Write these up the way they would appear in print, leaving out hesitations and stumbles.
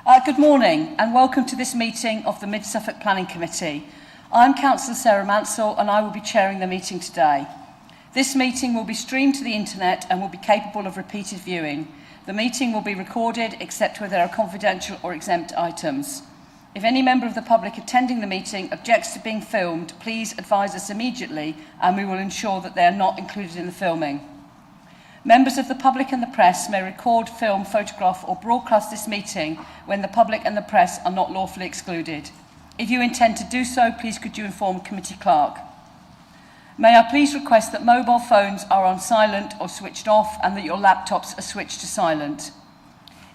Good morning and welcome to this meeting of the Mid-Suffolk Planning Committee. I'm Councillor Sarah Mansell and I will be chairing the meeting today. This meeting will be streamed to the internet and will be capable of repeated viewing. The meeting will be recorded except where there are confidential or exempt items. If any member of the public attending the meeting objects to being filmed, please advise us immediately and we will ensure that they are not included in the filming. Members of the public and the press may record, film, photograph or broadcast this meeting when the public and the press are not lawfully excluded. If you intend to do so, please could you inform committee clerk. May I please request that mobile phones are on silent or switched off and that your laptops are switched to silent.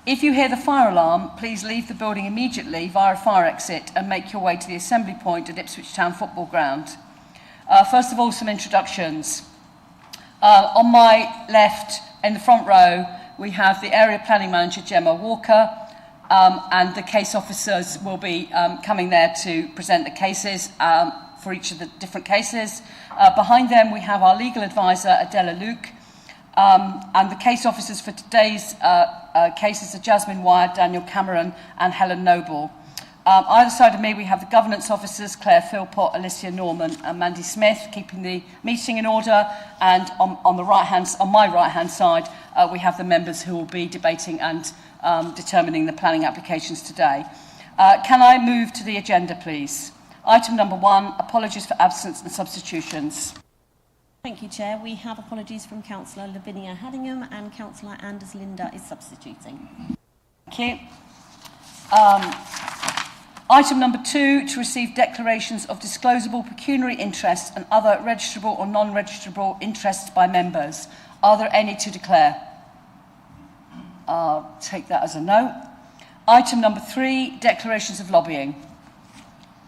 If you hear the fire alarm, please leave the building immediately via a fire exit and make your way to the assembly point at Ipswich Town Football Ground. First of all, some introductions. On my left, in the front row, we have the Area Planning Manager, Gemma Walker, and the case officers will be coming there to present the cases for each of the different cases. Behind them, we have our legal advisor, Adela Luke, and the case officers for today's cases are Jasmine Wyatt, Daniel Cameron, and Helen Noble. Either side of me, we have the governance officers, Claire Philpott, Alicia Norman, and Mandy Smith, keeping the meeting in order. And on my right-hand side, we have the members who will be debating and determining the planning applications today. Can I move to the agenda, please? Item number 1, apologies for absence and substitutions. Thank you, Chair. We have apologies from Councillor Lavinia Haddingham and Councillor Anders Linda is substituting. Thank you. Item number 2, to receive declarations of disclosable pecuniary interest and other registrable or non-registrable interests by members. Are there any to declare? I'll take that as a no. Item number 3, declarations of lobbying.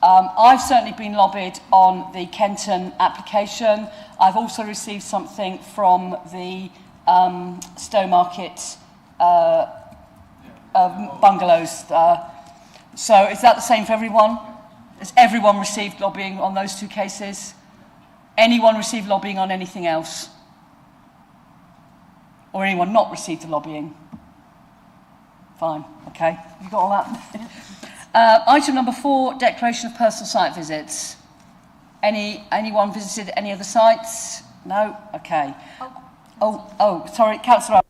I've certainly been lobbied on the Kenton application. I've also received something from the Stowmarket bungalows. So is that the same for everyone? Has everyone received lobbying on those 2 cases? Anyone received lobbying on anything else? Or anyone not received the lobbying? Fine, okay. You got all that? Item number 4, declaration of personal site visits. Anyone visited any of the sites? No? Okay. Sorry, Councillor.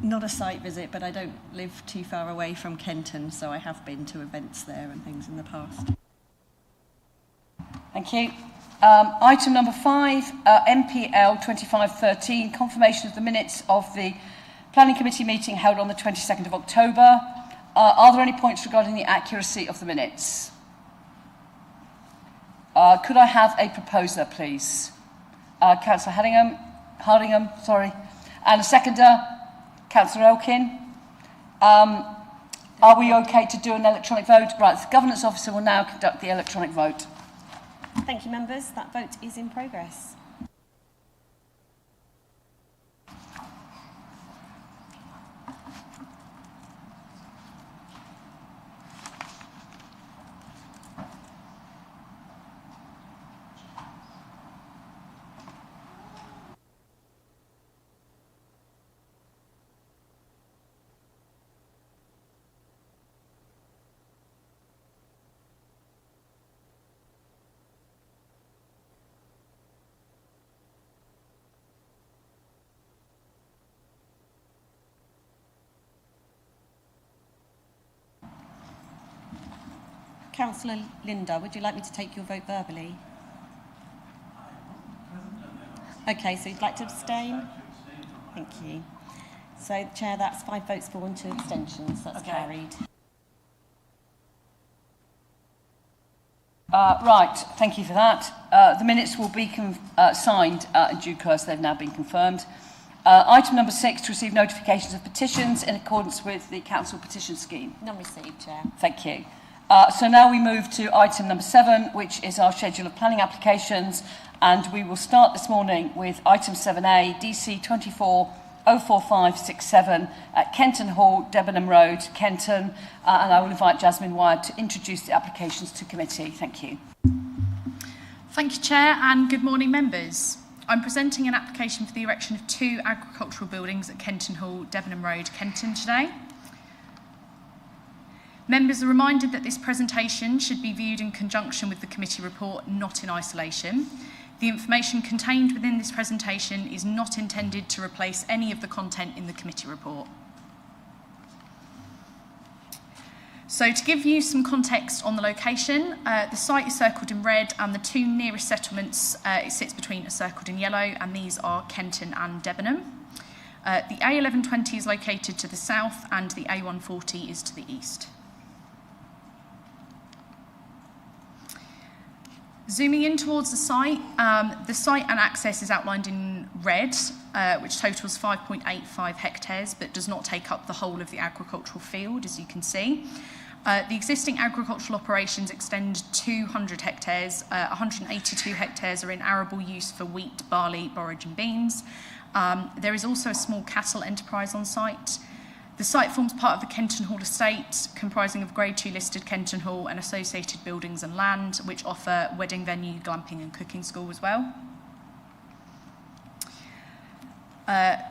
Not a site visit, but I don't live too far away from Kenton, so I have been to events there and things in the past. Thank you. Item number 5, MPL 2513, confirmation of the minutes of the Planning Committee meeting held on the 22nd of October. Are there any points regarding the accuracy of the minutes? Could I have a proposer, please? Councillor Hardingham, sorry. And a seconder? Councillor Elkin, are we okay to do an electronic vote? Right, the governance officer will now conduct the electronic vote. Thank you, members. That vote is in progress. Councillor Linda, would you like me to take your vote verbally? Okay, so you'd like to abstain? Thank you. So, Chair, that's 5 votes for and 2 abstentions. That's carried. Right, thank you for that. The minutes will be signed in due course. They've now been confirmed. Item number 6, to receive notifications of petitions in accordance with the Council Petition Scheme. None received, Chair. Thank you. So now we move to item number 7, which is our schedule of planning applications, and we will start this morning with item 7A, DC 24-04567 at Kenton Hall, Debenham Road, Kenton, and I will invite Jasmine Wyatt to introduce the applications to committee. Thank you. Thank you, Chair, and good morning, members. I'm presenting an application for the erection of 2 agricultural buildings at Kenton Hall, Debenham Road, Kenton today. Members are reminded that this presentation should be viewed in conjunction with the committee report, not in isolation. The information contained within this presentation is not intended to replace any of the content in the committee report. So to give you some context on the location, the site is circled in red and the two nearest settlements it sits between are circled in yellow, and these are Kenton and Debenham. The A1120 is located to the south and the A140 is to the east. Zooming in towards the site and access is outlined in red, which totals 5.85 hectares, but does not take up the whole of the agricultural field, as you can see. The existing agricultural operations extend 200 hectares. 182 hectares are in arable use for wheat, barley, borage and beans. There is also a small cattle enterprise on site. The site forms part of the Kenton Hall estate, comprising of Grade 2 listed Kenton Hall and associated buildings and land, which offer wedding venue, glamping and cooking school as well.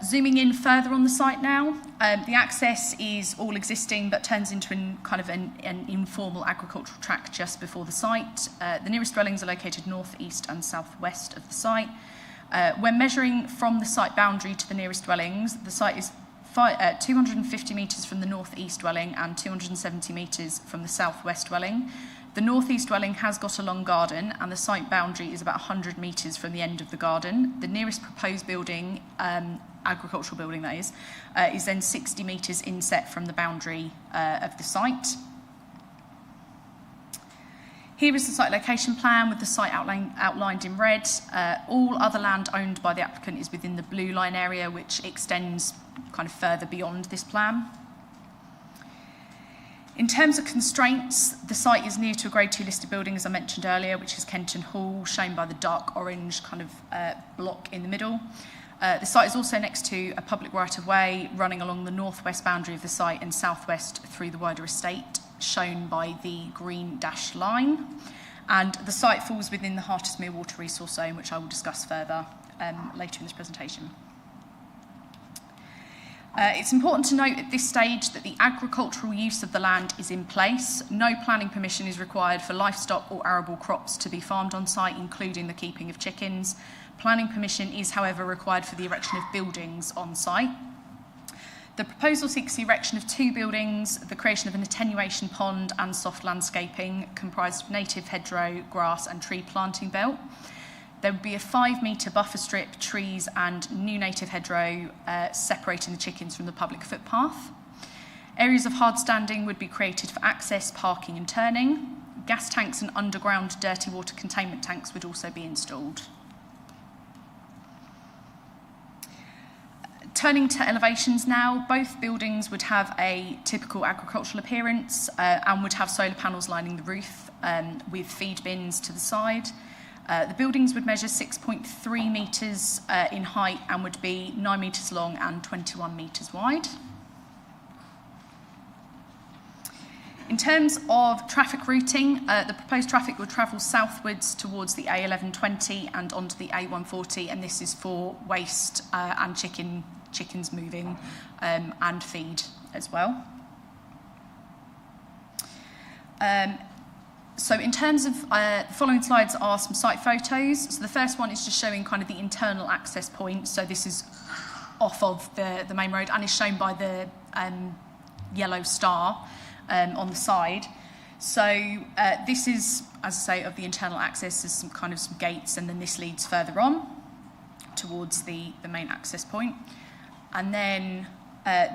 Zooming in further on the site now, the access is all existing but turns into an informal agricultural track just before the site. The nearest dwellings are located north, east and southwest of the site. When measuring from the site boundary to the nearest dwellings, the site is 250 metres from the north-east dwelling and 270 metres from the south-west dwelling. The north-east dwelling has got a long garden and the site boundary is about 100 metres from the end of the garden. The nearest proposed building, agricultural building that is then 60 metres inset from the boundary of the site. Here is the site location plan with the site outlined in red. All other land owned by the applicant is within the blue line area, which extends kind of further beyond this plan. In terms of constraints, the site is near to a Grade 2 listed building, as I mentioned earlier, which is Kenton Hall, shown by the dark orange kind of block in the middle. The site is also next to a public right-of-way running along the northwest boundary of the site and southwest through the wider estate, shown by the green dashed line. And the site falls within the Hartismere Water Resource Zone, which I will discuss further later in this presentation. It's important to note at this stage that the agricultural use of the land is in place. No planning permission is required for livestock or arable crops to be farmed on site, including the keeping of chickens. Planning permission is, however, required for the erection of buildings on site. The proposal seeks the erection of two buildings, the creation of an attenuation pond and soft landscaping comprised of native hedgerow, grass and tree planting belt. There would be a 5-metre buffer strip, trees and new native hedgerow separating the chickens from the public footpath. Areas of hard standing would be created for access, parking and turning. Gas tanks and underground dirty water containment tanks would also be installed. Turning to elevations now, both buildings would have a typical agricultural appearance and would have solar panels lining the roof with feed bins to the side. The buildings would measure 6.3 metres in height and would be 9 metres long and 21 metres wide. In terms of traffic routing, the proposed traffic would travel southwards towards the A1120 and onto the A140, and this is for waste and chickens moving and feed as well. So in terms of, the following slides are some site photos. So the first one is just showing kind of the internal access point. So this is off of the main road and is shown by the yellow star on the side. So this is, as I say, of the internal access. There's some gates, and then this leads further on towards the main access point. And then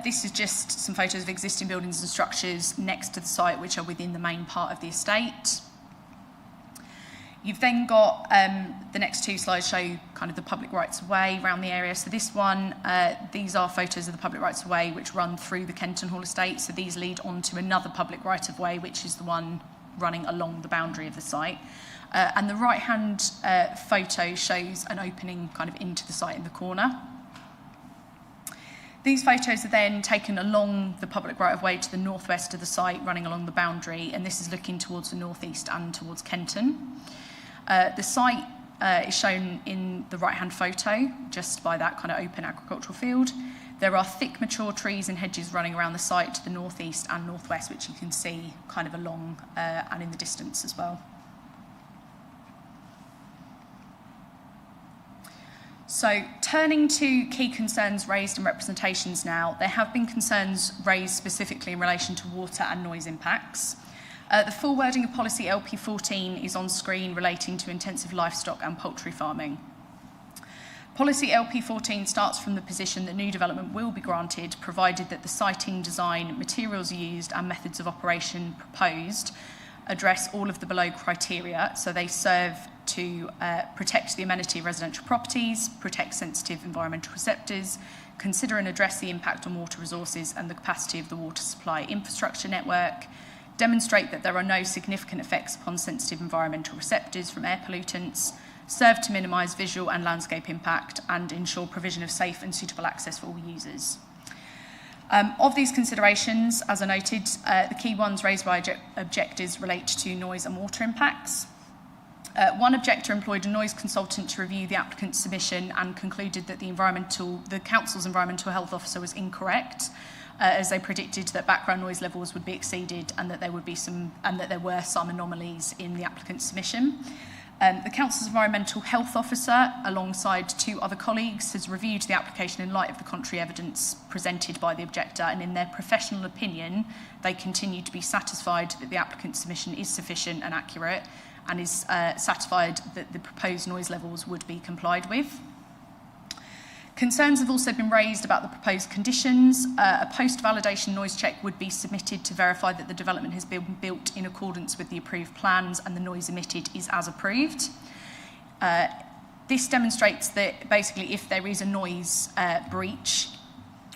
this is just some photos of existing buildings and structures next to the site, which are within the main part of the estate. You've then got the next two slides show kind of the public rights of way around the area. So this one, these are photos of the public rights of way which run through the Kenton Hall estate. So these lead on to another public right of way, which is the one running along the boundary of the site. And the right-hand photo shows an opening kind of into the site in the corner. These photos are then taken along the public right-of-way to the northwest of the site, running along the boundary, and this is looking towards the northeast and towards Kenton. The site is shown in the right-hand photo, just by that kind of open agricultural field. There are thick mature trees and hedges running around the site to the northeast and northwest, which you can see kind of along and in the distance as well. So turning to key concerns raised in representations now, there have been concerns raised specifically in relation to water and noise impacts. The full wording of policy LP14 is on screen relating to intensive livestock and poultry farming. Policy LP14 starts from the position that new development will be granted, provided that the siting, design, materials used and methods of operation proposed address all of the below criteria. So they serve to protect the amenity of residential properties, protect sensitive environmental receptors, consider and address the impact on water resources and the capacity of the water supply infrastructure network, demonstrate that there are no significant effects upon sensitive environmental receptors from air pollutants, serve to minimise visual and landscape impact, and ensure provision of safe and suitable access for all users. Of these considerations, as I noted, the key ones raised by objectors relate to noise and water impacts. One objector employed a noise consultant to review the applicant's submission and concluded that the council's environmental health officer was incorrect, as they predicted that background noise levels would be exceeded and that there were some anomalies in the applicant's submission. The council's environmental health officer, alongside two other colleagues, has reviewed the application in light of the contrary evidence presented by the objector, and in their professional opinion, they continue to be satisfied that the applicant's submission is sufficient and accurate, and is satisfied that the proposed noise levels would be complied with. Concerns have also been raised about the proposed conditions. A post-validation noise check would be submitted to verify that the development has been built in accordance with the approved plans and the noise emitted is as approved. This demonstrates that basically if there is a noise breach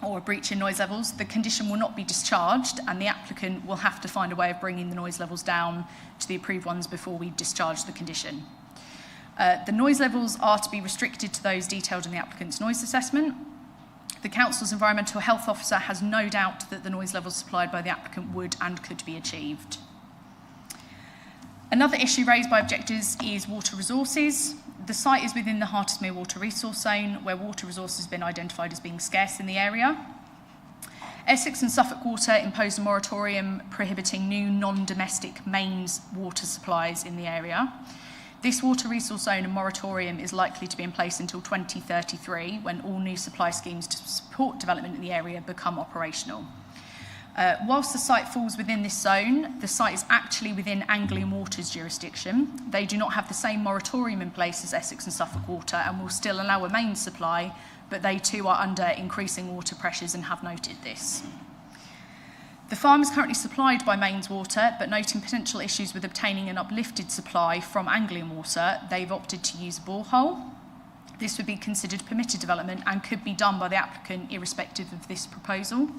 or a breach in noise levels, the condition will not be discharged and the applicant will have to find a way of bringing the noise levels down to the approved ones before we discharge the condition. The noise levels are to be restricted to those detailed in the applicant's noise assessment. The council's environmental health officer has no doubt that the noise levels supplied by the applicant would and could be achieved. Another issue raised by objectors is water resources. The site is within the Hartismere Water Resource Zone, where water resources have been identified as being scarce in the area. Essex and Suffolk Water imposed a moratorium prohibiting new non-domestic mains water supplies in the area. This water resource zone and moratorium is likely to be in place until 2033, when all new supply schemes to support development in the area become operational. Whilst the site falls within this zone, the site is actually within Anglian Water's jurisdiction. They do not have the same moratorium in place as Essex and Suffolk Water and will still allow a main supply, but they too are under increasing water pressures and have noted this. The farm is currently supplied by Mains Water, but noting potential issues with obtaining an uplifted supply from Anglian Water, they've opted to use a borehole. This would be considered permitted development and could be done by the applicant irrespective of this proposal.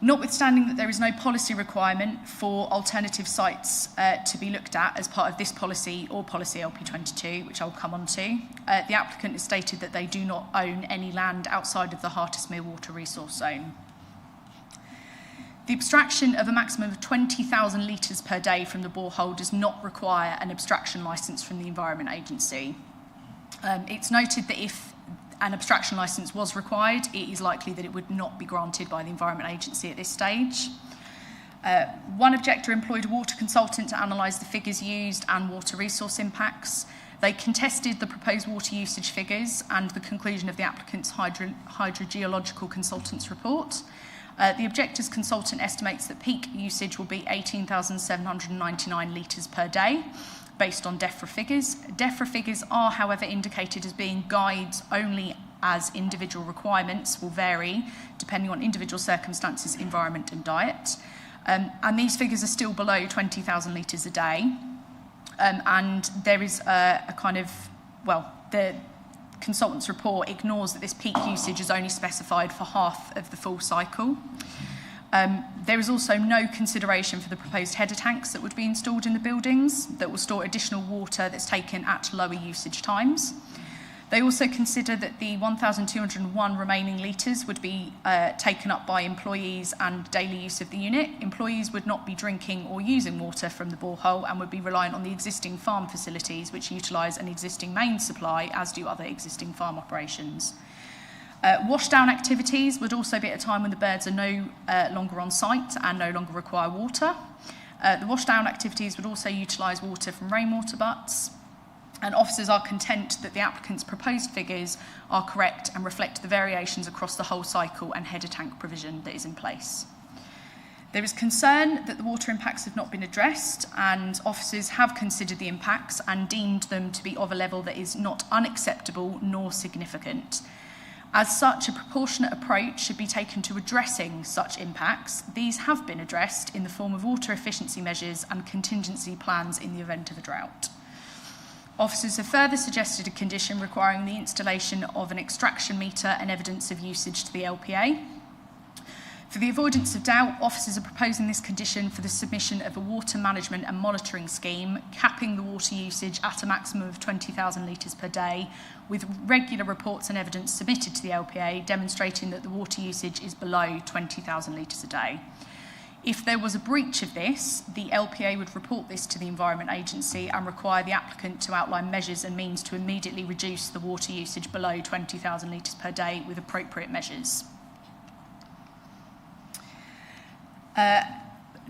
Notwithstanding that there is no policy requirement for alternative sites to be looked at as part of this policy or policy LP22, which I'll come on to, the applicant has stated that they do not own any land outside of the Hartismere Water Resource Zone. The abstraction of a maximum of 20,000 litres per day from the borehole does not require an abstraction licence from the Environment Agency. It's noted that if an abstraction licence was required, it is likely that it would not be granted by the Environment Agency at this stage. One objector employed a water consultant to analyse the figures used and water resource impacts. They contested the proposed water usage figures and the conclusion of the applicant's hydrogeological consultant's report. The objector's consultant estimates that peak usage will be 18,799 litres per day, based on DEFRA figures. DEFRA figures are, however, indicated as being guides only, as individual requirements will vary depending on individual circumstances, environment and diet. And these figures are still below 20,000 litres a day. And there is the consultant's report ignores that this peak usage is only specified for half of the full cycle. There is also no consideration for the proposed header tanks that would be installed in the buildings that will store additional water that's taken at lower usage times. They also consider that the 1,201 remaining litres would be taken up by employees and daily use of the unit. Employees would not be drinking or using water from the borehole and would be reliant on the existing farm facilities, which utilise an existing main supply, as do other existing farm operations. Washdown activities would also be at a time when the birds are no longer on site and no longer require water. The washdown activities would also utilise water from rainwater butts, and officers are content that the applicant's proposed figures are correct and reflect the variations across the whole cycle and header tank provision that is in place. There is concern that the water impacts have not been addressed, and officers have considered the impacts and deemed them to be of a level that is not unacceptable nor significant. As such, a proportionate approach should be taken to addressing such impacts. These have been addressed in the form of water efficiency measures and contingency plans in the event of a drought. Officers have further suggested a condition requiring the installation of an extraction meter and evidence of usage to the LPA. For the avoidance of doubt, officers are proposing this condition for the submission of a water management and monitoring scheme, capping the water usage at a maximum of 20,000 litres per day, with regular reports and evidence submitted to the LPA demonstrating that the water usage is below 20,000 litres a day. If there was a breach of this, the LPA would report this to the Environment Agency and require the applicant to outline measures and means to immediately reduce the water usage below 20,000 litres per day with appropriate measures.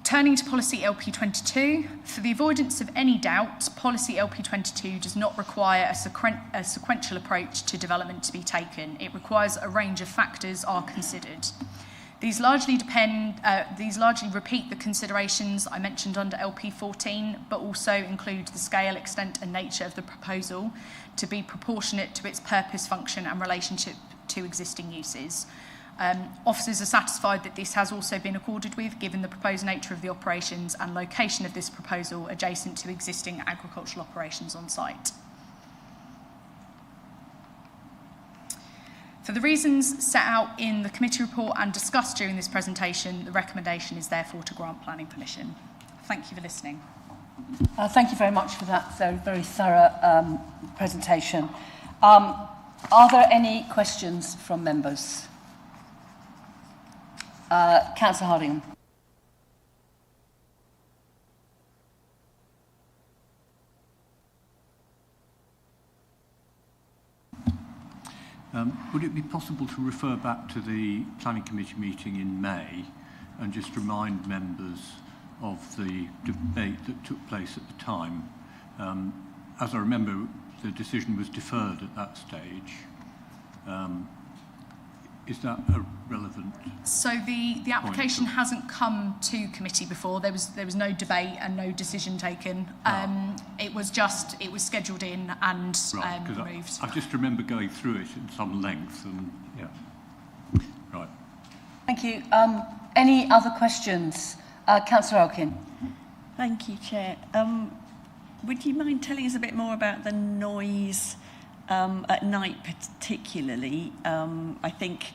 Turning to Policy LP22, for the avoidance of any doubt, Policy LP22 does not require a sequential approach to development to be taken. It requires a range of factors are considered. These largely repeat the considerations I mentioned under LP14, but also include the scale, extent and nature of the proposal to be proportionate to its purpose, function and relationship to existing uses. Officers are satisfied that this has also been accorded with, given the proposed nature of the operations and location of this proposal adjacent to existing agricultural operations on site. For the reasons set out in the committee report and discussed during this presentation, the recommendation is therefore to grant planning permission. Thank you for listening. Thank you very much for that very thorough presentation. Are there any questions from members? Councillor Hardingham. Would it be possible to refer back to the Planning Committee meeting in May and just remind members of the debate that took place at the time? As I remember, the decision was deferred at that stage. Is that a relevant So the application hasn't come to committee before. There was no debate and no decision taken. It was scheduled in and removed. I just remember going through it in some length and right. Thank you. Any other questions? Councillor Elkin. Thank you, Chair. Would you mind telling us a bit more about the noise at night particularly? I think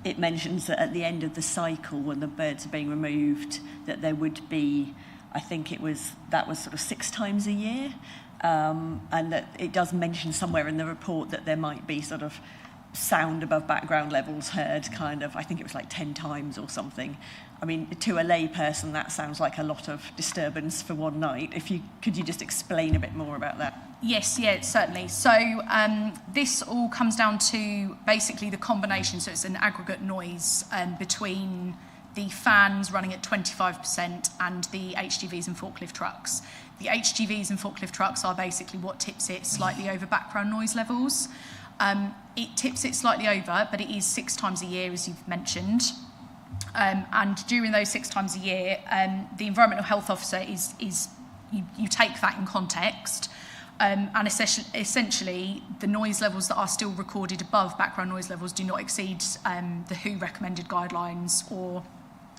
it mentions that at the end of the cycle when the birds are being removed that there would be, I think that was sort of 6 times a year, and that it does mention somewhere in the report that there might be sort of sound above background levels heard kind of, I think it was like 10 times or something. I mean, to a lay person that sounds like a lot of disturbance for one night. Could you just explain a bit more about that? Yes, certainly. So this all comes down to basically the combination, so it's an aggregate noise between the fans running at 25% and the HGVs and forklift trucks. The HGVs and forklift trucks are basically what tips it slightly over background noise levels. It tips it slightly over, but it is 6 times a year, as you've mentioned. And during those 6 times a year, the environmental health officer you take that in context, and essentially the noise levels that are still recorded above background noise levels do not exceed the WHO recommended guidelines, or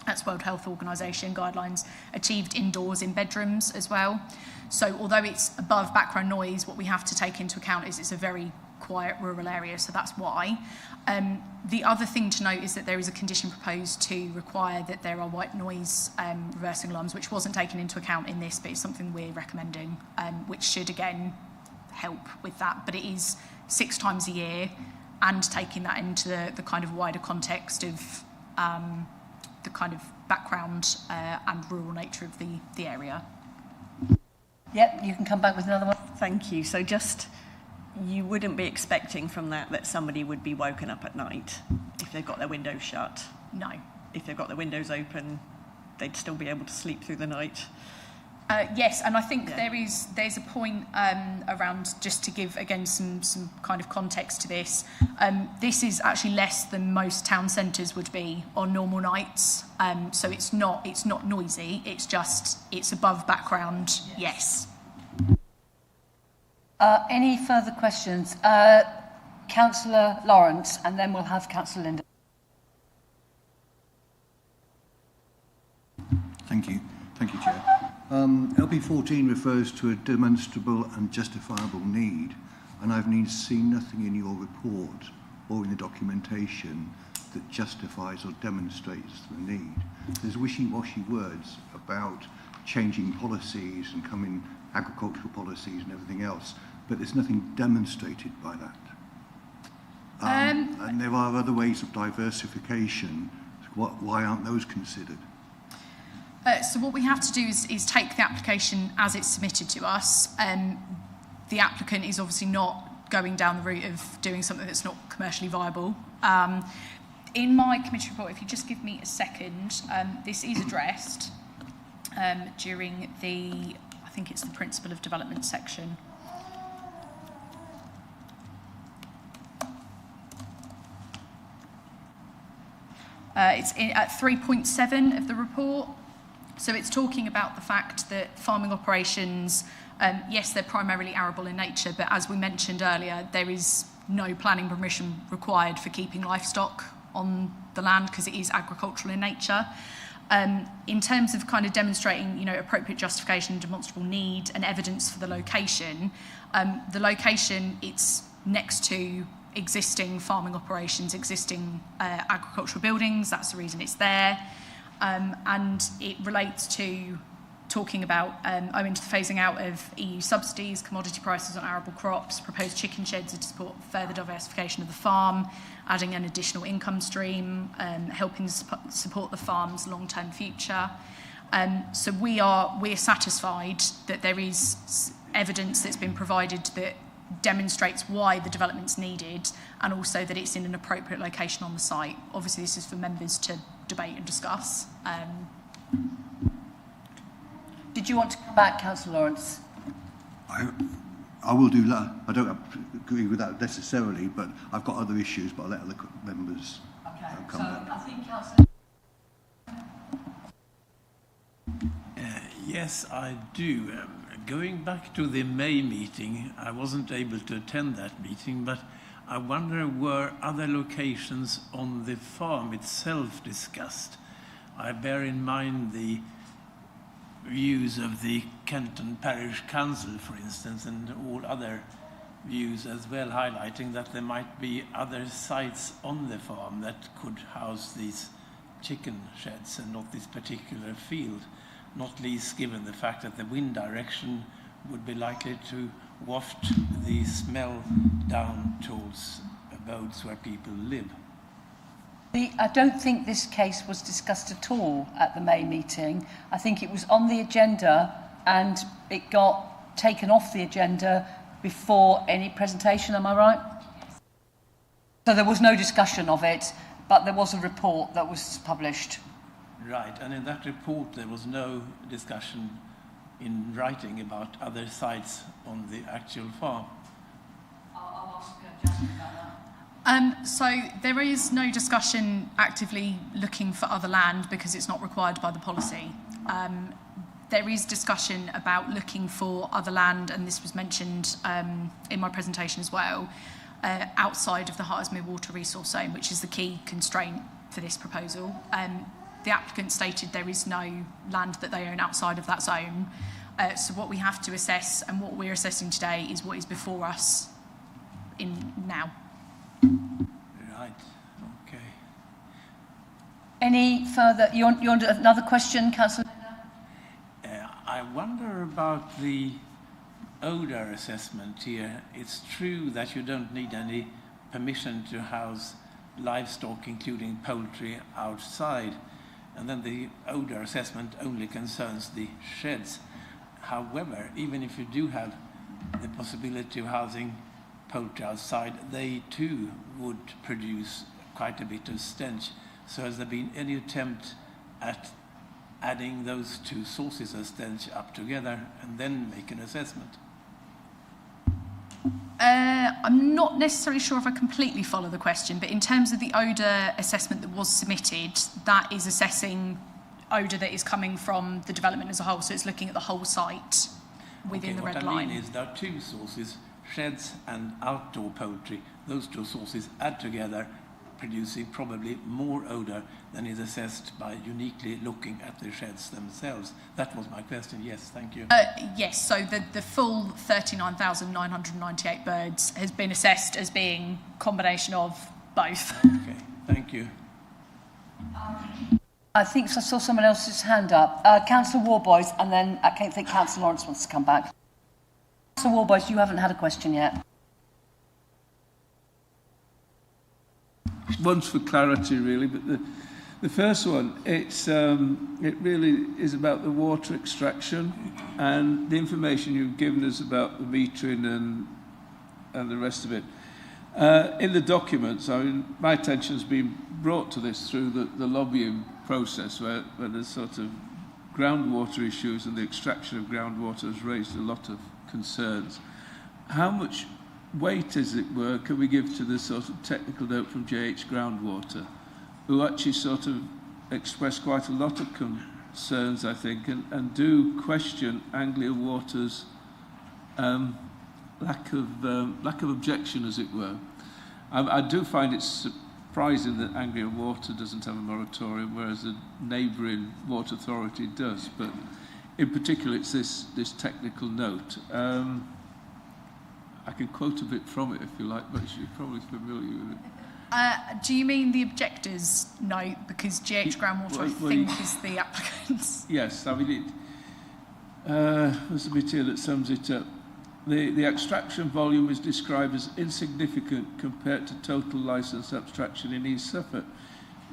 that's World Health Organization guidelines, achieved indoors in bedrooms as well. So although it's above background noise, what we have to take into account is it's a very quiet rural area, so that's why. The other thing to note is that there is a condition proposed to require that there are white noise reversing alarms, which wasn't taken into account in this, but it's something we're recommending, which should again help with that. But it is 6 times a year, and taking that into the kind of wider context of the kind of background and rural nature of the area. Yep, you can come back with another one. Thank you. So just you wouldn't be expecting from that somebody would be woken up at night if they've got their windows shut. No. If they've got their windows open, they'd still be able to sleep through the night. Yes, and I think Yeah. there's a point around, just to give again some kind of context to this. This is actually less than most town centres would be on normal nights. So it's not noisy. It's above background. Yes. Any further questions? Councillor Lawrence, and then we'll have Councillor Linden. Thank you, Chair. LP 14 refers to a demonstrable and justifiable need, and I've seen nothing in your report or in the documentation that justifies or demonstrates the need. There's wishy-washy words about changing policies and coming agricultural policies and everything else, but there's nothing demonstrated by that. And there are other ways of diversification. Why aren't those considered? So what we have to do is take the application as it's submitted to us. The applicant is obviously not going down the route of doing something that's not commercially viable. In my committee report, if you just give me a second, this is addressed during I think it's the Principle of Development section. It's at 3.7 of the report. So it's talking about the fact that farming operations, yes, they're primarily arable in nature, but as we mentioned earlier, there is no planning permission required for keeping livestock on the land because it is agricultural in nature. In terms of kind of demonstrating, appropriate justification, demonstrable need and evidence for the location, it's next to existing farming operations, existing agricultural buildings. That's the reason it's there. And it relates to talking about owing to the phasing out of EU subsidies, commodity prices on arable crops, proposed chicken sheds to support further diversification of the farm, adding an additional income stream, helping support the farm's long-term future. So we're satisfied that there is evidence that's been provided that demonstrates why the development's needed, and also that it's in an appropriate location on the site. Obviously, this is for members to debate and discuss. Did you want to come back, Councillor Lawrence? I will do that. I don't agree with that necessarily, but I've got other issues, but I'll let other members come back. I think Councillor... Yes, I do. Going back to the May meeting, I wasn't able to attend that meeting, but I wonder, were other locations on the farm itself discussed? I bear in mind the views of the Kenton Parish Council, for instance, and all other views as well, highlighting that there might be other sites on the farm that could house these chicken sheds and not this particular field, not least given the fact that the wind direction would be likely to waft the smell down towards abodes where people live. I don't think this case was discussed at all at the May meeting. I think it was on the agenda and it got taken off the agenda before any presentation, am I right? So there was no discussion of it, but there was a report that was published. Right, and in that report there was no discussion in writing about other sites on the actual farm. I'll ask Jasmine about that. So there is no discussion actively looking for other land because it's not required by the policy. There is discussion about looking for other land, and this was mentioned in my presentation as well, outside of the Hartismere Water Resource Zone, which is the key constraint for this proposal. The applicant stated there is no land that they own outside of that zone. So what we have to assess, and what we're assessing today, is what is before us now. Right, okay. Any further? You want another question, Councillor? I wonder about the odour assessment here. It's true that you don't need any permission to house livestock, including poultry, outside, and then the odour assessment only concerns the sheds. However, even if you do have the possibility of housing poultry outside, they too would produce quite a bit of stench. So has there been any attempt at adding those two sources of stench up together and then make an assessment? I'm not necessarily sure if I completely follow the question, but in terms of the odour assessment that was submitted, that is assessing odour that is coming from the development as a whole, so it's looking at the whole site within the red line. What I mean is there are two sources, sheds and outdoor poultry. Those two sources add together, producing probably more odour than is assessed by uniquely looking at the sheds themselves. That was my question. Yes, thank you. Yes, so the full 39,998 birds has been assessed as being a combination of both. Okay, thank you. I think I saw someone else's hand up. Councillor Warboys, and then I think Councillor Lawrence wants to come back. Councillor Warboys, you haven't had a question yet. One's for clarity, really, but the first one, it really is about the water extraction and the information you've given us about the metering and the rest of it. In the documents, I mean, my attention has been brought to this through the lobbying process where there's sort of groundwater issues and the extraction of groundwater has raised a lot of concerns. How much weight, as it were, can we give to the sort of technical note from JH Groundwater, who actually sort of express quite a lot of concerns, I think, and do question Anglia Water's lack of objection, as it were. I do find it surprising that Anglia Water doesn't have a moratorium, whereas the neighbouring water authority does. But in particular, it's this technical note. I can quote a bit from it if you like, but you're probably familiar with it. Do you mean the objectors' note? Because GH Groundwater, I think, is the applicants. Yes, I mean, there's a bit here that sums it up. The extraction volume is described as insignificant compared to total licence abstraction in East Suffolk.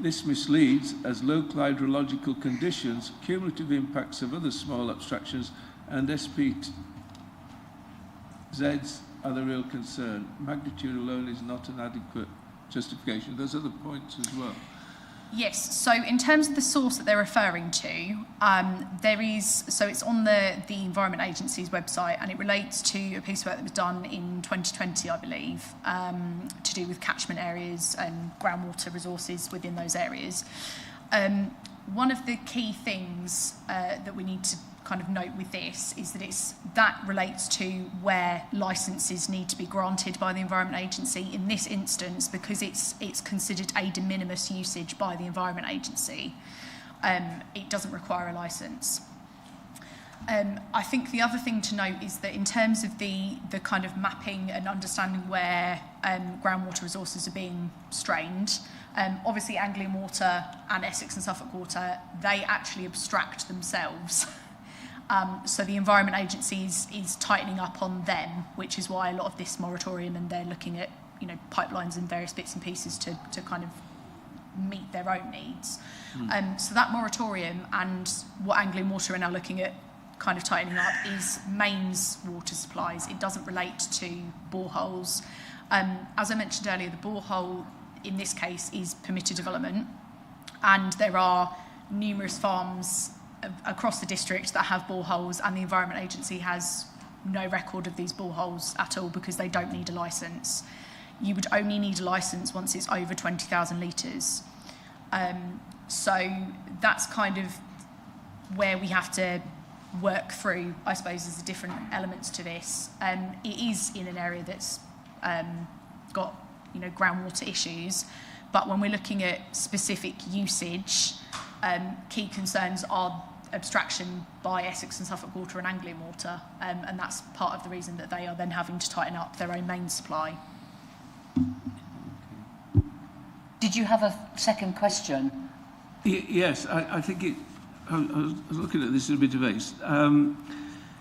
This misleads, as local hydrological conditions, cumulative impacts of other small abstractions, and SPZs are the real concern. Magnitude alone is not an adequate justification. There's other points as well. Yes, so in terms of the source that they're referring to, it's on the Environment Agency's website, and it relates to a piece of work that was done in 2020, I believe, to do with catchment areas and groundwater resources within those areas. One of the key things that we need to kind of note with this is that relates to where licences need to be granted by the Environment Agency. In this instance, because it's considered a de minimis usage by the Environment Agency, it doesn't require a licence. I think the other thing to note is that in terms of the kind of mapping and understanding where groundwater resources are being strained, obviously Anglian Water and Essex and Suffolk Water, they actually abstract themselves. So the Environment Agency is tightening up on them, which is why a lot of this moratorium, and they're looking at pipelines and various bits and pieces to kind of meet their own needs. So that moratorium and what Anglian Water are now looking at kind of tightening up is mains water supplies. It doesn't relate to boreholes. As I mentioned earlier, the borehole in this case is permitted development, and there are numerous farms across the district that have boreholes, and the Environment Agency has no record of these boreholes at all because they don't need a licence. You would only need a licence once it's over 20,000 litres. So that's kind of where we have to work through, I suppose, as the different elements to this. It is in an area that's got groundwater issues, but when we're looking at specific usage, key concerns are abstraction by Essex and Suffolk Water and Anglian Water, and that's part of the reason that they are then having to tighten up their own main supply. Did you have a second question? Yes, I think I was looking at this in a bit of haste.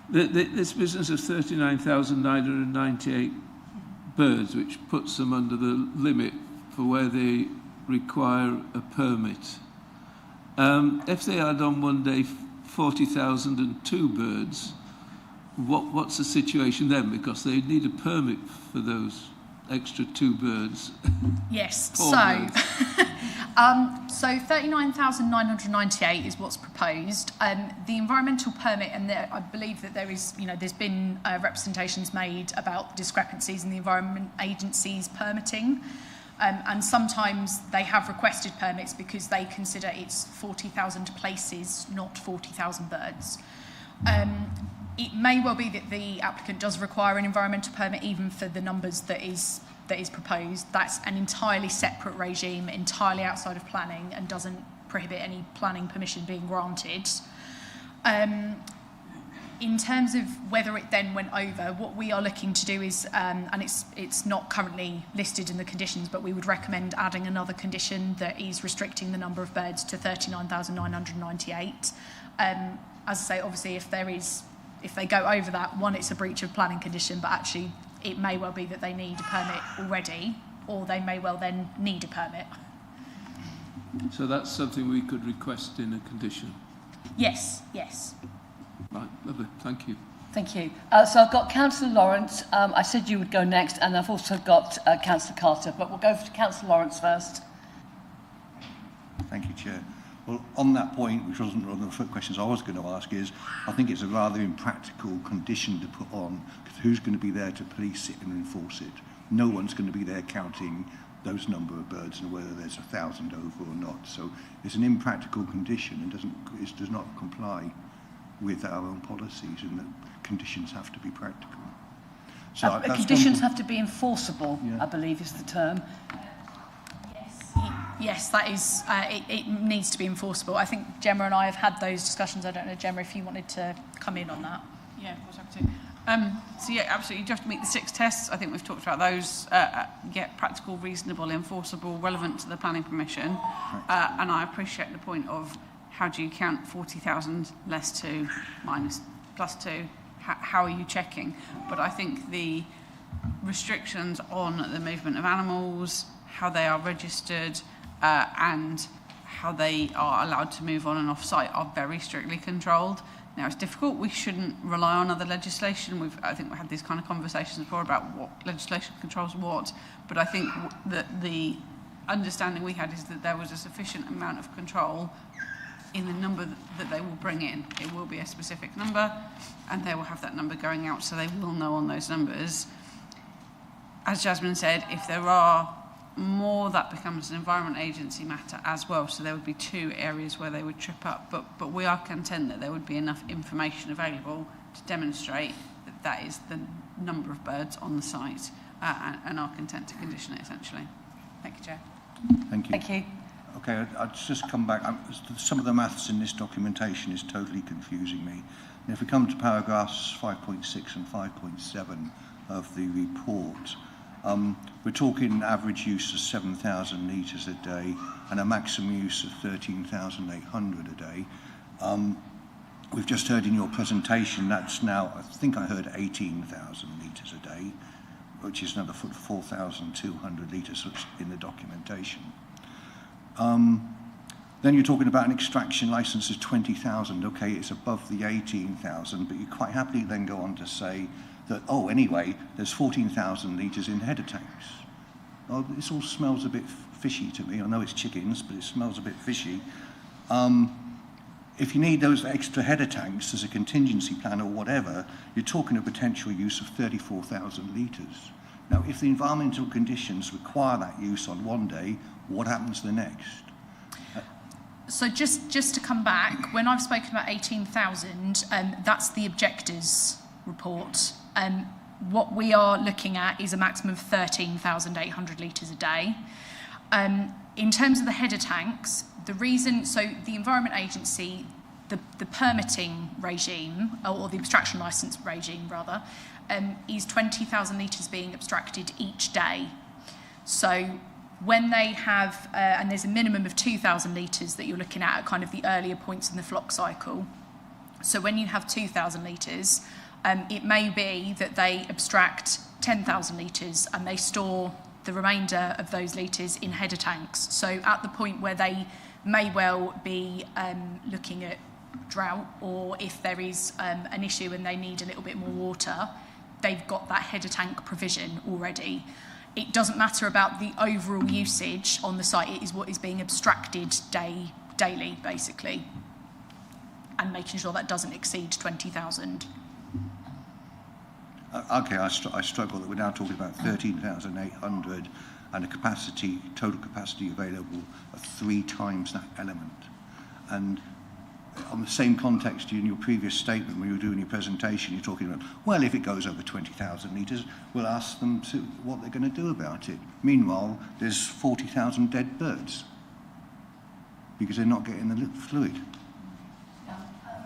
This business of 39,998 birds, which puts them under the limit for where they require a permit. If they had on one day 40,002 birds, what's the situation then? Because they need a permit for those extra 2 birds. Yes, Poor so birds. so 39,998 is what's proposed. The environmental permit, and I believe that there is, there's been representations made about discrepancies in the Environment Agency's permitting. And sometimes they have requested permits because they consider it's 40,000 places, not 40,000 birds. It may well be that the applicant does require an environmental permit even for the numbers that is proposed. That's an entirely separate regime, entirely outside of planning, and doesn't prohibit any planning permission being granted. In terms of whether it then went over, what we are looking to do is, and it's not currently listed in the conditions, but we would recommend adding another condition that is restricting the number of birds to 39,998. As I say, obviously, if they go over that, one, it's a breach of planning condition, but actually it may well be that they need a permit already, or they may well then need a permit. So that's something we could request in a condition. Yes. Right, lovely, thank you. Thank you. So I've got Councillor Lawrence. I said you would go next, and I've also got Councillor Carter, but we'll go to Councillor Lawrence first. Thank you, Chair. Well, on that point, which wasn't one of the questions I was going to ask, is I think it's a rather impractical condition to put on, because who's going to be there to police it and enforce it? No one's going to be there counting those number of birds and whether there's 1,000 over or not. So it's an impractical condition and it does not comply with our own policies, and that conditions have to be practical. So Conditions have to be enforceable, Yeah. I believe is the term. Yes, that is, it needs to be enforceable. I think Gemma and I have had those discussions. I don't know, Gemma, if you wanted to come in on that. Yeah, of course I have to. So yeah, absolutely, you have to meet the 6 tests. I think we've talked about those. Get practical, reasonable, enforceable, relevant to the planning permission. And I appreciate the point of how do you count 40,000 less 2 minus plus 2? How are you checking? But I think the restrictions on the movement of animals, how they are registered, and how they are allowed to move on and off site are very strictly controlled. Now, it's difficult. We shouldn't rely on other legislation. I think we've had these kind of conversations before about what legislation controls what, but I think that the understanding we had is that there was a sufficient amount of control in the number that they will bring in. It will be a specific number, and they will have that number going out, so they will know on those numbers. As Jasmine said, if there are more, that becomes an Environment Agency matter as well, so there would be 2 areas where they would trip up, but we are content that there would be enough information available to demonstrate that that is the number of birds on the site, and are content to condition it essentially. Thank you, Chair. Thank you. Thank you. Okay, I'll just come back. Some of the maths in this documentation is totally confusing me. And if we come to paragraphs 5.6 and 5.7 of the report, we're talking average use of 7,000 litres a day and a maximum use of 13,800 a day. We've just heard in your presentation that's now, I think I heard 18,000 litres a day, which is another 4,200 litres in the documentation. Then you're talking about an extraction licence of 20,000. Okay, it's above the 18,000, but you quite happily then go on to say that, oh, anyway, there's 14,000 litres in header tanks. Well, this all smells a bit fishy to me. I know it's chickens, but it smells a bit fishy. If you need those extra header tanks as a contingency plan or whatever, you're talking a potential use of 34,000 litres. Now, if the environmental conditions require that use on one day, what happens the next? So just to come back, when I've spoken about 18,000, that's the objectors report. What we are looking at is a maximum of 13,800 litres a day. In terms of the header tanks, the Environment Agency, the permitting regime, or the abstraction licence regime rather, is 20,000 litres being abstracted each day. So when they have, and there's a minimum of 2,000 litres that you're looking at kind of the earlier points in the flock cycle. So when you have 2,000 litres, it may be that they abstract 10,000 litres and they store the remainder of those litres in header tanks. So at the point where they may well be looking at drought, or if there is an issue and they need a little bit more water, they've got that header tank provision already. It doesn't matter about the overall usage on the site, it is what is being abstracted daily, basically, and making sure that doesn't exceed 20,000. Okay, I struggle that we're now talking about 13,800 and a total capacity available of 3 times that element. And on the same context, in your previous statement, when you were doing your presentation, you're talking about, well, if it goes over 20,000 litres, we'll ask them what they're going to do about it. Meanwhile, there's 40,000 dead birds because they're not getting the fluid.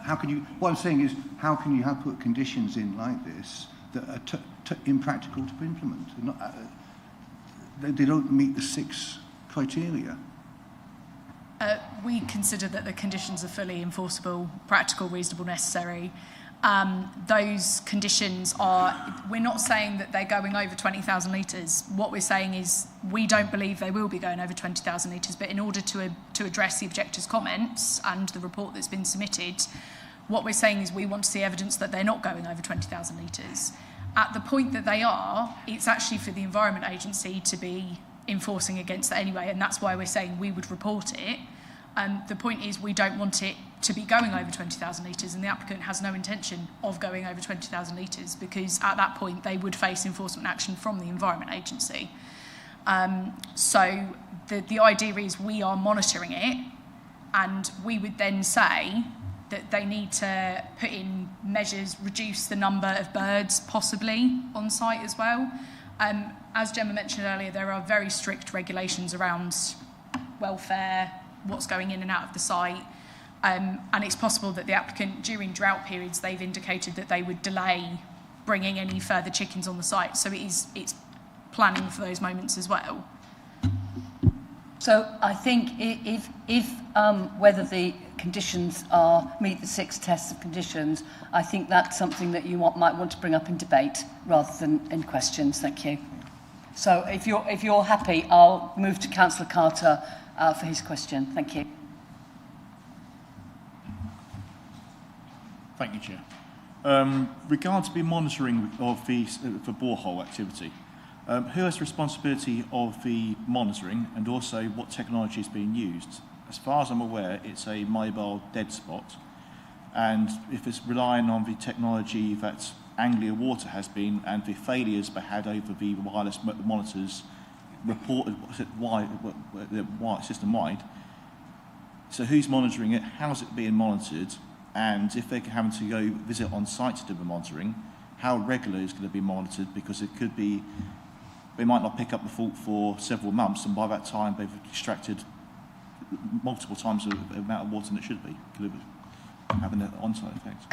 How can you, what I'm saying is, how can you put conditions in like this that are impractical to implement? They don't meet the 6 criteria. We consider that the conditions are fully enforceable, practical, reasonable, necessary. Those conditions are, we're not saying that they're going over 20,000 litres. What we're saying is we don't believe they will be going over 20,000 litres, but in order to address the objectors' comments and the report that's been submitted, what we're saying is we want to see evidence that they're not going over 20,000 litres. At the point that they are, it's actually for the Environment Agency to be enforcing against that anyway, and that's why we're saying we would report it. The point is we don't want it to be going over 20,000 litres, and the applicant has no intention of going over 20,000 litres, because at that point they would face enforcement action from the Environment Agency. So the idea is we are monitoring it, and we would then say that they need to put in measures, reduce the number of birds possibly on site as well. As Gemma mentioned earlier, there are very strict regulations around welfare, what's going in and out of the site, and it's possible that the applicant, during drought periods, they've indicated that they would delay bringing any further chickens on the site, so it's planning for those moments as well. So I think if whether the conditions meet the 6 tests of conditions, I think that's something that you might want to bring up in debate rather than in questions. Thank you. So if you're happy, I'll move to Councillor Carter for his question. Thank you. Thank you, Chair. Regarding the monitoring of the for borehole activity, who has responsibility of the monitoring, and also what technology is being used? As far as I'm aware, it's a mobile dead spot, and if it's relying on the technology that Anglia Water has been, and the failures they had over the wireless monitors reported system-wide, so who's monitoring it, how's it being monitored, and if they're having to go visit on site to do the monitoring, how regular is going to be monitored, because it could be they might not pick up the fault for several months, and by that time they've extracted multiple times the amount of water than it should be, having an on-site effect.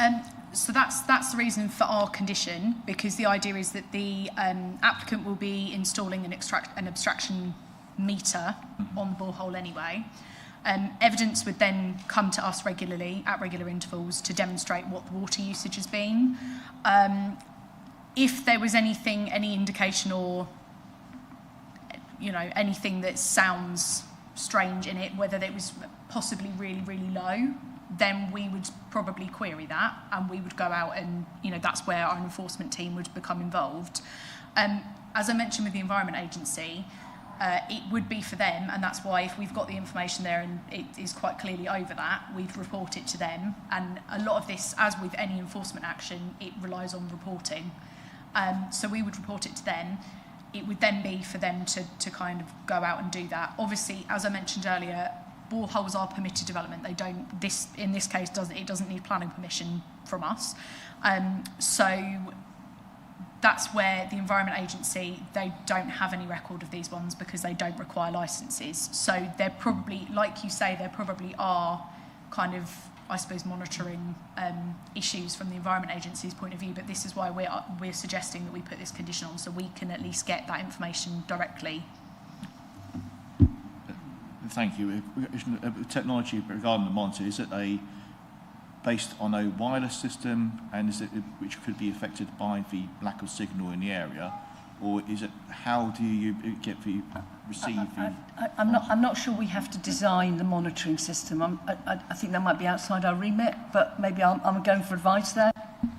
So that's the reason for our condition, because the idea is that the applicant will be installing an abstraction meter on the borehole anyway. Evidence would then come to us regularly, at regular intervals, to demonstrate what the water usage has been. If there was any indication or anything that sounds strange in it, whether it was possibly really, really low, then we would probably query that, and we would go out and, that's where our enforcement team would become involved. As I mentioned with the Environment Agency, it would be for them, and that's why if we've got the information there and it is quite clearly over that, we'd report it to them. And a lot of this, as with any enforcement action, it relies on reporting. So we would report it to them. It would then be for them to kind of go out and do that. Obviously, as I mentioned earlier, boreholes are permitted development. They don't. In this case doesn't need planning permission from us. So that's where the Environment Agency, they don't have any record of these ones because they don't require licences. So they're probably, like you say, there probably are kind of, I suppose, monitoring issues from the Environment Agency's point of view, but this is why we're suggesting that we put this condition on, so we can at least get that information directly. Thank you. Technology regarding the monitor, is it based on a wireless system, and is it which could be affected by the lack of signal in the area, or is it how do you get the receive the? I'm not sure we have to design the monitoring system. I think that might be outside our remit, but maybe I'm going for advice there.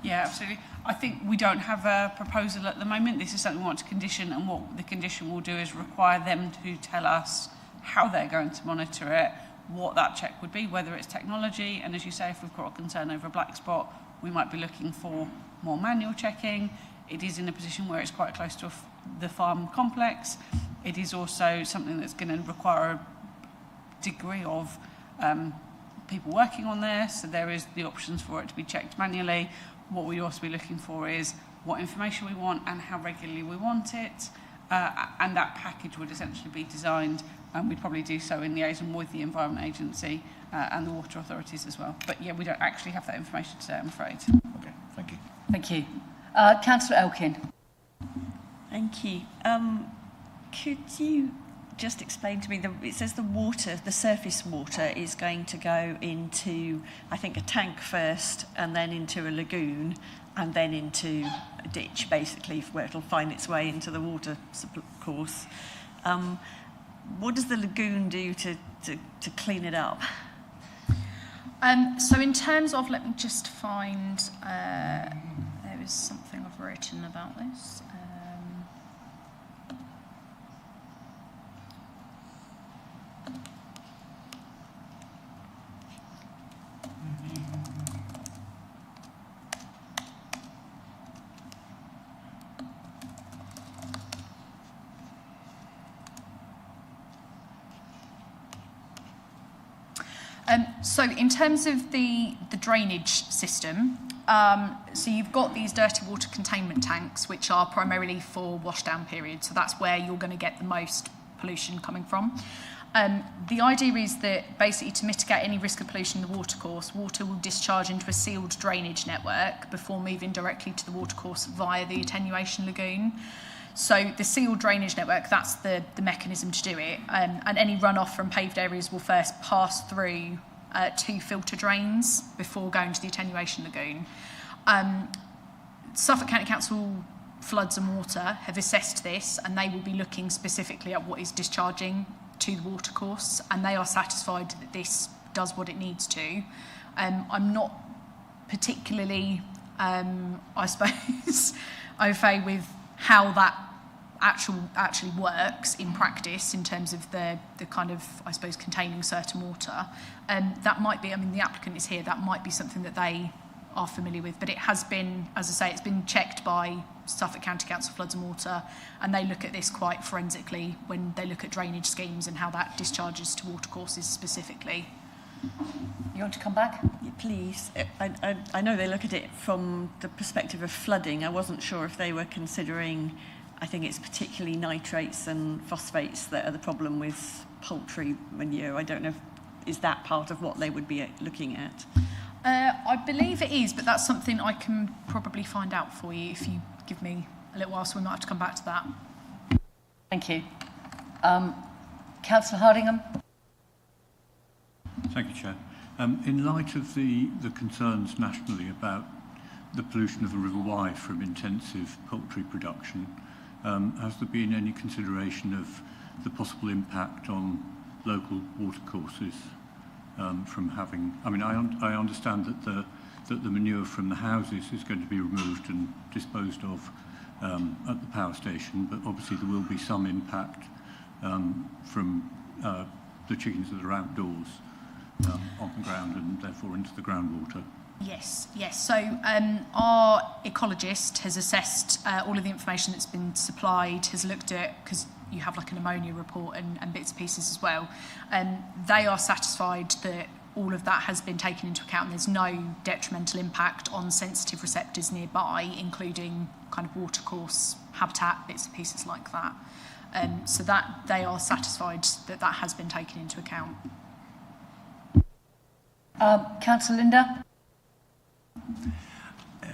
Yeah, absolutely. I think we don't have a proposal at the moment. This is something we want to condition, and what the condition will do is require them to tell us how they're going to monitor it, what that check would be, whether it's technology, and as you say, if we've got a concern over a black spot, we might be looking for more manual checking. It is in a position where it's quite close to the farm complex. It is also something that's going to require a degree of people working on there, so there is the options for it to be checked manually. What we'd also be looking for is what information we want and how regularly we want it, and that package would essentially be designed, and we'd probably do so in liaison with the Environment Agency and the water authorities as well. But yeah, we don't actually have that information today, I'm afraid. Okay, thank you. Thank you. Councillor Elkin. Thank you. Could you just explain to me, it says the surface water is going to go into, I think, a tank first, and then into a lagoon, and then into a ditch, basically, where it'll find its way into the water course. What does the lagoon do to clean it up? So in terms of, let me just find, there is something I've written about this. So in terms of the drainage system, so you've got these dirty water containment tanks, which are primarily for washdown periods. So that's where you're going to get the most pollution coming from. The idea is that basically to mitigate any risk of pollution in the watercourse, water will discharge into a sealed drainage network before moving directly to the watercourse via the attenuation lagoon. So the sealed drainage network, that's the mechanism to do it. And any runoff from paved areas will first pass through 2 filter drains before going to the attenuation lagoon. Suffolk County Council Floods and Water have assessed this, and they will be looking specifically at what is discharging to the watercourse, and they are satisfied that this does what it needs to. I'm not particularly, I suppose, au fait with how that actually works in practice in terms of the kind of, I suppose, containing certain water. That might be, I mean, the applicant is here, that might be something that they are familiar with, but it has been, as I say, it's been checked by Suffolk County Council Floods and Water, and they look at this quite forensically when they look at drainage schemes and how that discharges to watercourses specifically. You want to come back? Yeah, please. I know they look at it from the perspective of flooding. I wasn't sure if they were considering, I think it's particularly nitrates and phosphates that are the problem with poultry manure. I don't know, is that part of what they would be looking at? I believe it is, but that's something I can probably find out for you if you give me a little while, so we might have to come back to that. Thank you. Councillor Hardingham. Thank you, Chair. In light of the concerns nationally about the pollution of the River Wye from intensive poultry production, has there been any consideration of the possible impact on local watercourses from having? I mean, I understand that the manure from the houses is going to be removed and disposed of at the power station, but obviously there will be some impact from the chickens that are outdoors on the ground and therefore into the groundwater. Yes. So our ecologist has assessed all of the information that's been supplied, has looked at, because you have like an ammonia report and bits and pieces as well, and they are satisfied that all of that has been taken into account. There's no detrimental impact on sensitive receptors nearby, including kind of watercourse habitat, bits and pieces like that. So that they are satisfied that that has been taken into account. Councillor Linda.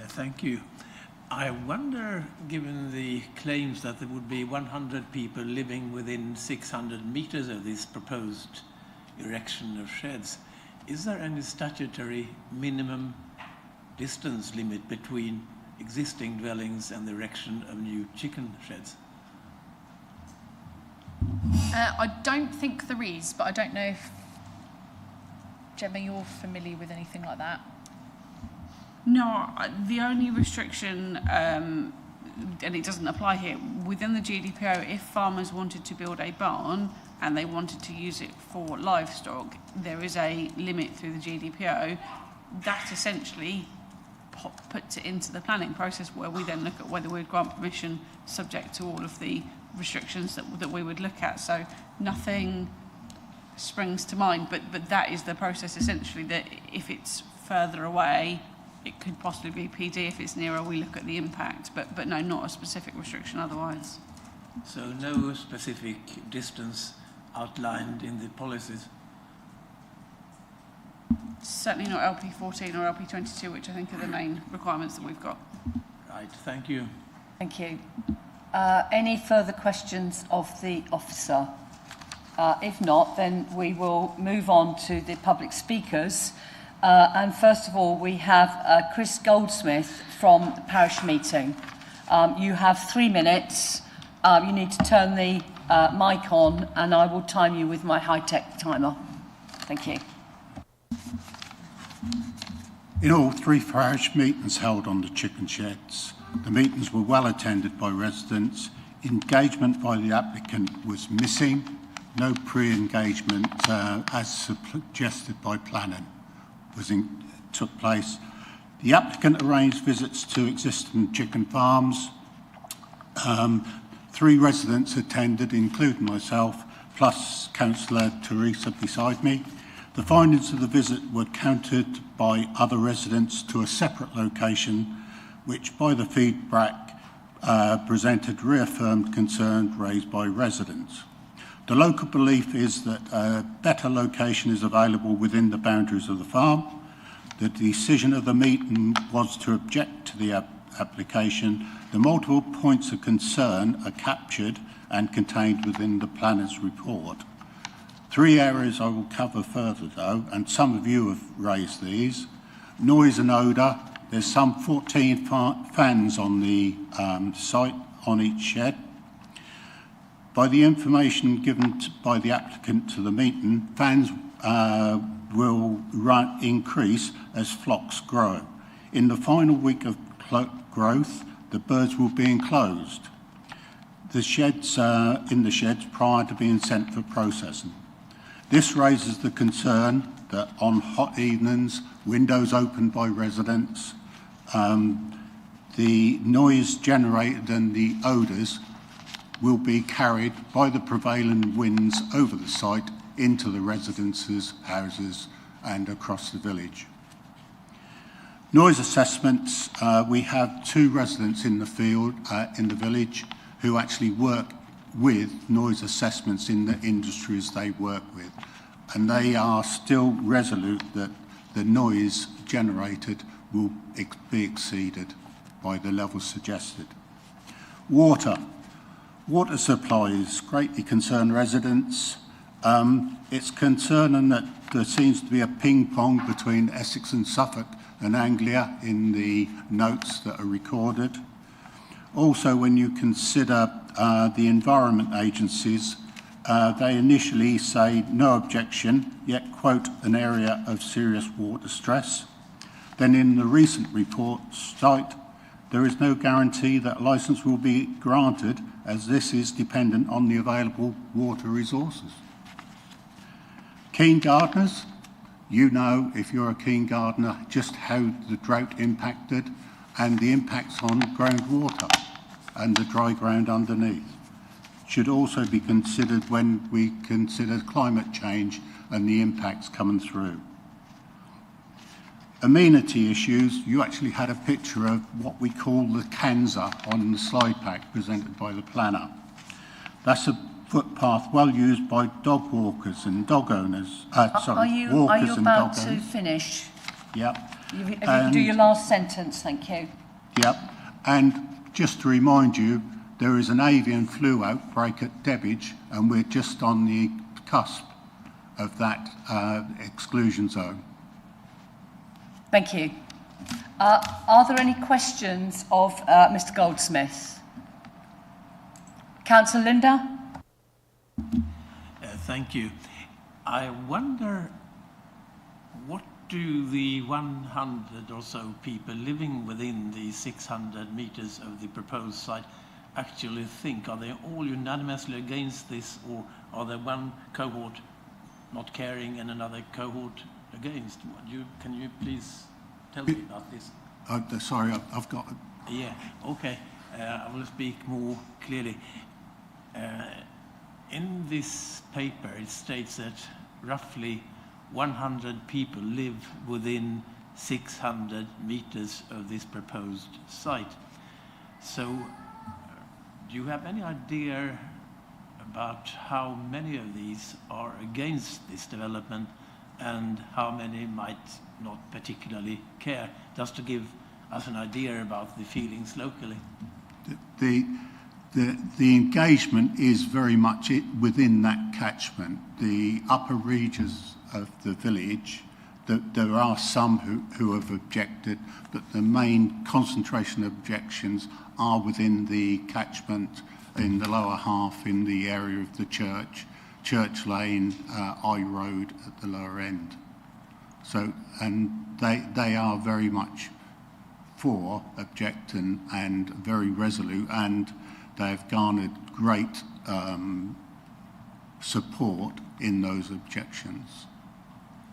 Thank you. I wonder, given the claims that there would be 100 people living within 600 metres of this proposed erection of sheds, is there any statutory minimum distance limit between existing dwellings and the erection of new chicken sheds? I don't think there is, but I don't know if, Gemma, you're familiar with anything like that? No, the only restriction, and it doesn't apply here, within the GDPR, if farmers wanted to build a barn and they wanted to use it for livestock, there is a limit through the GDPR that essentially puts it into the planning process, where we then look at whether we'd grant permission subject to all of the restrictions that we would look at. So nothing springs to mind, but that is the process essentially, that if it's further away, it could possibly be PD. If it's nearer, we look at the impact, but no, not a specific restriction otherwise. So no specific distance outlined in the policies? Certainly not LP14 or LP22, which I think are the main requirements that we've got. Right, thank you. Thank you. Any further questions of the officer? If not, then we will move on to the public speakers. And first of all, we have Chris Goldsmith from the parish meeting. You have 3 minutes. You need to turn the mic on, and I will time you with my high-tech timer. Thank you. In all, 3 parish meetings held on the chicken sheds. The meetings were well attended by residents. Engagement by the applicant was missing. No pre-engagement, as suggested by planning, took place. The applicant arranged visits to existing chicken farms. 3 residents attended, including myself, plus Councillor Teresa beside me. The findings of the visit were countered by other residents to a separate location, which by the feedback presented reaffirmed concerns raised by residents. The local belief is that a better location is available within the boundaries of the farm. The decision of the meeting was to object to the application. The multiple points of concern are captured and contained within the planner's report. 3 areas I will cover further though, and some of you have raised these. Noise and odour. There's some 14 fans on the site on each shed. By the information given by the applicant to the meeting, fans will increase as flocks grow. In the final week of growth, the birds will be enclosed. The sheds in the sheds prior to being sent for processing. This raises the concern that on hot evenings, windows opened by residents, the noise generated and the odours will be carried by the prevailing winds over the site into the residences, houses and across the village. Noise assessments, we have 2 residents in the field, in the village, who actually work with noise assessments in the industries they work with. And they are still resolute that the noise generated will be exceeded by the level suggested. Water. Water supplies greatly concern residents. It's concerning that there seems to be a ping-pong between Essex and Suffolk and Anglia in the notes that are recorded. Also, when you consider the environment agencies, they initially say no objection, yet quote an area of serious water stress. Then in the recent report cite there is no guarantee that a licence will be granted, as this is dependent on the available water resources. Keen gardeners, you know, if you're a keen gardener, just how the drought impacted and the impacts on groundwater and the dry ground underneath. Should also be considered when we consider climate change and the impacts coming through. Amenity issues, you actually had a picture of what we call the Kanza on the slide pack presented by the planner. That's a footpath well used by dog walkers and dog owners. Are you about to finish? Yep. If you do your last sentence, thank you. Yep. And just to remind you, there is an avian flu outbreak at Debbage, and we're just on the cusp of that exclusion zone. Thank you. Are there any questions of Mr Goldsmith? Councillor Linda? Thank you. I wonder, what do the 100 or so people living within the 600 metres of the proposed site actually think? Are they all unanimously against this, or are there one cohort not caring and another cohort against? Can you please tell me about this? Sorry, I've got... Yeah, okay. I will speak more clearly. In this paper, it states that roughly 100 people live within 600 meters of this proposed site. So, do you have any idea about how many of these are against this development and how many might not particularly care, just to give us an idea about the feelings locally? The engagement is very much within that catchment. The upper reaches of the village, there are some who have objected, but the main concentration of objections are within the catchment in the lower half, in the area of the Church Lane, I Road at the lower end. So, and they are very much for objecting and very resolute, and they've garnered great support in those objections.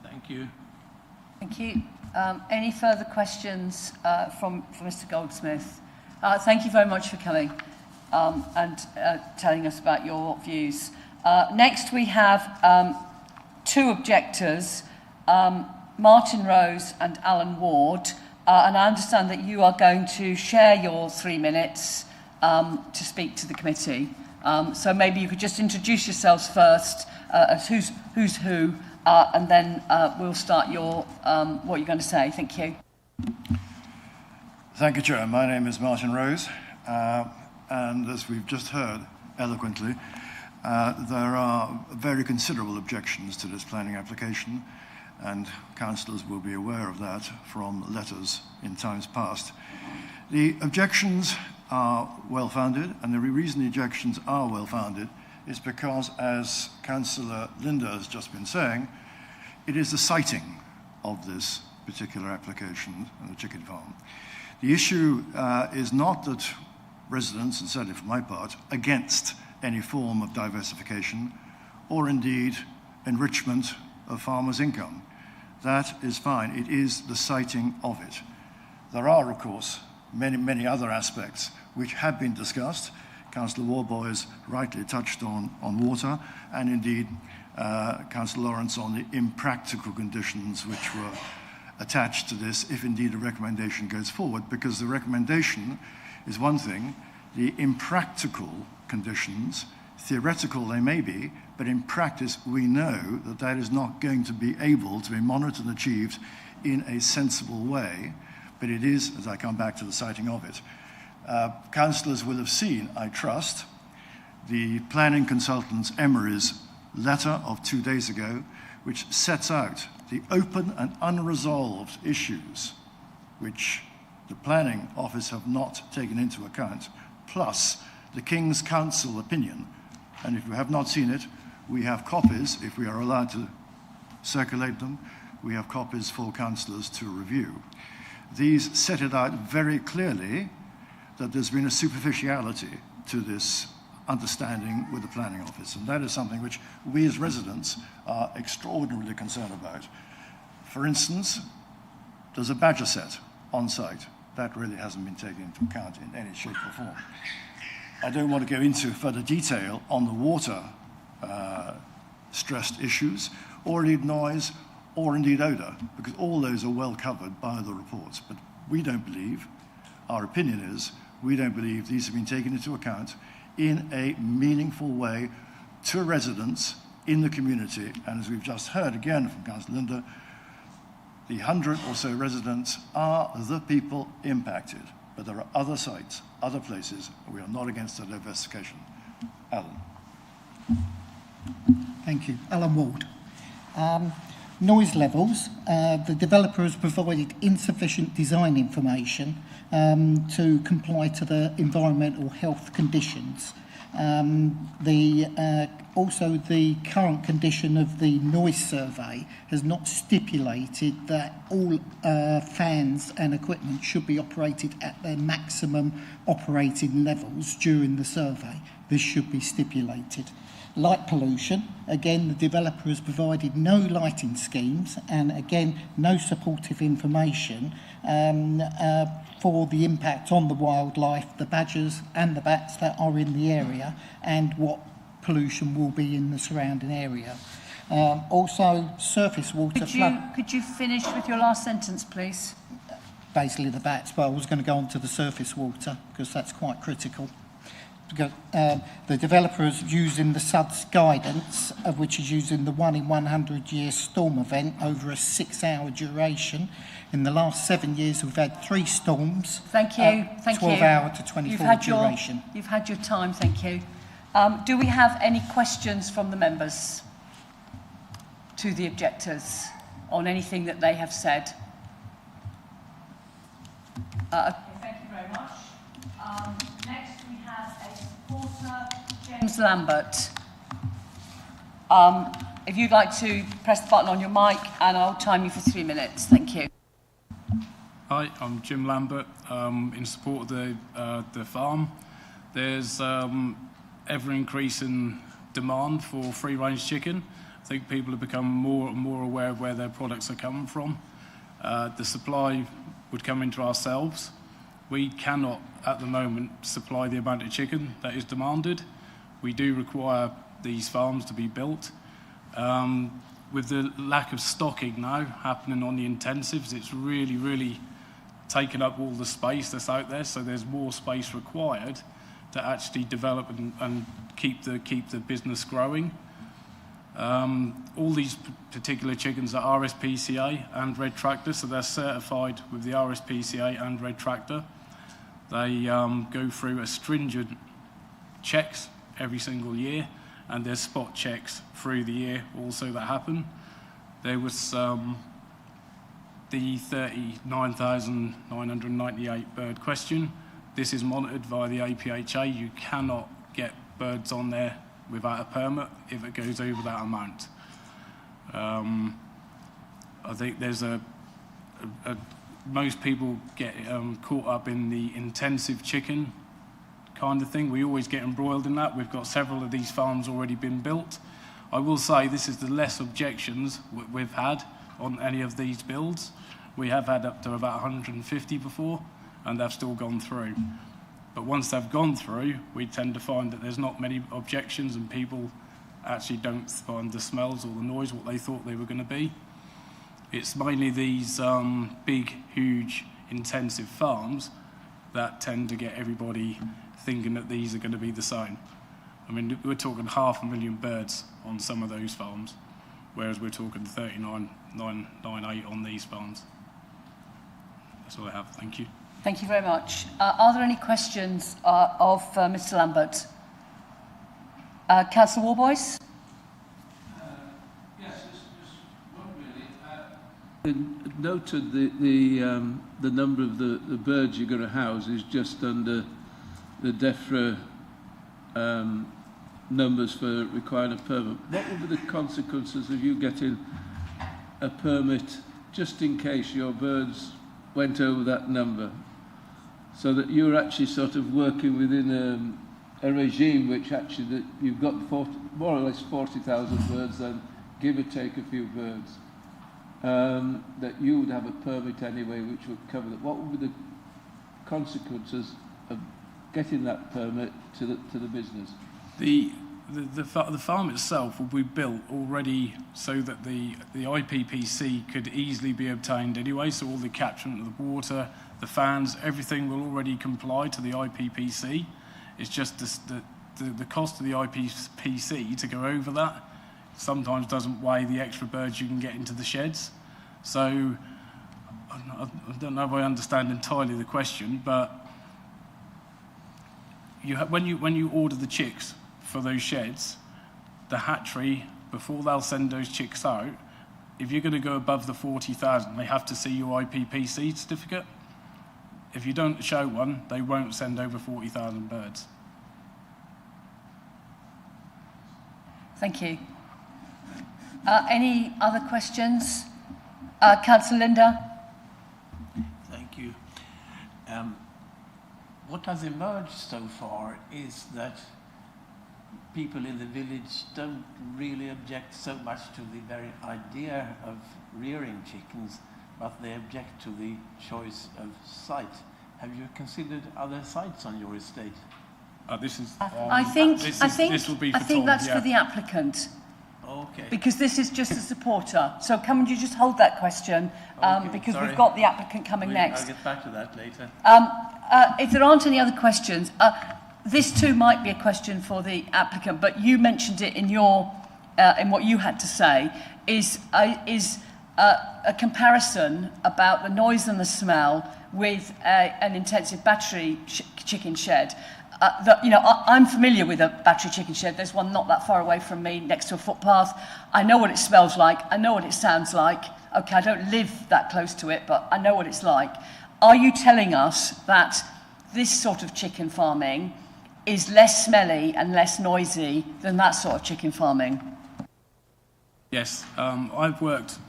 Thank you. Thank you. Any further questions from Mr Goldsmith? Thank you very much for coming and telling us about your views. Next we have two objectors, Martin Rose and Alan Ward, and I understand that you are going to share your 3 minutes to speak to the committee. So maybe you could just introduce yourselves first as who's who, and then we'll start your what you're going to say. Thank you. Thank you, Chair. My name is Martin Rose, and as we've just heard eloquently, there are very considerable objections to this planning application, and councillors will be aware of that from letters in times past. The objections are well-founded, and the reason the objections are well-founded is because, as Councillor Linda has just been saying, it is the siting of this particular application and the chicken farm. The issue is not that residents, and certainly for my part, against any form of diversification or indeed enrichment of farmers' income. That is fine. It is the siting of it. There are, of course, many other aspects which have been discussed. Councillor Warboys rightly touched on water, and indeed Councillor Lawrence on the impractical conditions which were attached to this, if indeed a recommendation goes forward, because the recommendation is one thing, the impractical conditions, theoretical they may be, but in practice we know that that is not going to be able to be monitored and achieved in a sensible way, but it is, as I come back to the citing of it. Councillors will have seen, I trust, the planning consultant's Emery's letter of 2 days ago, which sets out the open and unresolved issues which the planning office have not taken into account, plus the King's Council opinion. And if you have not seen it, we have copies, if we are allowed to circulate them, we have copies for councillors to review. These set it out very clearly that there's been a superficiality to this understanding with the planning office, and that is something which we as residents are extraordinarily concerned about. For instance, there's a badger set on site. That really hasn't been taken into account in any shape or form. I don't want to go into further detail on the water stressed issues, or indeed noise, or indeed odour, because all those are well covered by the reports. But we don't believe, our opinion is, we don't believe these have been taken into account in a meaningful way to residents in the community. And as we've just heard again from Councillor Linda, the 100 or so residents are the people impacted. But there are other sites, other places, we are not against the diversification. Alan. Thank you. Alan Ward. Noise levels, the developer has provided insufficient design information to comply to the environmental health conditions. Also, the current condition of the noise survey has not stipulated that all fans and equipment should be operated at their maximum operating levels during the survey. This should be stipulated. Light pollution, again, the developer has provided no lighting schemes and, again, no supportive information for the impact on the wildlife, the badgers and the bats that are in the area, and what pollution will be in the surrounding area. Also, surface water flood. Could you finish with your last sentence, please? Basically the bats, but I was going to go on to the surface water because that's quite critical. The developer is using the SUD's guidance, which is using the 1 in 100 year storm event over a 6-hour duration. In the last 7 years, we've had 3 storms. Thank you. 12-hour to 24 duration. You've had your time. Thank you. Do we have any questions from the members to the objectors on anything that they have said? Thank you very much. Next, we have a supporter, James Lambert. If you'd like to press the button on your mic, and I'll time you for 3 minutes. Thank you. Hi, I'm Jim Lambert, in support of the farm. There's ever-increasing demand for free-range chicken. I think people have become more and more aware of where their products are coming from. The supply would come into ourselves. We cannot, at the moment, supply the amount of chicken that is demanded. We do require these farms to be built. With the lack of stocking now happening on the intensives, it's really taken up all the space that's out there, so there's more space required to actually develop and keep the business growing. All these particular chickens are RSPCA and Red Tractor, so they're certified with the RSPCA and Red Tractor. They go through a stringent checks every single year, and there's spot checks through the year also that happen. There was the 39,998 bird question. This is monitored via the APHA. You cannot get birds on there without a permit if it goes over that amount. I think there's most people get caught up in the intensive chicken kind of thing. We always get embroiled in that. We've got several of these farms already been built. I will say this is the less objections we've had on any of these builds. We have had up to about 150 before, and they've still gone through. But once they've gone through, we tend to find that there's not many objections, and people actually don't find the smells or the noise what they thought they were going to be. It's mainly these big, huge, intensive farms that tend to get everybody thinking that these are going to be the same. I mean, we're talking 500,000 birds on some of those farms, whereas we're talking 39,998 on these farms. That's all I have. Thank you. Thank you very much. Are there any questions of Mr. Lambert? Councillor Warboys? Yes, just one really. Noted the number of the birds you're going to house is just under the DEFRA numbers for requiring a permit. What would be the consequences of you getting a permit just in case your birds went over that number? So that you're actually sort of working within a regime which actually that you've got more or less 40,000 birds, and give or take a few birds, that you would have a permit anyway which would cover that. What would be the consequences of getting that permit to the business? The farm itself will be built already so that the IPPC could easily be obtained anyway, so all the catchment of the water, the fans, everything will already comply to the IPPC. It's just the cost of the IPPC to go over that sometimes doesn't weigh the extra birds you can get into the sheds. So I don't know if I understand entirely the question, but when you order the chicks for those sheds, the hatchery, before they'll send those chicks out, if you're going to go above the 40,000, they have to see your IPPC certificate. If you don't show one, they won't send over 40,000 birds. Thank you. Any other questions? Councillor Linda? Thank you. What has emerged so far is that people in the village don't really object so much to the very idea of rearing chickens, but they object to the choice of site. Have you considered other sites on your estate? This is. I think that's for the applicant. Okay. Because this is just a supporter. So can you just hold that question? Because we've got the applicant coming next. I'll get back to that later. If there aren't any other questions, this too might be a question for the applicant, but you mentioned it in your in what you had to say, is a comparison about the noise and the smell with an intensive battery chicken shed. I'm familiar with a battery chicken shed. There's one not that far away from me, next to a footpath. I know what it smells like. I know what it sounds like. Okay, I don't live that close to it, but I know what it's like. Are you telling us that this sort of chicken farming is less smelly and less noisy than that sort of chicken farming? Yes, I've worked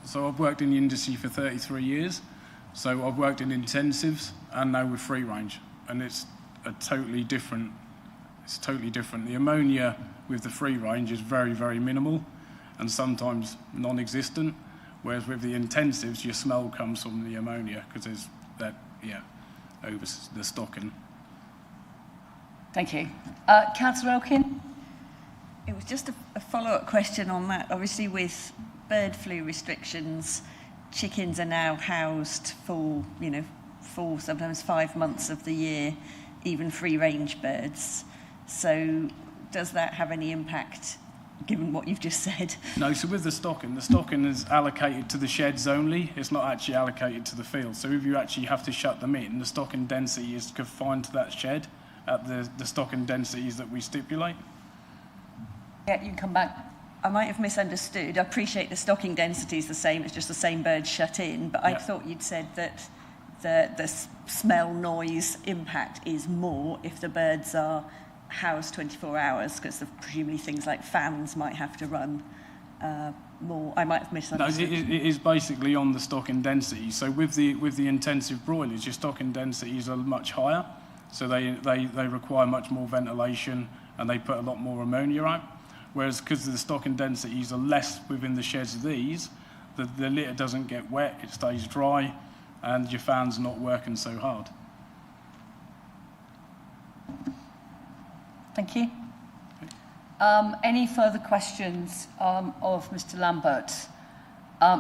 in the industry for 33 years. So I've worked in intensives and now with free range, and it's totally different. It's totally different. The ammonia with the free range is very, very minimal and sometimes non-existent, whereas with the intensives, your smell comes from the ammonia because there's that, over the stocking. Thank you. Councillor Elkin? It was just a follow-up question on that. Obviously, with bird flu restrictions, chickens are now housed for, for sometimes 5 months of the year, even free-range birds. So does that have any impact, given what you've just said? No, so with the stocking is allocated to the sheds only. It's not actually allocated to the field. So if you actually have to shut them in, the stocking density is confined to that shed at the stocking densities that we stipulate. Yeah, you can come back. I might have misunderstood. I appreciate the stocking density is the same, it's just the same birds shut in, but I thought you'd said that the smell noise impact is more if the birds are housed 24 hours, because presumably things like fans might have to run more. I might have misunderstood. No, it is basically on the stocking density. So with the intensive broilers, your stocking densities are much higher, so they require much more ventilation and they put a lot more ammonia out. Whereas because the stocking densities are less within the sheds of these, the litter doesn't get wet, it stays dry, and your fans are not working so hard. Thank you. Any further questions of Mr. Lambert?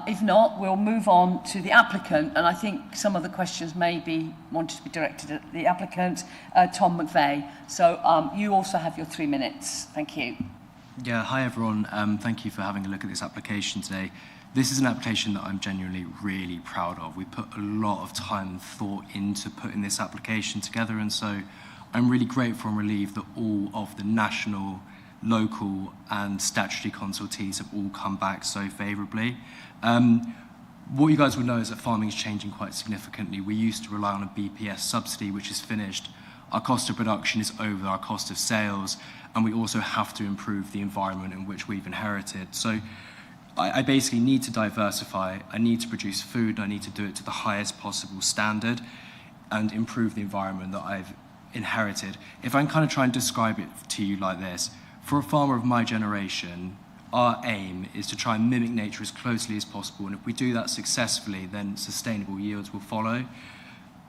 If not, we'll move on to the applicant, and I think some of the questions may be wanted to be directed at the applicant, Tom McVeigh. So you also have your 3 minutes. Thank you. Yeah, hi everyone. Thank you for having a look at this application today. This is an application that I'm genuinely really proud of. We put a lot of time and thought into putting this application together, and so I'm really grateful and relieved that all of the national, local and statutory consultees have all come back so favourably. What you guys will know is that farming is changing quite significantly. We used to rely on a BPS subsidy, which is finished. Our cost of production is over our cost of sales, and we also have to improve the environment in which we've inherited. So I basically need to diversify, I need to produce food, I need to do it to the highest possible standard and improve the environment that I've inherited. If I can kind of try and describe it to you like this, for a farmer of my generation, our aim is to try and mimic nature as closely as possible, and if we do that successfully, then sustainable yields will follow.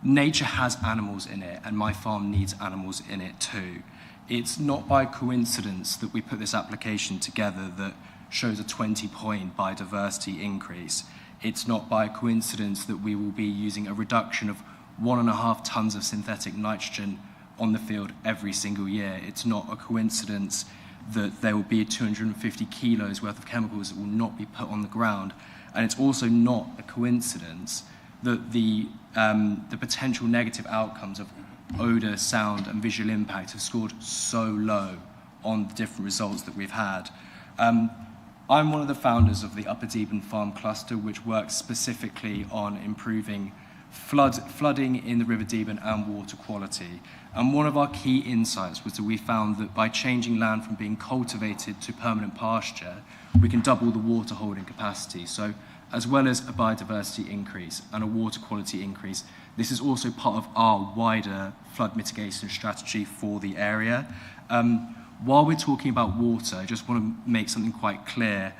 Nature has animals in it, and my farm needs animals in it too. It's not by coincidence that we put this application together that shows a 20-point biodiversity increase. It's not by coincidence that we will be using a reduction of 1.5 tons of synthetic nitrogen on the field every single year. It's not a coincidence that there will be 250 kilos worth of chemicals that will not be put on the ground. And it's also not a coincidence that the potential negative outcomes of odour, sound and visual impact have scored so low on the different results that we've had. I'm one of the founders of the Upper Deben Farm Cluster, which works specifically on improving flooding in the River Deben and water quality. And one of our key insights was that we found that by changing land from being cultivated to permanent pasture, we can double the water holding capacity. So as well as a biodiversity increase and a water quality increase, this is also part of our wider flood mitigation strategy for the area. While we're talking about water, I just want to make something quite clear.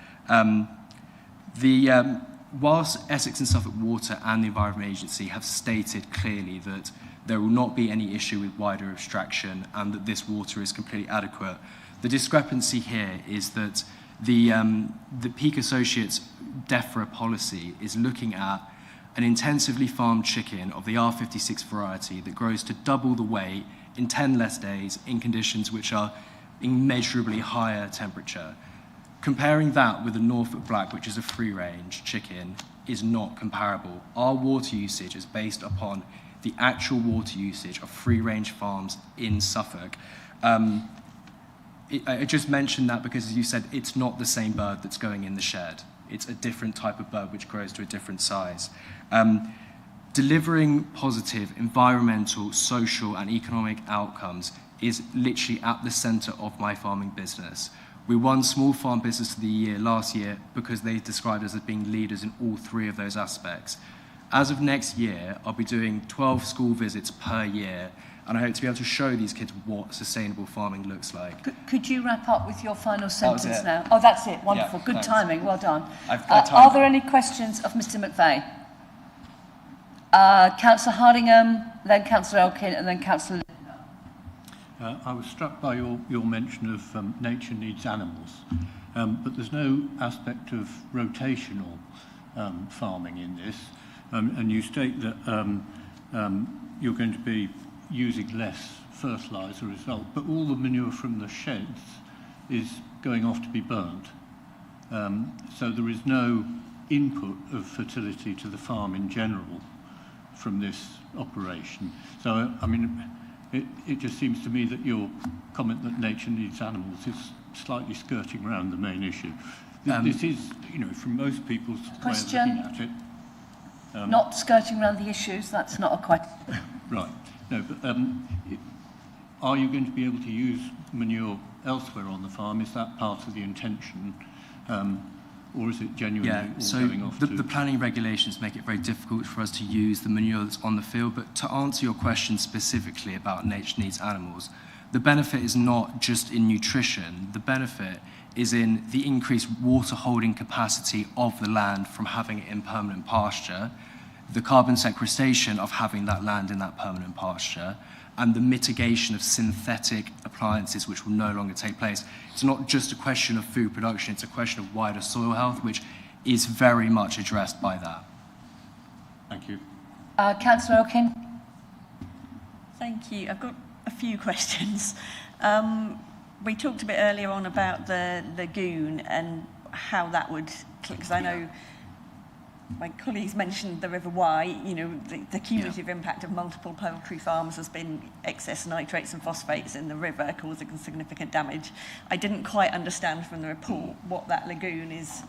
Whilst Essex and Suffolk Water and the Environment Agency have stated clearly that there will not be any issue with wider abstraction and that this water is completely adequate, the discrepancy here is that the Peak Associates DEFRA policy is looking at an intensively farmed chicken of the R56 variety that grows to double the weight in 10 less days in conditions which are immeasurably higher temperature. Comparing that with the Norfolk Black, which is a free-range chicken, is not comparable. Our water usage is based upon the actual water usage of free-range farms in Suffolk. I just mentioned that because, as you said, it's not the same bird that's going in the shed. It's a different type of bird which grows to a different size. Delivering positive environmental, social, and economic outcomes is literally at the centre of my farming business. We won Small Farm Business of the Year last year because they described us as being leaders in all three of those aspects. As of next year, I'll be doing 12 school visits per year, and I hope to be able to show these kids what sustainable farming looks like. Could you wrap up with your final sentence it. now? Oh, that's it. Wonderful. Yeah, Good thanks. timing. Well done. I've Are there any questions of Mr McVeigh? Councillor Hardingham, then Councillor Elkin, and then Councillor... I was struck by your mention of nature needs animals, but there's no aspect of rotational farming in this, and you state that you're going to be using less fertiliser as a result, but all the manure from the sheds is going off to be burnt. So there is no input of fertility to the farm in general from this operation. So, I mean, it just seems to me that your comment that nature needs animals is slightly skirting around the main issue. This is, you know, from most people's way of looking at it. Not skirting around the issues, that's not a question. Right. No, but are you going to be able to use manure elsewhere on the farm? Is that part of the intention? Or is it genuinely all going off the planning regulations make it very difficult for us to use the manure that's on the field, but to answer your question specifically about nature needs animals, the benefit is not just in nutrition, the benefit is in the increased water holding capacity of the land from having it in permanent pasture, the carbon sequestration of having that land in that permanent pasture, and the mitigation of synthetic appliances which will no longer take place. It's not just a question of food production, it's a question of wider soil health, which is very much addressed by that. Thank you. Councillor Elkin. Thank you. I've got a few questions. We talked a bit earlier on about the lagoon and how that would, because I know my colleagues mentioned the River Wye, you know, the cumulative impact of multiple poultry farms has been excess nitrates and phosphates in the river causing significant damage. I didn't quite understand from the report what that lagoon is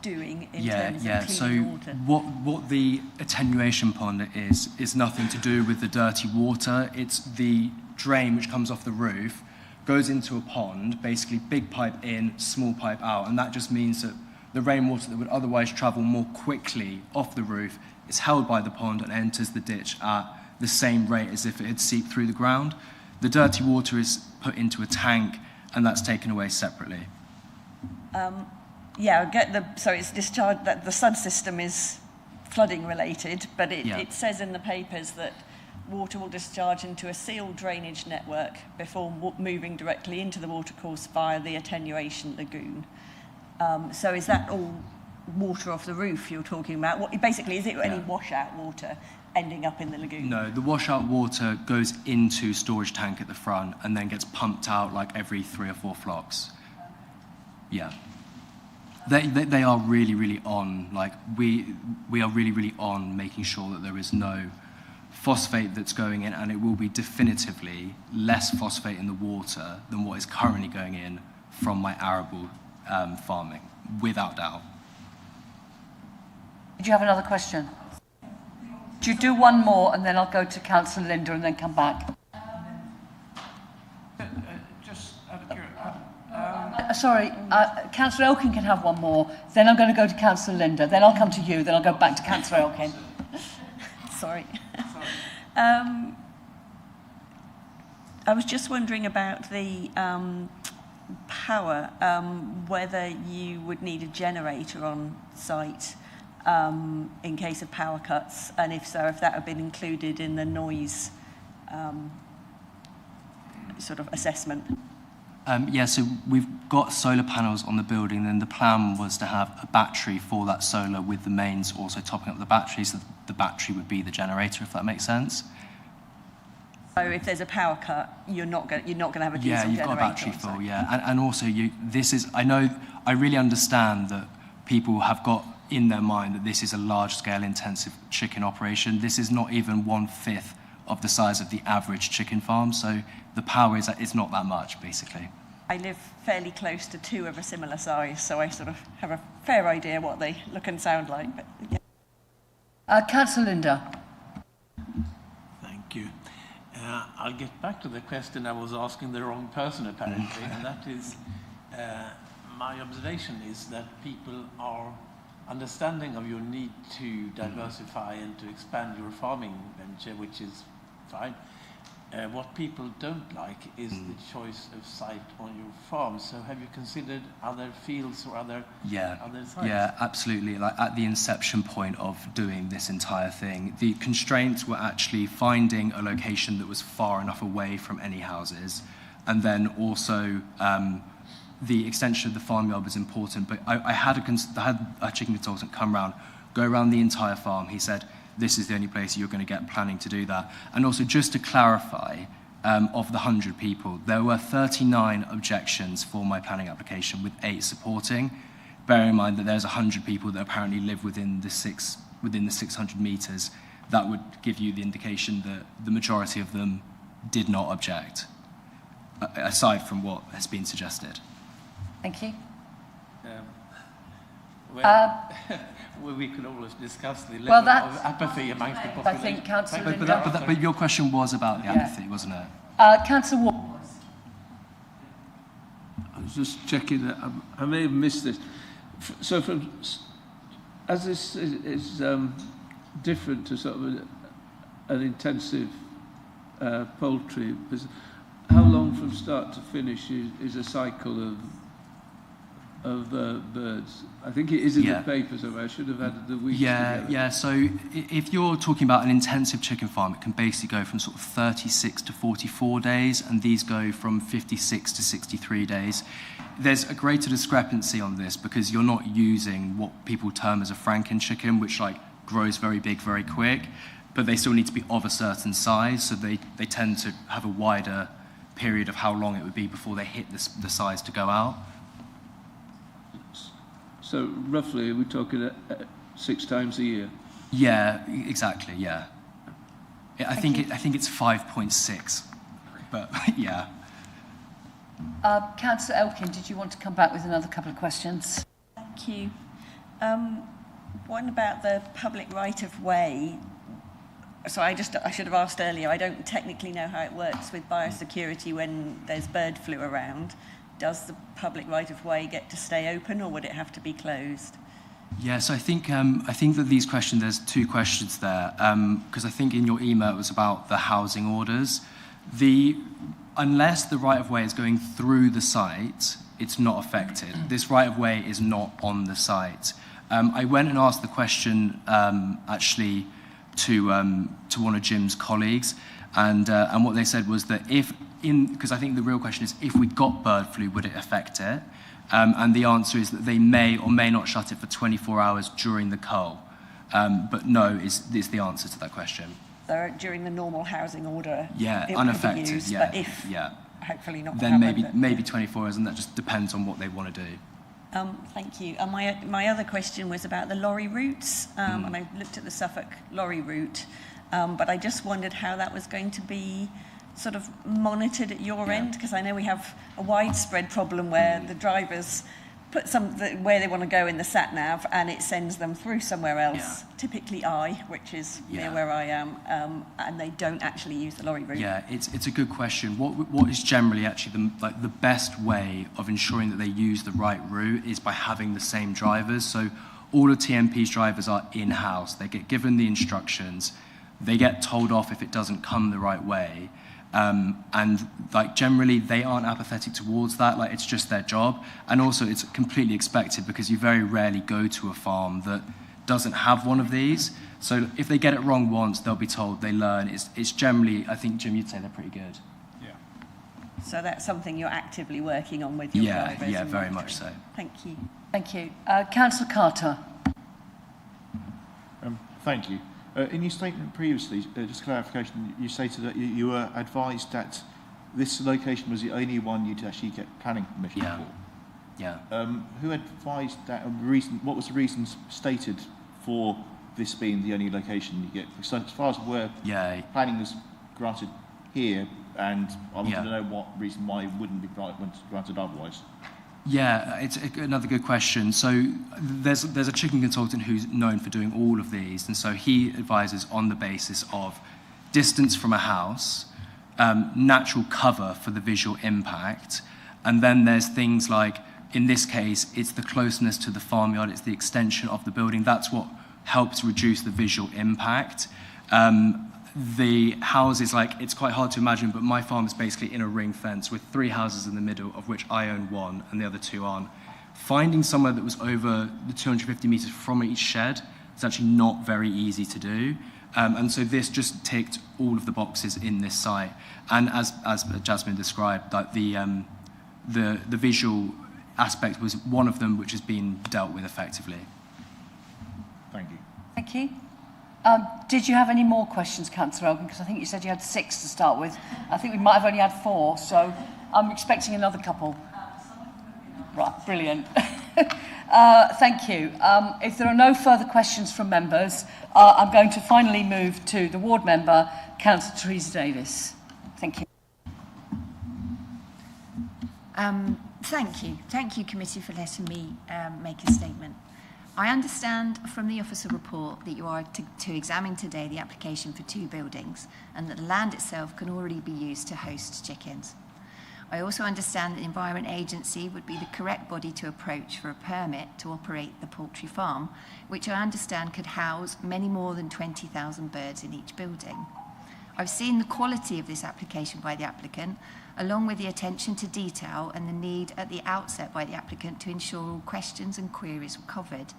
doing in terms of cleaning water. What the attenuation pond is nothing to do with the dirty water. It's the drain which comes off the roof, goes into a pond, basically big pipe in, small pipe out, and that just means that the rainwater that would otherwise travel more quickly off the roof is held by the pond and enters the ditch at the same rate as if it had seeped through the ground. The dirty water is put into a tank and that's taken away separately. I get so it's discharged, that the SUD system is flooding related, but it says in the papers that water will discharge into a sealed drainage network before moving directly into the watercourse via the attenuation lagoon. So is that all water off the roof you're talking about? Basically, is it any washout water ending up in the lagoon? No, the washout water goes into storage tank at the front and then gets pumped out like every 3 or 4 flocks. Yeah. They are really, really on, like we are really, really on making sure that there is no phosphate that's going in, and it will be definitively less phosphate in the water than what is currently going in from my arable farming. without doubt. Did you have another question? Do you do one more and then I'll go to Councillor Linda and then come back? Just out of curiosity. Sorry, Councillor Elkin can have one more, then I'm going to go to Councillor Linda, then I'll come to you, then I'll go back to Councillor Elkin. Sorry. I was just wondering about the power, whether you would need a generator on site in case of power cuts, and if so, if that had been included in the noise sort of assessment. Yeah, so we've got solar panels on the building, and the plan was to have a battery for that solar with the mains also topping up the battery, so the battery would be the generator, if that makes sense. So if there's a power cut, you're not going to have a diesel generator. Yeah, you've got a battery full, yeah. And also, I really understand that people have got in their mind that this is a large-scale intensive chicken operation. This is not even 1/5 of the size of the average chicken farm, so the power is not that much, basically. I live fairly close to two of a similar size, so I sort of have a fair idea what they look and sound like. But, yeah. Councillor Linda. Thank you. I'll get back to the question I was asking the wrong person, apparently, and that is, my observation is that people are understanding of your need to diversify and to expand your farming venture, which is fine. What people don't like is the choice of site on your farm. So have you considered other fields or other sites? Yeah, absolutely. Like at the inception point of doing this entire thing, the constraints were actually finding a location that was far enough away from any houses, and then also the extension of the farmyard was important. But I had a chicken consultant come round, go around the entire farm. He said, this is the only place you're going to get planning to do that. And also, just to clarify, of the 100 people, there were 39 objections for my planning application, with 8 supporting. Bearing in mind that there's 100 people that apparently live within the 600 metres, that would give you the indication that the majority of them did not object, aside from what has been suggested. Thank you. Well, we could always discuss the level of apathy amongst the population. I think Councillor Linda. But your question was about the apathy, wasn't it? Councillor Ward. I was just checking that. I may have missed this. So, as this is different to sort of an intensive poultry business, how long from start to finish is a cycle of birds? I think it is in the paper, so I should have had the weeks together. Yeah, so if you're talking about an intensive chicken farm, it can basically go from sort of 36 to 44 days, and these go from 56 to 63 days. There's a greater discrepancy on this because you're not using what people term as a Franken chicken, which like grows very big very quick, but they still need to be of a certain size, so they tend to have a wider period of how long it would be before they hit the size to go out. So roughly, we're talking 6 times a year. Yeah, exactly. Yeah, I think it's 5.6, but yeah. Councillor Elkin, did you want to come back with another couple of questions? Thank you. One about the public right of way. So I should have asked earlier. I don't technically know how it works with biosecurity when there's bird flu around. Does the public right-of-way get to stay open, or would it have to be closed? Yeah, so I think that these questions, there's 2 questions there, because I think in your email it was about the housing orders. Unless the right-of-way is going through the site, it's not affected. This right-of-way is not on the site. I went and asked the question actually to one of Jim's colleagues, and what they said was that because I think the real question is, if we got bird flu, would it affect it? And the answer is that they may or may not shut it for 24 hours during the cull. But no is the answer to that question. So during the normal housing order, it unaffected, would be used, yeah, but if hopefully not. Then maybe 24 hours, and that just depends on what they want to do. Thank you. And my other question was about the lorry routes, and I looked at the Suffolk lorry route, but I just wondered how that was going to be sort of monitored at your end, because I know we have a widespread problem where the drivers put where they want to go in the sat nav, and it sends them through somewhere else. Typically which is near where I am, and they don't actually use the lorry route. Yeah, it's a good question. What is generally actually the best way of ensuring that they use the right route is by having the same drivers. So all of TMP's drivers are in-house. They get given the instructions. They get told off if it doesn't come the right way. And like generally they aren't apathetic towards that, like it's just their job. And also it's completely expected because you very rarely go to a farm that doesn't have one of these. So if they get it wrong once, they'll be told, they learn. It's generally, I think, Jim, you'd say they're pretty good. Yeah. So that's something you're actively working on with your drivers? Yeah, very much so. Thank you. Thank you. Councillor Carter. Thank you. In your statement previously, just clarification, you stated that you were advised that this location was the only one you'd actually get planning permission for. Yeah. Who advised that? What was the reason stated for this being the only location you get? So as far as we're planning is granted here, and I want to know what reason why it wouldn't be granted otherwise. Yeah, it's another good question. So there's a chicken consultant who's known for doing all of these, and so he advises on the basis of distance from a house, natural cover for the visual impact, and then there's things like, in this case, it's the closeness to the farmyard, it's the extension of the building. That's what helps reduce the visual impact. The houses, like, it's quite hard to imagine, but my farm is basically in a ring fence with 3 houses in the middle, of which I own 1 and the other 2 aren't. Finding somewhere that was over the 250 metres from each shed is actually not very easy to do. And so this just ticked all of the boxes in this site. And as Jasmine described, like the visual aspect was one of them which has been dealt with effectively. Thank you. Thank you. Did you have any more questions, Councillor Elgin? Because I think you said you had 6 to start with. I think we might have only had 4, so I'm expecting another couple. Right, brilliant. Thank you. If there are no further questions from members, I'm going to finally move to the ward member, Councillor Teresa Davis. Thank you. Thank you, committee, for letting me make a statement. I understand from the officer report that you are to examine today the application for 2 buildings and that the land itself can already be used to host chickens. I also understand that the Environment Agency would be the correct body to approach for a permit to operate the poultry farm, which I understand could house many more than 20,000 birds in each building. I've seen the quality of this application by the applicant, along with the attention to detail and the need at the outset by the applicant to ensure all questions and queries were covered.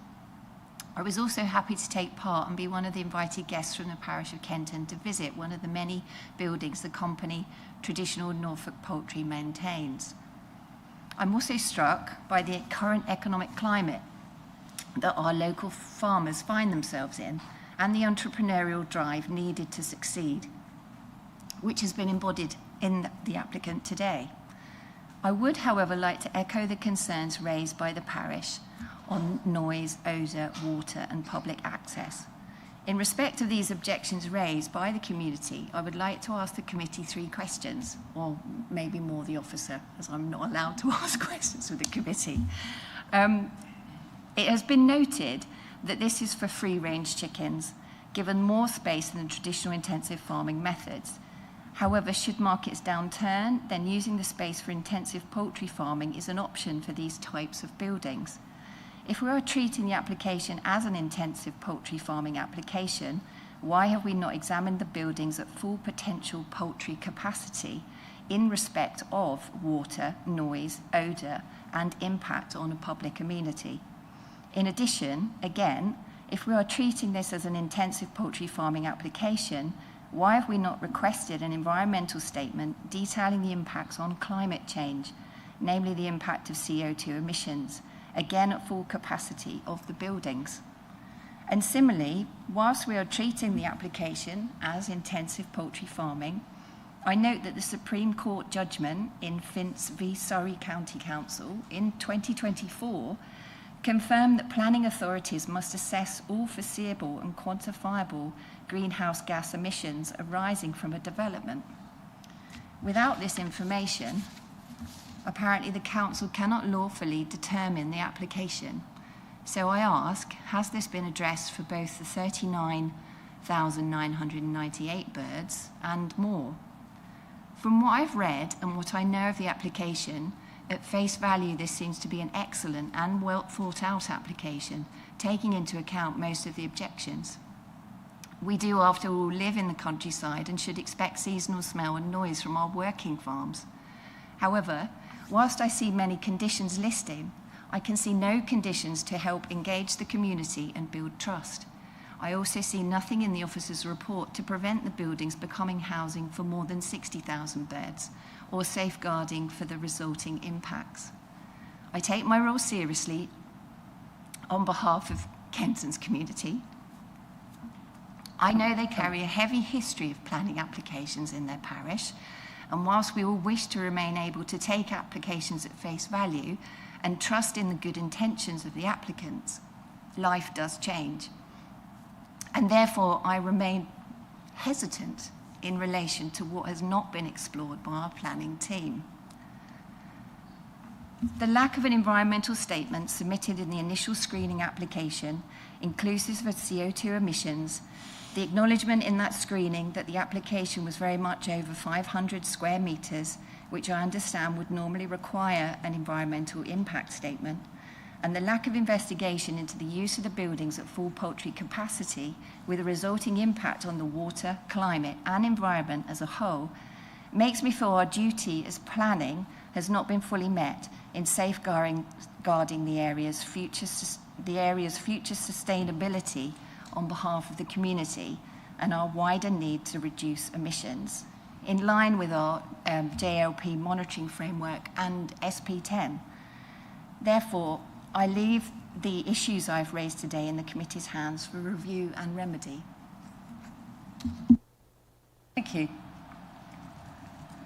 I was also happy to take part and be one of the invited guests from the parish of Kenton to visit one of the many buildings the company Traditional Norfolk Poultry maintains. I'm also struck by the current economic climate that our local farmers find themselves in and the entrepreneurial drive needed to succeed, which has been embodied in the applicant today. I would, however, like to echo the concerns raised by the parish on noise, odour, water and public access. In respect of these objections raised by the community, I would like to ask the committee 3 questions, or maybe more the officer, as I'm not allowed to ask questions of the committee. It has been noted that this is for free-range chickens, given more space than the traditional intensive farming methods. However, should markets downturn, then using the space for intensive poultry farming is an option for these types of buildings. If we are treating the application as an intensive poultry farming application, why have we not examined the buildings at full potential poultry capacity in respect of water, noise, odour, and impact on a public amenity? In addition, again, if we are treating this as an intensive poultry farming application, why have we not requested an environmental statement detailing the impacts on climate change, namely the impact of CO2 emissions, again at full capacity of the buildings? And similarly, whilst we are treating the application as intensive poultry farming, I note that the Supreme Court judgment in Fince v Surrey County Council in 2024 confirmed that planning authorities must assess all foreseeable and quantifiable greenhouse gas emissions arising from a development. Without this information, apparently the council cannot lawfully determine the application. So I ask, has this been addressed for both the 39,998 birds and more? From what I've read and what I know of the application, at face value this seems to be an excellent and well thought out application, taking into account most of the objections. We do, after all, live in the countryside and should expect seasonal smell and noise from our working farms. However, whilst I see many conditions listed, I can see no conditions to help engage the community and build trust. I also see nothing in the officer's report to prevent the buildings becoming housing for more than 60,000 birds or safeguarding for the resulting impacts. I take my role seriously on behalf of Kenton's community. I know they carry a heavy history of planning applications in their parish, and whilst we all wish to remain able to take applications at face value and trust in the good intentions of the applicants, life does change. And therefore, I remain hesitant in relation to what has not been explored by our planning team. The lack of an environmental statement submitted in the initial screening application, inclusive of CO2 emissions, the acknowledgement in that screening that the application was very much over 500 square metres, which I understand would normally require an environmental impact statement, and the lack of investigation into the use of the buildings at full poultry capacity with a resulting impact on the water, climate and environment as a whole, makes me feel our duty as planning has not been fully met in safeguarding the area's future sustainability on behalf of the community and our wider need to reduce emissions, in line with our JLP monitoring framework and SP10. Therefore, I leave the issues I've raised today in the committee's hands for review and remedy. Thank you.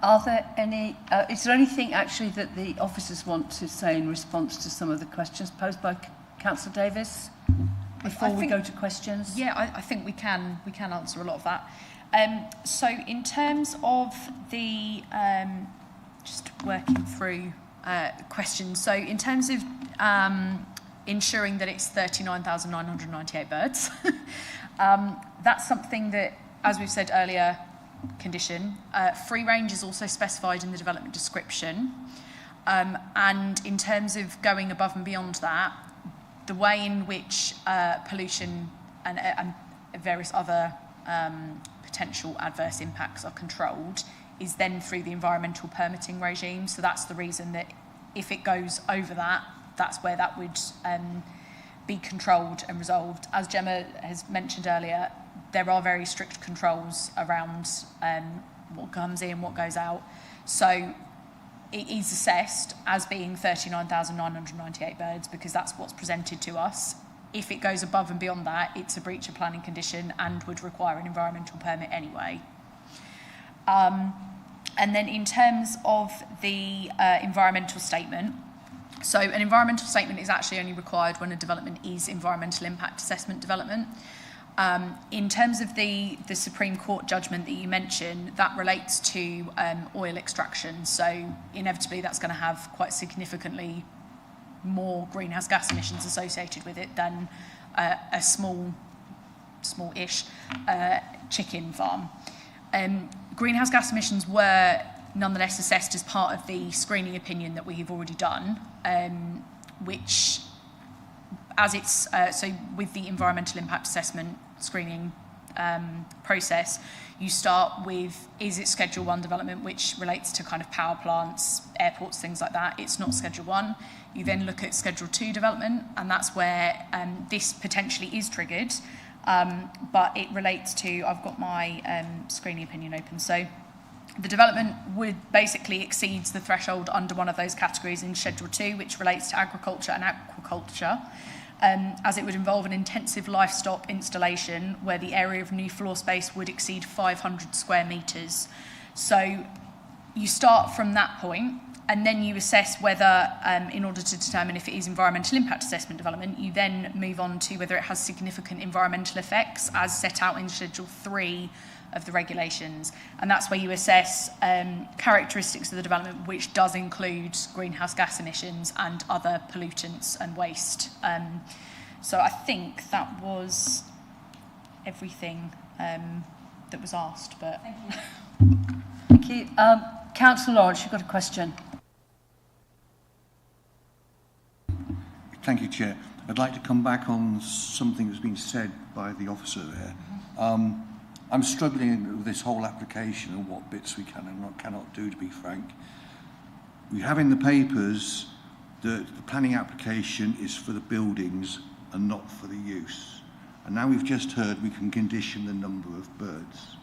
Are there any, is there anything actually that the officers want to say in response to some of the questions posed by Councillor Davis before we go to questions? Yeah, I think we can answer a lot of that. So in terms of the, just working through questions, so in terms of ensuring that it's 39,998 birds, that's something that, as we've said earlier, condition. Free range is also specified in the development description. And in terms of going above and beyond that, the way in which pollution and various other potential adverse impacts are controlled is then through the environmental permitting regime. So that's the reason that if it goes over that, that's where that would be controlled and resolved. As Gemma has mentioned earlier, there are very strict controls around what comes in, what goes out. So it is assessed as being 39,998 birds because that's what's presented to us. If it goes above and beyond that, it's a breach of planning condition and would require an environmental permit anyway. And then in terms of the environmental statement, so an environmental statement is actually only required when a development is environmental impact assessment development. In terms of the Supreme Court judgment that you mentioned, that relates to oil extraction. So inevitably that's going to have quite significantly more greenhouse gas emissions associated with it than a small-ish chicken farm. Greenhouse gas emissions were nonetheless assessed as part of the screening opinion that we have already done, which, as it's so with the environmental impact assessment screening process, you start with, is it Schedule 1 development, which relates to kind of power plants, airports, things like that. It's not Schedule 1. You then look at Schedule 2 development, and that's where this potentially is triggered, but it relates to, I've got my screening opinion open, so the development would basically exceeds the threshold under one of those categories in Schedule 2, which relates to agriculture and aquaculture, as it would involve an intensive livestock installation where the area of new floor space would exceed 500 square metres. So you start from that point, and then you assess whether, in order to determine if it is environmental impact assessment development, you then move on to whether it has significant environmental effects as set out in Schedule 3 of the regulations. And that's where you assess characteristics of the development, which does include greenhouse gas emissions and other pollutants and waste. So I think that was everything that was asked. But Thank you. Councillor Lawrence, you've got a question. Thank you, Chair. I'd like to come back on something that's been said by the officer there. I'm struggling with this whole application and what bits we can and cannot do, to be frank. We have in the papers that the planning application is for the buildings and not for the use. And now we've just heard we can condition the number of birds.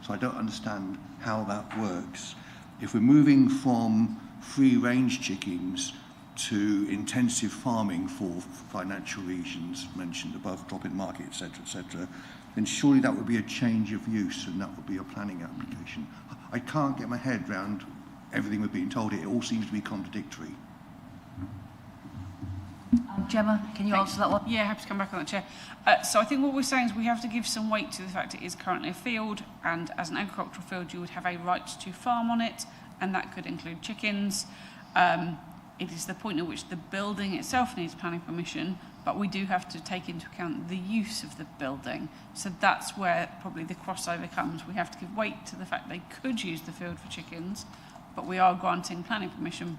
So I don't understand how that works. If we're moving from free-range chickens to intensive farming for financial reasons mentioned above, drop in market, etc., then surely that would be a change of use and that would be a planning application. I can't get my head around everything we're being told here. It all seems to be contradictory. Gemma, can you answer that one? Yeah, happy to come back on that, Chair. So I think what we're saying is we have to give some weight to the fact it is currently a field, and as an agricultural field you would have a right to farm on it, and that could include chickens. It is the point at which the building itself needs planning permission, but we do have to take into account the use of the building. So that's where probably the crossover comes. We have to give weight to the fact they could use the field for chickens, but we are granting planning permission,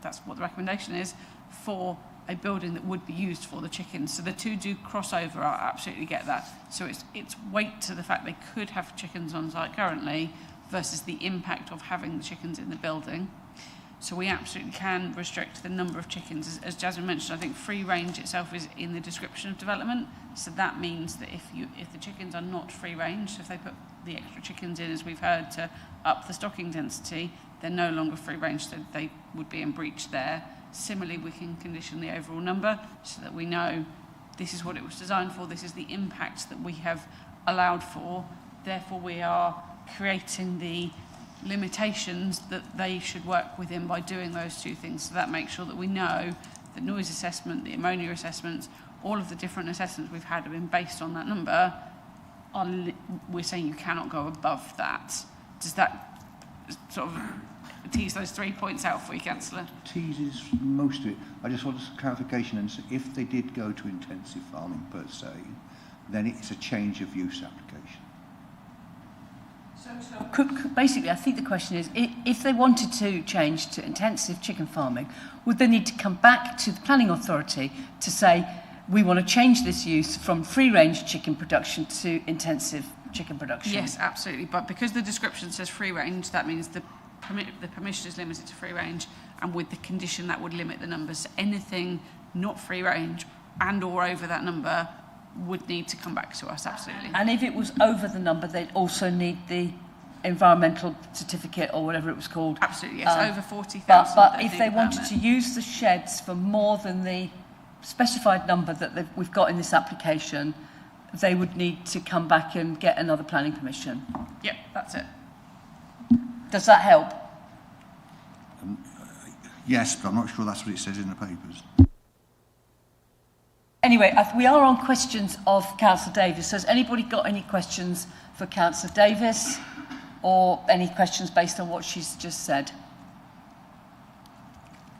that's what the recommendation is, for a building that would be used for the chickens. So the two do cross over, I absolutely get that. So it's weight to the fact they could have chickens on site currently versus the impact of having the chickens in the building. So we absolutely can restrict the number of chickens. As Jasmine mentioned, I think free range itself is in the description of development. So that means that if the chickens are not free range, so if they put the extra chickens in, as we've heard, to up the stocking density, they're no longer free range, so they would be in breach there. Similarly, we can condition the overall number so that we know this is what it was designed for, this is the impact that we have allowed for. Therefore, we are creating the limitations that they should work within by doing those two things. So that makes sure that we know the noise assessment, the ammonia assessments, all of the different assessments we've had have been based on that number. We're saying you cannot go above that. Does that sort of tease those 3 points out for you, Councillor? Teases most of it. I just want a clarification. And so if they did go to intensive farming per se, then it's a change of use application. Basically, I think the question is, if they wanted to change to intensive chicken farming, would they need to come back to the planning authority to say, we want to change this use from free-range chicken production to intensive chicken production? Yes, absolutely. But because the description says free range, that means the permission is limited to free range, and with the condition that would limit the numbers. So anything not free range and or over that number would need to come back to us, absolutely. And if it was over the number, they'd also need the environmental certificate or whatever it was called. Absolutely, yes, over 40,000. But if they wanted to use the sheds for more than the specified number that we've got in this application, they would need to come back and get another planning permission. Yep, that's it. Does that help? Yes, but I'm not sure that's what it says in the papers. Anyway, we are on questions of Councillor Davis. Has anybody got any questions for Councillor Davis, or any questions based on what she's just said?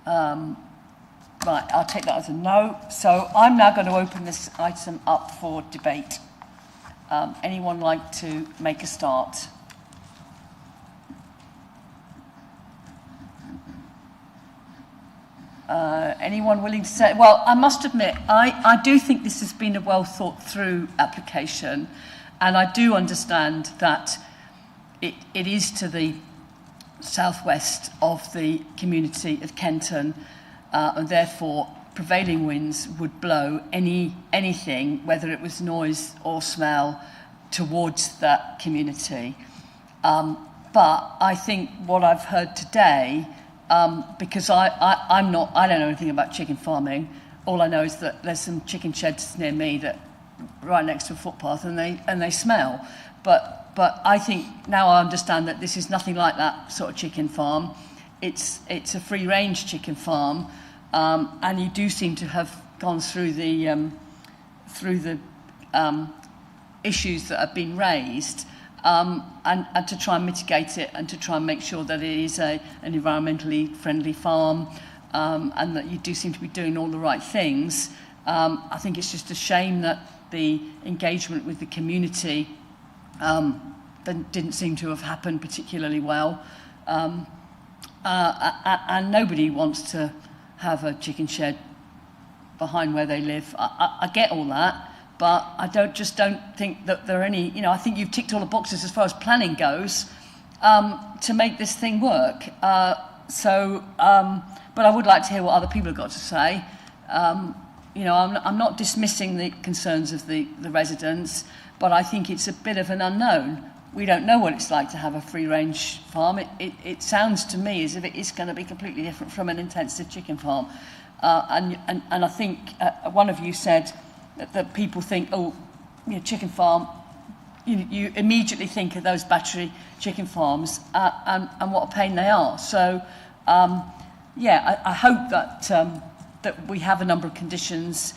Right, I'll take that as a no. So I'm now going to open this item up for debate. Anyone like to make a start? Anyone willing to say? Well, I must admit, I do think this has been a well thought through application, and I do understand that it is to the southwest of the community of Kenton, and therefore prevailing winds would blow anything, whether it was noise or smell, towards that community. But I think what I've heard today, because I don't know anything about chicken farming. All I know is that there's some chicken sheds near me that right next to a footpath, and they smell. But I think now I understand that this is nothing like that sort of chicken farm. It's a free range chicken farm, and you do seem to have gone through the issues that have been raised. and to try and mitigate it and to try and make sure that it is an environmentally friendly farm, and that you do seem to be doing all the right things. I think it's just a shame that the engagement with the community didn't seem to have happened particularly well. And nobody wants to have a chicken shed behind where they live. I get all that, but I don't think that there are any, you know, I think you've ticked all the boxes as far as planning goes to make this thing work. But I would like to hear what other people have got to say. You know, I'm not dismissing the concerns of the residents, but I think it's a bit of an unknown. We don't know what it's like to have a free-range farm. It sounds to me as if it is going to be completely different from an intensive chicken farm. And I think one of you said that people think, oh, you know, chicken farm, you immediately think of those battery chicken farms and what a pain they are. So, yeah, I hope that we have a number of conditions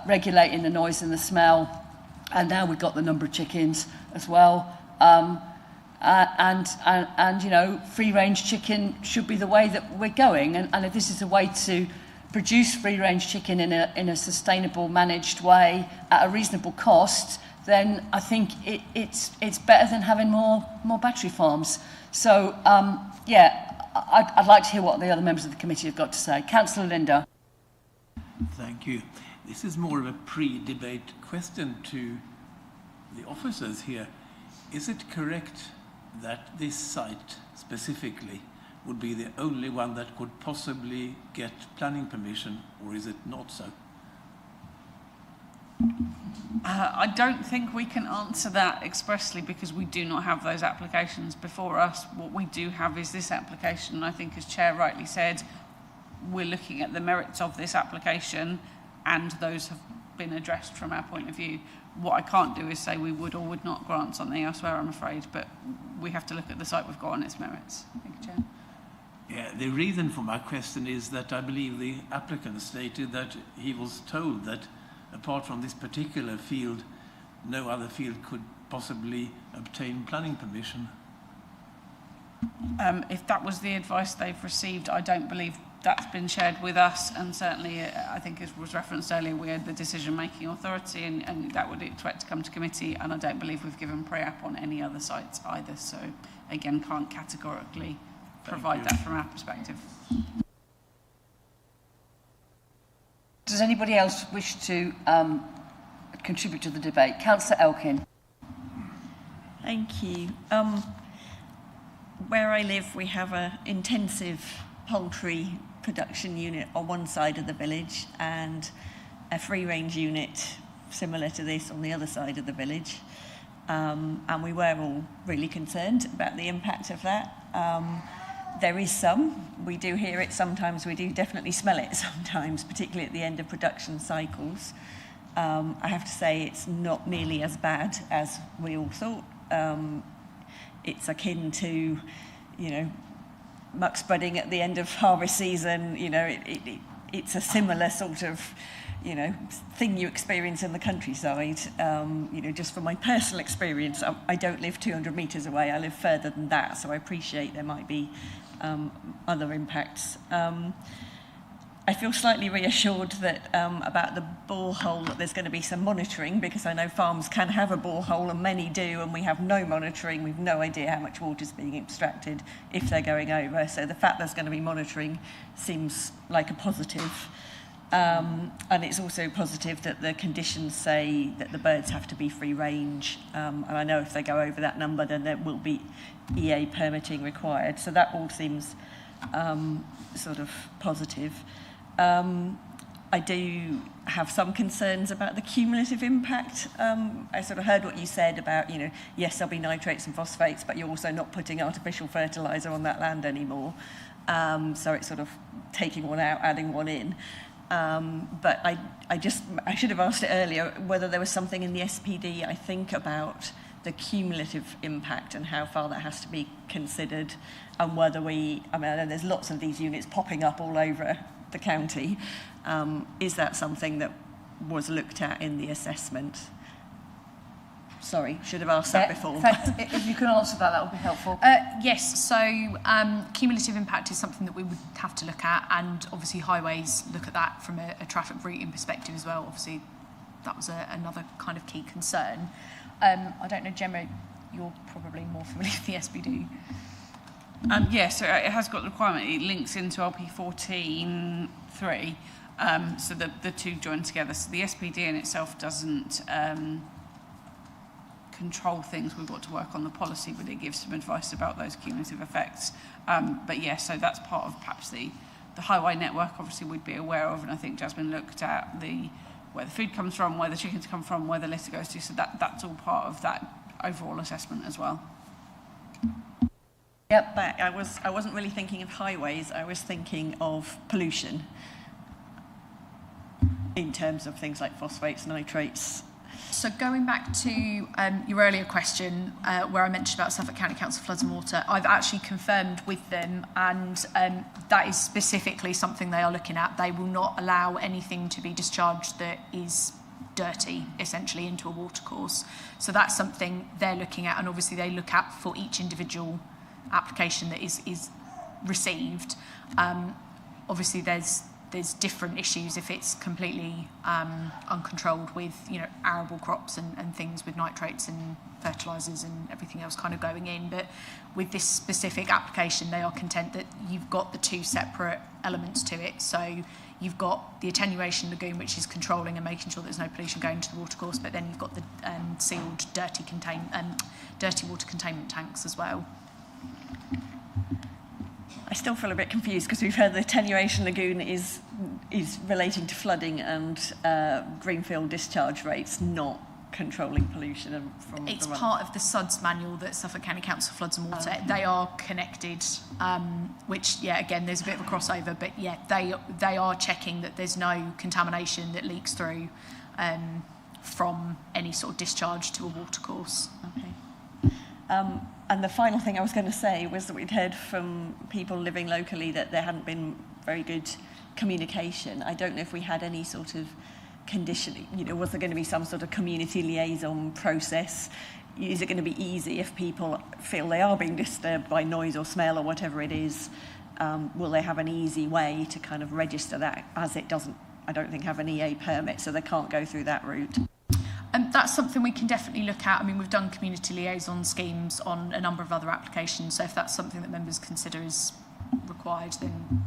regulating the noise and the smell, and now we've got the number of chickens as well. And you know, free-range chicken should be the way that we're going. And if this is a way to produce free-range chicken in a sustainable, managed way at a reasonable cost, then I think it's better than having more battery farms. So yeah, I'd like to hear what the other members of the committee have got to say. Councillor Linda. Thank you. This is more of a pre-debate question to the officers here. Is it correct that this site specifically would be the only one that could possibly get planning permission, or is it not so? I don't think we can answer that expressly because we do not have those applications before us. What we do have is this application, and I think, as Chair rightly said, we're looking at the merits of this application, and those have been addressed from our point of view. What I can't do is say we would or would not grant something elsewhere, I'm afraid, but we have to look at the site we've got and its merits. Thank you, Chair. Yeah, the reason for my question is that I believe the applicant stated that he was told that apart from this particular field, no other field could possibly obtain planning permission. If that was the advice they've received, I don't believe that's been shared with us, and certainly I think, as was referenced earlier, we're the decision-making authority, and that would expect to come to committee, and I don't believe we've given pre-app on any other sites either, so again, can't categorically provide that from our perspective. Does anybody else wish to contribute to the debate? Councillor Elkin. Thank you. Where I live, we have an intensive poultry production unit on one side of the village and a free-range unit similar to this on the other side of the village. And we were all really concerned about the impact of that. There is some. We do hear it sometimes. We do definitely smell it sometimes, particularly at the end of production cycles. I have to say it's not nearly as bad as we all thought. It's akin to, you know, muck spreading at the end of harvest season. You know, it's a similar sort of, you know, thing you experience in the countryside. You know, just from my personal experience, I don't live 200 metres away. I live further than that, so I appreciate there might be other impacts. I feel slightly reassured that about the borehole, that there's going to be some monitoring, because I know farms can have a borehole and many do, and we have no monitoring. We've no idea how much water is being extracted if they're going over. So the fact there's going to be monitoring seems like a positive. And it's also positive that the conditions say that the birds have to be free range. And I know if they go over that number, then there will be EA permitting required. So that all seems sort of positive. I do have some concerns about the cumulative impact. I sort of heard what you said about, you know, yes, there'll be nitrates and phosphates, but you're also not putting artificial fertiliser on that land anymore. So it's sort of taking one out, adding one in. But I should have asked it earlier whether there was something in the SPD, I think, about the cumulative impact and how far that has to be considered, and whether I mean, I know there's lots of these units popping up all over the county. Is that something that was looked at in the assessment? Sorry, should have asked that before. If you can answer that, that would be helpful. Yes, so cumulative impact is something that we would have to look at, and obviously highways look at that from a traffic routing perspective as well. Obviously, that was another kind of key concern. I don't know, Gemma, you're probably more familiar with the SPD. So it has got the requirement. It links into RP 14.3, so the two join together. So the SPD in itself doesn't control things. We've got to work on the policy, but it gives some advice about those cumulative effects. So that's part of perhaps the highway network. Obviously, we'd be aware of, and I think Jasmine looked at where the food comes from, where the chickens come from, where the litter goes to. So that's all part of that overall assessment as well. Yep, but I wasn't really thinking of highways. I was thinking of pollution in terms of things like phosphates, nitrates. So going back to your earlier question, where I mentioned about Suffolk County Council Floods and Water, I've actually confirmed with them, and that is specifically something they are looking at. They will not allow anything to be discharged that is dirty, essentially, into a watercourse. So that's something they're looking at, and obviously they look at for each individual application that is received. Obviously there's different issues if it's completely uncontrolled with arable crops and things with nitrates and fertilisers and everything else kind of going in, but with this specific application they are content that you've got the two separate elements to it. So you've got the attenuation lagoon, which is controlling and making sure there's no pollution going into the watercourse, but then you've got the sealed dirty water containment tanks as well. I still feel a bit confused because we've heard the attenuation lagoon is relating to flooding and greenfield discharge rates, not controlling pollution from it's the runoff. part of the SUDS manual that Suffolk County Council Floods and Water. They are connected, which again there's a bit of a crossover, but they are checking that there's no contamination that leaks through from any sort of discharge to a watercourse. Okay. And the final thing I was going to say was that we'd heard from people living locally that there hadn't been very good communication. I don't know if we had any sort of conditioning, was there going to be some sort of community liaison process? Is it going to be easy if people feel they are being disturbed by noise or smell or whatever it is? Will they have an easy way to kind of register that, as it doesn't, I don't think, have an EA permit, so they can't go through that route? That's something we can definitely look at. I mean, we've done community liaison schemes on a number of other applications, so if that's something that members consider is required, then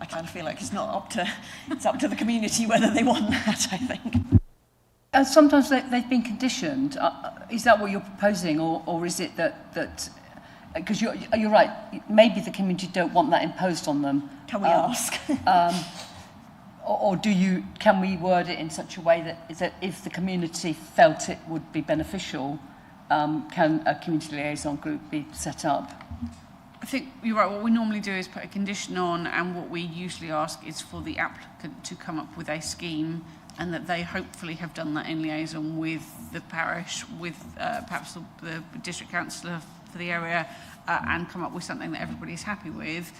I kind of feel like it's up to the community whether they want that, I think. Sometimes they've been conditioned. Is that what you're proposing, or is it that because you're right, maybe the community don't want that imposed on them. Can we ask? Or can we word it in such a way that if the community felt it would be beneficial, can a community liaison group be set up? I think you're right. What we normally do is put a condition on, and what we usually ask is for the applicant to come up with a scheme, and that they hopefully have done that in liaison with the parish, with perhaps the district councillor for the area, and come up with something that everybody's happy with.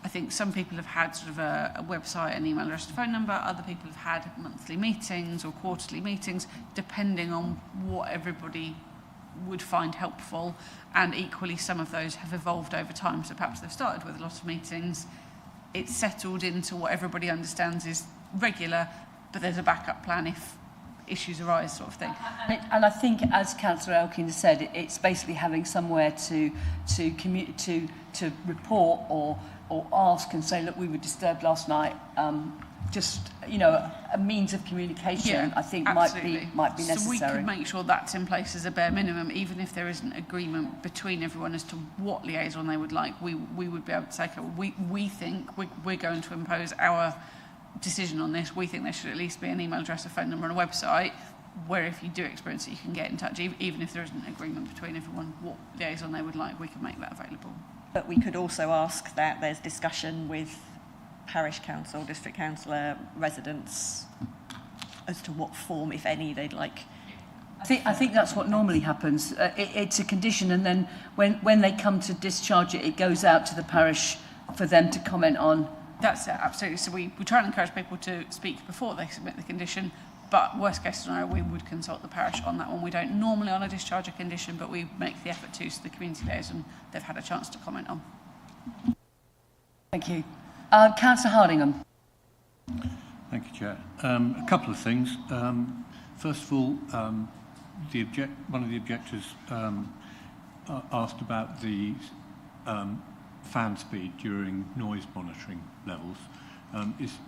I think some people have had sort of a website, an email address, and phone number. Other people have had monthly meetings or quarterly meetings, depending on what everybody would find helpful. And equally, some of those have evolved over time. So perhaps they've started with a lot of meetings. It's settled into what everybody understands is regular, but there's a backup plan if issues arise, sort of thing. And I think, as Councillor Elkin has said, it's basically having somewhere to report or ask and say, look, we were disturbed last night. A means of communication, I think, absolutely. might be necessary. So we could make sure that's in place as a bare minimum, even if there isn't agreement between everyone as to what liaison they would like. We would be able to say, okay, we think we're going to impose our decision on this. We think there should at least be an email address, a phone number, and a website, where if you do experience it, you can get in touch. Even if there isn't agreement between everyone what liaison they would like, we can make that available. But we could also ask that there's discussion with parish council, district councillor, residents, as to what form, if any, they'd like. I think that's what normally happens. It's a condition, and then when they come to discharge it, it goes out to the parish for them to comment on. That's it, absolutely. So we try and encourage people to speak before they submit the condition, But worst case scenario, we would consult the parish on that one. We don't normally on a discharge of condition, but we make the effort to, so the community liaison they've had a chance to comment on. Thank you. Councillor Hardingham. Thank you, Chair. A couple of things. First of all, one of the objectors asked about the fan speed during noise monitoring levels.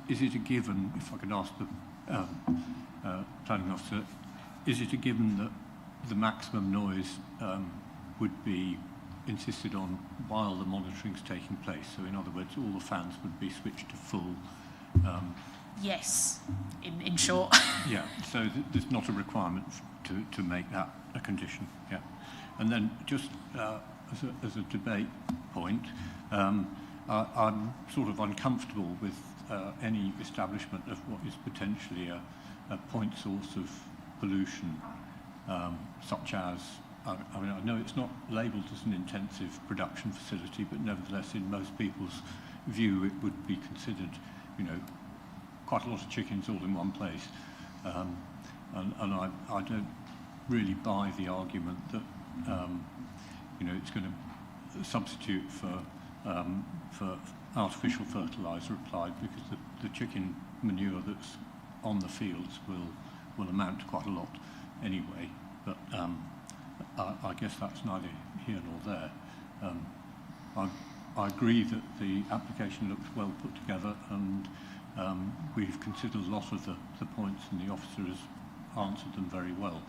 Is it a given, if I could ask the planning officer, is it a given that the maximum noise would be insisted on while the monitoring is taking place? So in other words, all the fans would be switched to full. Yes, in short. Yeah, so there's not a requirement to make that a condition. Yeah, and then just as a debate point, I'm sort of uncomfortable with any establishment of what is potentially a point source of pollution, such as, I mean, I know it's not labelled as an intensive production facility, but nevertheless, in most people's view, it would be considered, you know, quite a lot of chickens all in one place. And I don't really buy the argument that, you know, it's going to substitute for artificial fertiliser applied, because the chicken manure that's on the fields will amount to quite a lot anyway. But I guess that's neither here nor there. I agree that the application looks well put together, and we've considered a lot of the points, and the officer has answered them very well.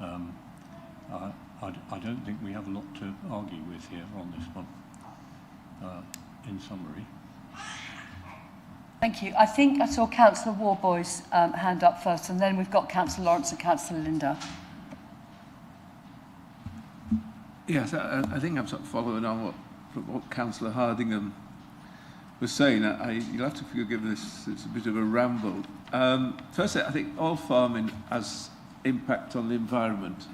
I don't think we have a lot to argue with here on this one, in summary. Thank you. I think I saw Councillor Warboy's hand up first, and then we've got Councillor Lawrence and Councillor Linda. Yes, I think I'm sort of following on what Councillor Hardingham was saying. You'll have to forgive this, it's a bit of a ramble. Firstly, I think all farming has impact on the environment,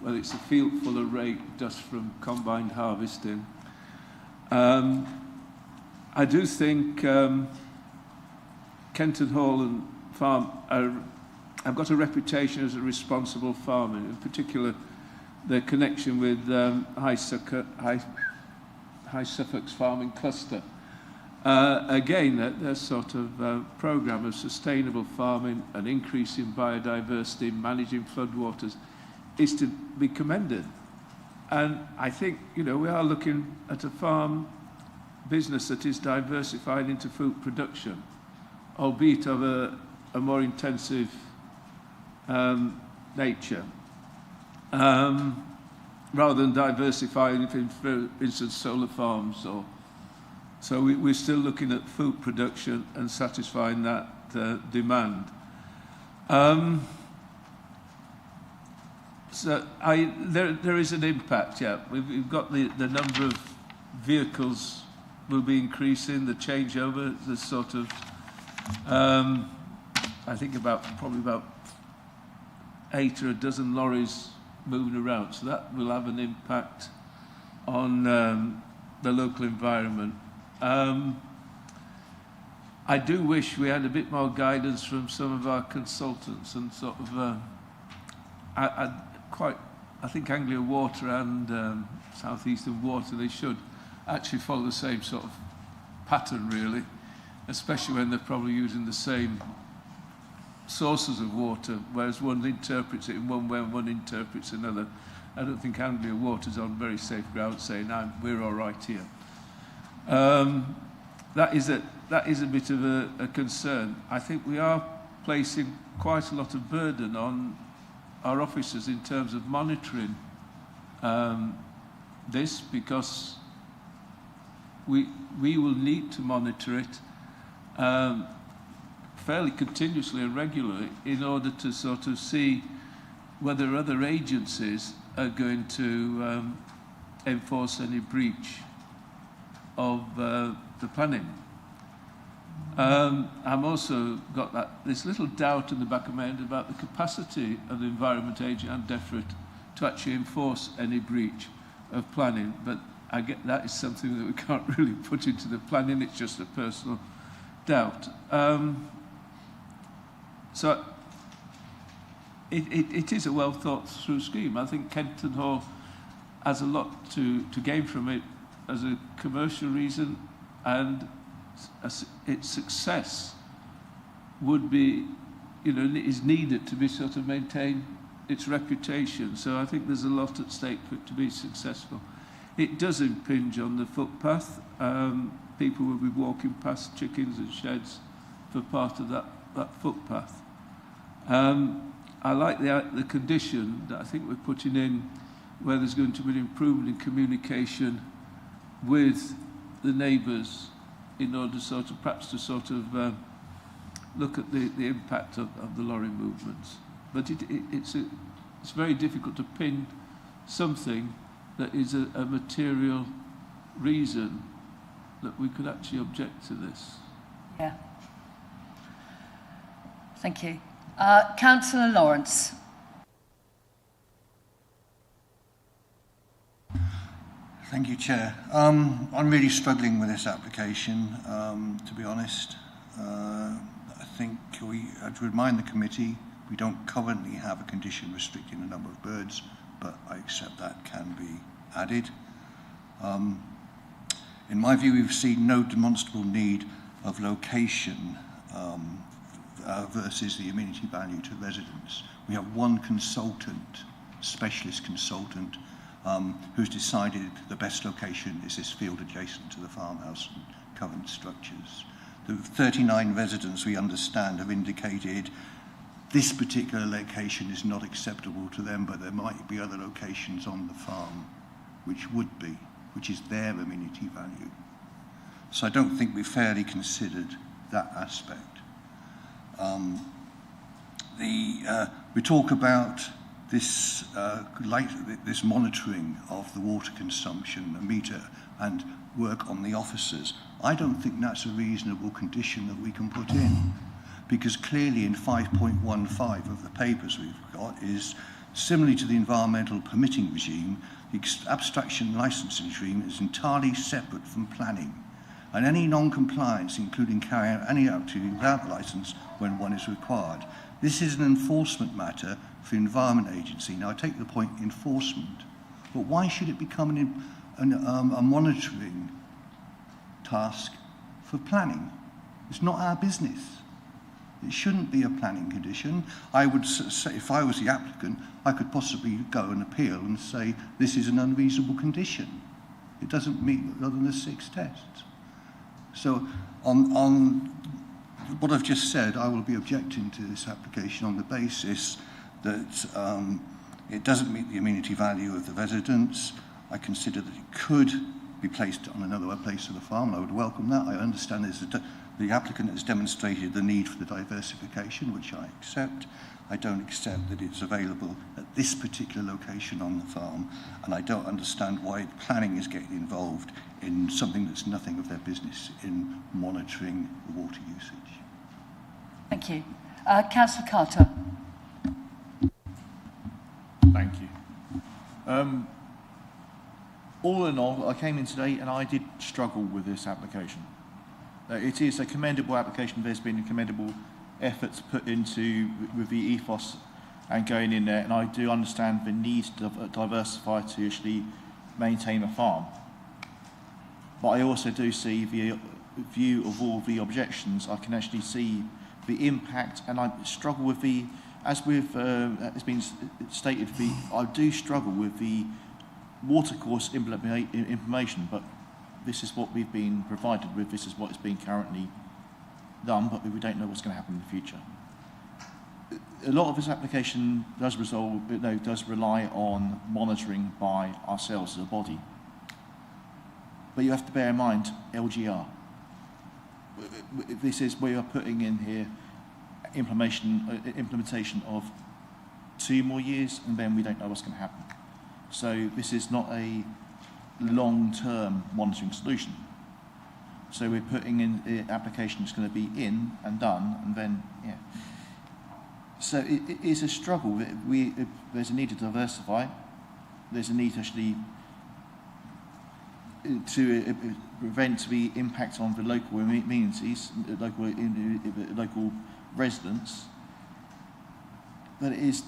whether it's a field full of rake, dust from combined harvesting. I do think Kenton Hall and Farm have got a reputation as a responsible farming, in particular their connection with High Suffolk's farming cluster. Again, their sort of programme of sustainable farming and increasing biodiversity, managing floodwaters, is to be commended. And I think, you know, we are looking at a farm business that is diversified into food production, albeit of a more intensive nature, rather than diversifying into, for instance, solar farms. So we're still looking at food production and satisfying that demand. So there is an impact, yeah. We've got the number of vehicles will be increasing, the changeover, the sort of, I think probably about 8 or a dozen lorries moving around. So that will have an impact on the local environment. I do wish we had a bit more guidance from some of our consultants, and sort of, I think Anglia Water and South Eastern Water, they should actually follow the same sort of pattern, really, especially when they're probably using the same sources of water, whereas one interprets it in one way and one interprets another. I don't think Anglia Water's on very safe ground saying, no, we're all right here. That is a bit of a concern. I think we are placing quite a lot of burden on our officers in terms of monitoring this, because we will need to monitor it fairly continuously and regularly in order to sort of see whether other agencies are going to enforce any breach of the planning. I'm also got this little doubt in the back of my head about the capacity of the Environment Agent and DEFRA to actually enforce any breach of planning, but I get that is something that we can't really put into the planning, it's just a personal doubt. So it is a well thought through scheme. I think Kenton Hall has a lot to gain from it as a commercial reason, and its success would be, is needed to be sort of maintain its reputation. So I think there's a lot at stake for it to be successful. It does impinge on the footpath. People will be walking past chickens and sheds for part of that footpath. I like the condition that I think we're putting in, where there's going to be an improvement in communication with the neighbours in order perhaps to look at the impact of the lorry movements. But it's very difficult to pin something that is a material reason that we could actually object to this. Yeah. Thank you. Councillor Lawrence. Thank you, Chair. I'm really struggling with this application, to be honest. I think to remind the committee, we don't currently have a condition restricting the number of birds, but I accept that can be added. In my view, we've seen no demonstrable need of location versus the amenity value to residents. We have one consultant, specialist consultant, who's decided the best location is this field adjacent to the farmhouse and current structures. The 39 residents, we understand, have indicated this particular location is not acceptable to them, but there might be other locations on the farm which would be, which is their amenity value. So I don't think we fairly considered that aspect. We talk about this this monitoring of the water consumption, a meter, and work on the officers. I don't think that's a reasonable condition that we can put in, because clearly in 5.15 of the papers we've got is, similarly to the environmental permitting regime, the abstraction licensing regime is entirely separate from planning, and any non-compliance, including carrying out any activity without licence when one is required. This is an enforcement matter for the Environment Agency. Now, I take the point enforcement, but why should it become a monitoring task for planning? It's not our business. It shouldn't be a planning condition. I would say, if I was the applicant, I could possibly go and appeal and say this is an unreasonable condition. It doesn't meet other than the 6 tests. So on what I've just said, I will be objecting to this application on the basis that it doesn't meet the amenity value of the residents. I consider that it could be placed on another place of the farm, and I would welcome that. I understand the applicant has demonstrated the need for the diversification, which I accept. I don't accept that it's available at this particular location on the farm, and I don't understand why planning is getting involved in something that's nothing of their business in monitoring the water usage. Thank you. Councillor Carter. Thank you. All in all, I came in today and I did struggle with this application. It is a commendable application. There's been a commendable efforts put into with the ethos and going in there, and I do understand the need to diversify to actually maintain a farm. But I also do see the view of all the objections. I can actually see the impact, and I struggle with the, as with it's been stated, I do struggle with the watercourse information, but this is what we've been provided with, this is what is being currently done, but we don't know what's going to happen in the future. A lot of this application does rely on monitoring by ourselves as a body. But you have to bear in mind LGR. This is, we are putting in here implementation of 2 more years, and then we don't know what's going to happen. So this is not a long-term monitoring solution. So we're putting in the application that's going to be in and done, and then, yeah. So it is a struggle. There's a need to diversify. There's a need actually to prevent the impact on the local amenities, local residents. But it is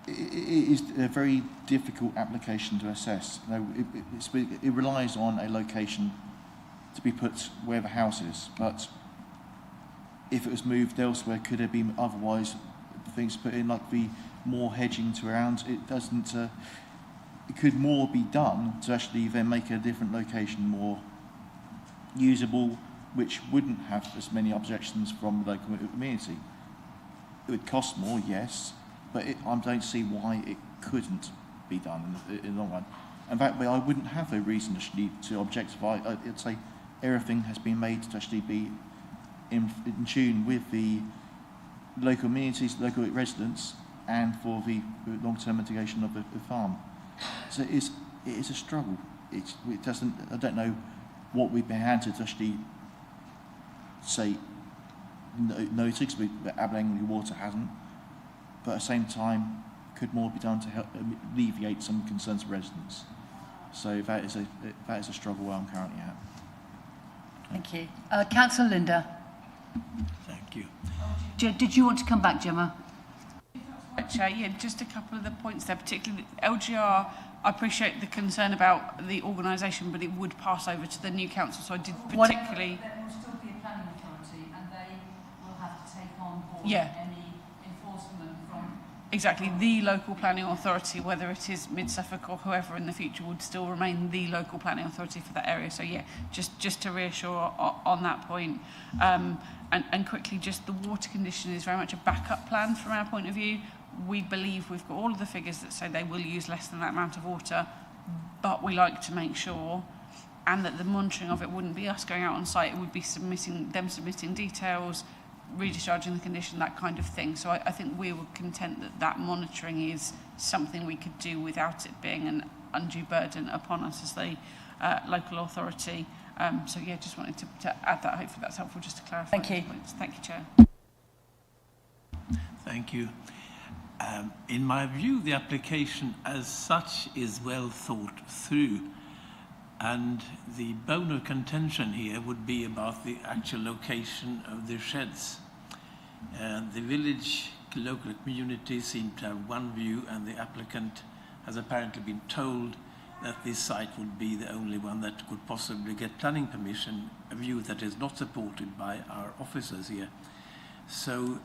it is a very difficult application to assess. It relies on a location to be put where the house is, but if it was moved elsewhere, could there be otherwise things put in, like the more hedging to around? It doesn't. It could more be done to actually then make a different location more usable, which wouldn't have as many objections from the local community. It would cost more, yes, but I don't see why it couldn't be done in the long run. In fact, I wouldn't have a reason actually to objectify. I'd say everything has been made to actually be in tune with the local communities, local residents, and for the long-term mitigation of the farm. So it is a struggle. It doesn't. I don't know what we've been handed to actually say no to, because Aberlane Water hasn't. But at the same time, could more be done to help alleviate some concerns of residents? So that is a struggle where I'm currently at. Thank you. Councillor Linda. Thank you. Did you want to come back, Gemma? Chair, yeah, just a couple of the points there, particularly LGR. I appreciate the concern about the organisation, but it would pass over to the new council, so I did particularly... There will still be a planning authority, and they will have to take on board Yeah. any enforcement from... Exactly, the local planning authority, whether it is Mid-Suffolk or whoever in the future, would still remain the local planning authority for that area. So yeah, just to reassure on that point. And quickly, just the water condition is very much a backup plan from our point of view. We believe we've got all of the figures that say they will use less than that amount of water, but we like to make sure, and that the monitoring of it wouldn't be us going out on site, it would be submitting details, redischarging the condition, that kind of thing. So I think we were content that that monitoring is something we could do without it being an undue burden upon us as the local authority. So yeah, just wanted to add that. Hopefully that's helpful just to clarify. Thank you. Points. Thank you, Chair. Thank you. In my view, the application as such is well thought through, and the bone of contention here would be about the actual location of the sheds. The village local community seem to have one view, and the applicant has apparently been told that this site would be the only one that could possibly get planning permission, a view that is not supported by our officers here. So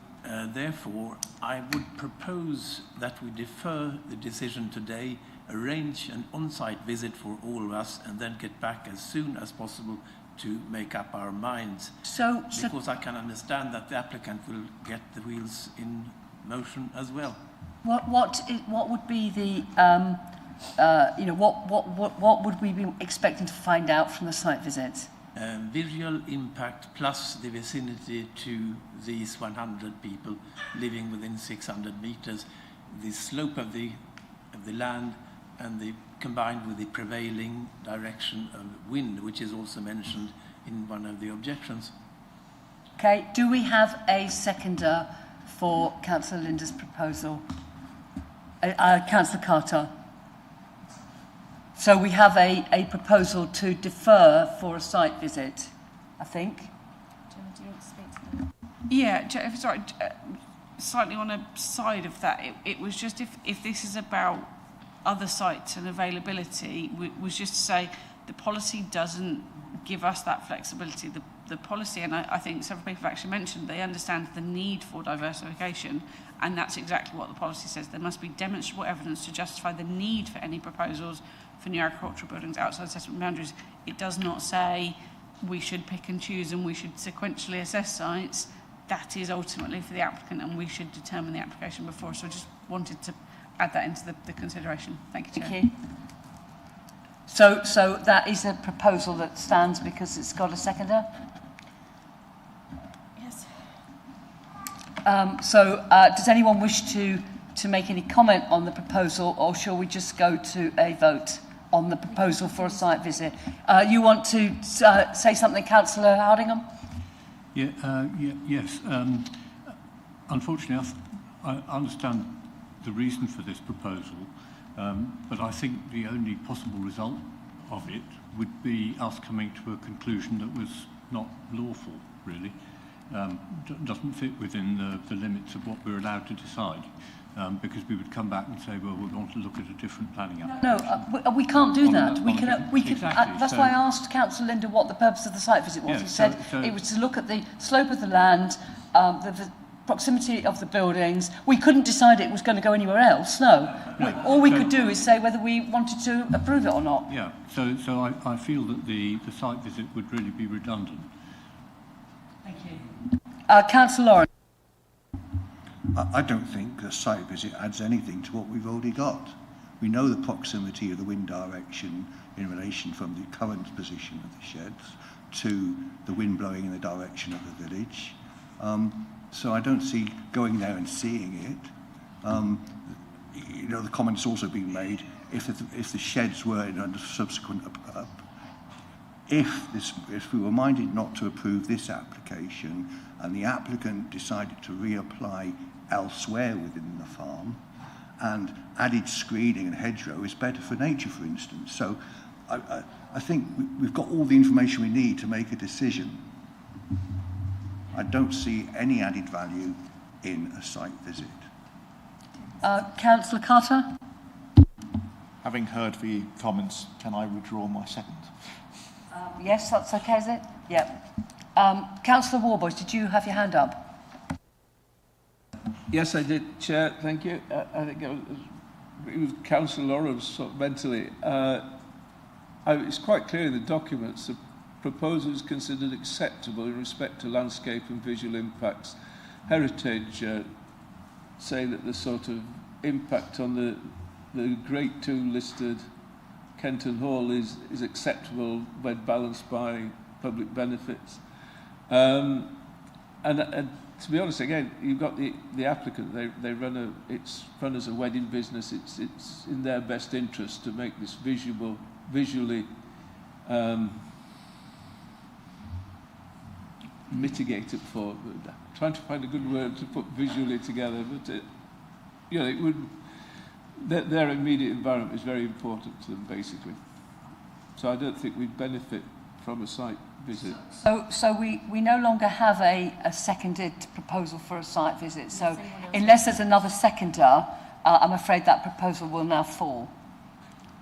therefore, I would propose that we defer the decision today, arrange an on-site visit for all of us, and then get back as soon as possible to make up our minds. Because I can understand that the applicant will get the wheels in motion as well. What would be the what would we be expecting to find out from the site visit? Visual impact plus the vicinity to these 100 people living within 600 meters, the slope of the land, and combined with the prevailing direction of wind, which is also mentioned in one of the objections. Okay, do we have a seconder for Councillor Linda's proposal? Councillor Carter. So we have a proposal to defer for a site visit, I think. Do you want to speak to that? Yeah, sorry, slightly on a side of that, it was just if this is about other sites and availability, was just to say the policy doesn't give us that flexibility. The policy, and I think several people have actually mentioned, they understand the need for diversification, and that's exactly what the policy says. There must be demonstrable evidence to justify the need for any proposals for new agricultural buildings outside settlement boundaries. It does not say we should pick and choose and we should sequentially assess sites. That is ultimately for the applicant, and we should determine the application before. So I just wanted to add that into the consideration. Thank you, Chair. Thank you. So that is a proposal that stands because it's got a seconder? Yes. Does anyone wish to make any comment on the proposal, or shall we just go to a vote on the proposal for a site visit? You want to say something, Councillor Hardingham? Yes. Unfortunately, I understand the reason for this proposal, but I think the only possible result of it would be us coming to a conclusion that was not lawful, really. Doesn't fit within the limits of what we're allowed to decide. because we would come back and say, well, we want to look at a different planning No, application. we can't do On that. the- We on the- can. We can. exactly, That's so- why I asked Councillor Linda what the purpose of the site visit was. Yeah, He so- said so- it was to look at the slope of the land, the proximity of the buildings. We couldn't decide it was going to go anywhere else. No. All we could do is say whether we wanted to approve it or not. Yeah, so I feel that the site visit would really be redundant. Thank you. Councillor Lawrence. I don't think a site visit adds anything to what we've already got. We know the proximity of the wind direction in relation from the current position of the sheds to the wind blowing in the direction of the village. So I don't see going there and seeing it. You know, the comment's also been made, if the sheds were in a subsequent if we were minded not to approve this application and the applicant decided to reapply elsewhere within the farm, and added screening and hedgerow is better for nature, for instance. So I think we've got all the information we need to make a decision. I don't see any added value in a site visit. Councillor Carter. Having heard the comments, can I withdraw my second? Yes, that's okay, is it? Yep. Councillor Warboys, did you have your hand up? Yes, I did, Chair. Thank you. I think it was Councillor Lawrence sort of mentally. It's quite clear in the documents the proposal is considered acceptable in respect to landscape and visual impacts. Heritage say that the sort of impact on the Grade 2 listed Kenton Hall is acceptable when balanced by public benefits. And to be honest, again, you've got the applicant. They run it's run as a wedding business. It's in their best interest to make this visually mitigated for. Trying to find a good word to put visually together, but it would. Their immediate environment is very important to them, basically. So I don't think we'd benefit from a site visit. So we no longer have a seconded proposal for a site visit. So unless there's another seconder, I'm afraid that proposal will now fall.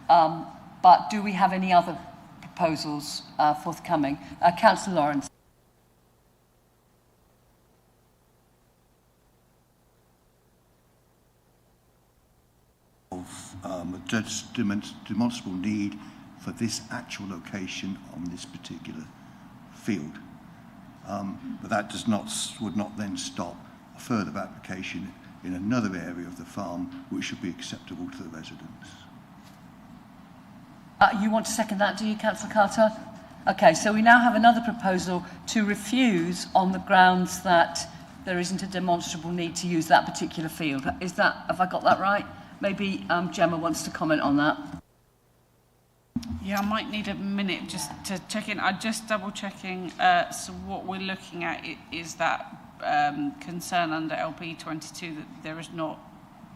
But do we have any other proposals forthcoming? Councillor Lawrence. A demonstrable need for this actual location on this particular field. But that would not then stop a further application in another area of the farm which should be acceptable to the residents. You want to second that, do you, Councillor Carter? Okay, so we now have another proposal to refuse on the grounds that there isn't a demonstrable need to use that particular field. Have I got that right? Maybe Gemma wants to comment on that. Yeah, I might need a minute just to check in. I'm just double checking. So what we're looking at is that concern under LP 22 that there is not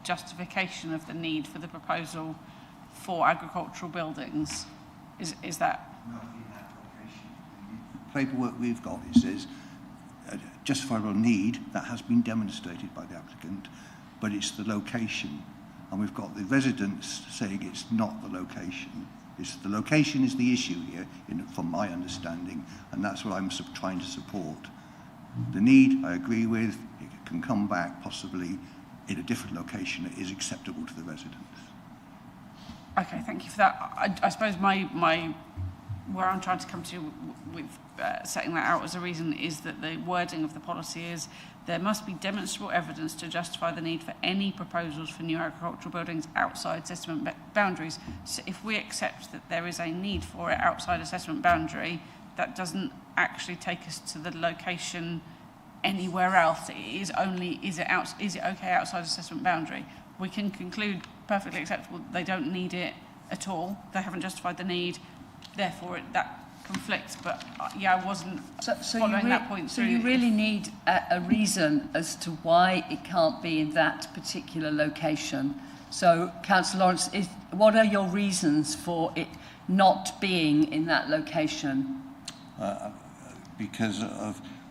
justification of the need for the proposal for agricultural buildings. Is that? Not in that location. The paperwork we've got, it says justifiable need that has been demonstrated by the applicant, but it's the location. And we've got the residents saying it's not the location. The location is the issue here, from my understanding, and that's what I'm trying to support. The need, I agree with, it can come back possibly in a different location that is acceptable to the residents. Okay, thank you for that. I suppose where I'm trying to come to with setting that out as a reason is that the wording of the policy is there must be demonstrable evidence to justify the need for any proposals for new agricultural buildings outside settlement boundaries. So if we accept that there is a need for it outside a settlement boundary, that doesn't actually take us to the location anywhere else. It is only, is it okay outside a settlement boundary? We can conclude perfectly acceptable, they don't need it at all, they haven't justified the need, therefore that conflicts, but yeah, I wasn't following that point through. So you really need a reason as to why it can't be in that particular location. So, Councillor Lawrence, what are your reasons for it not being in that location? Because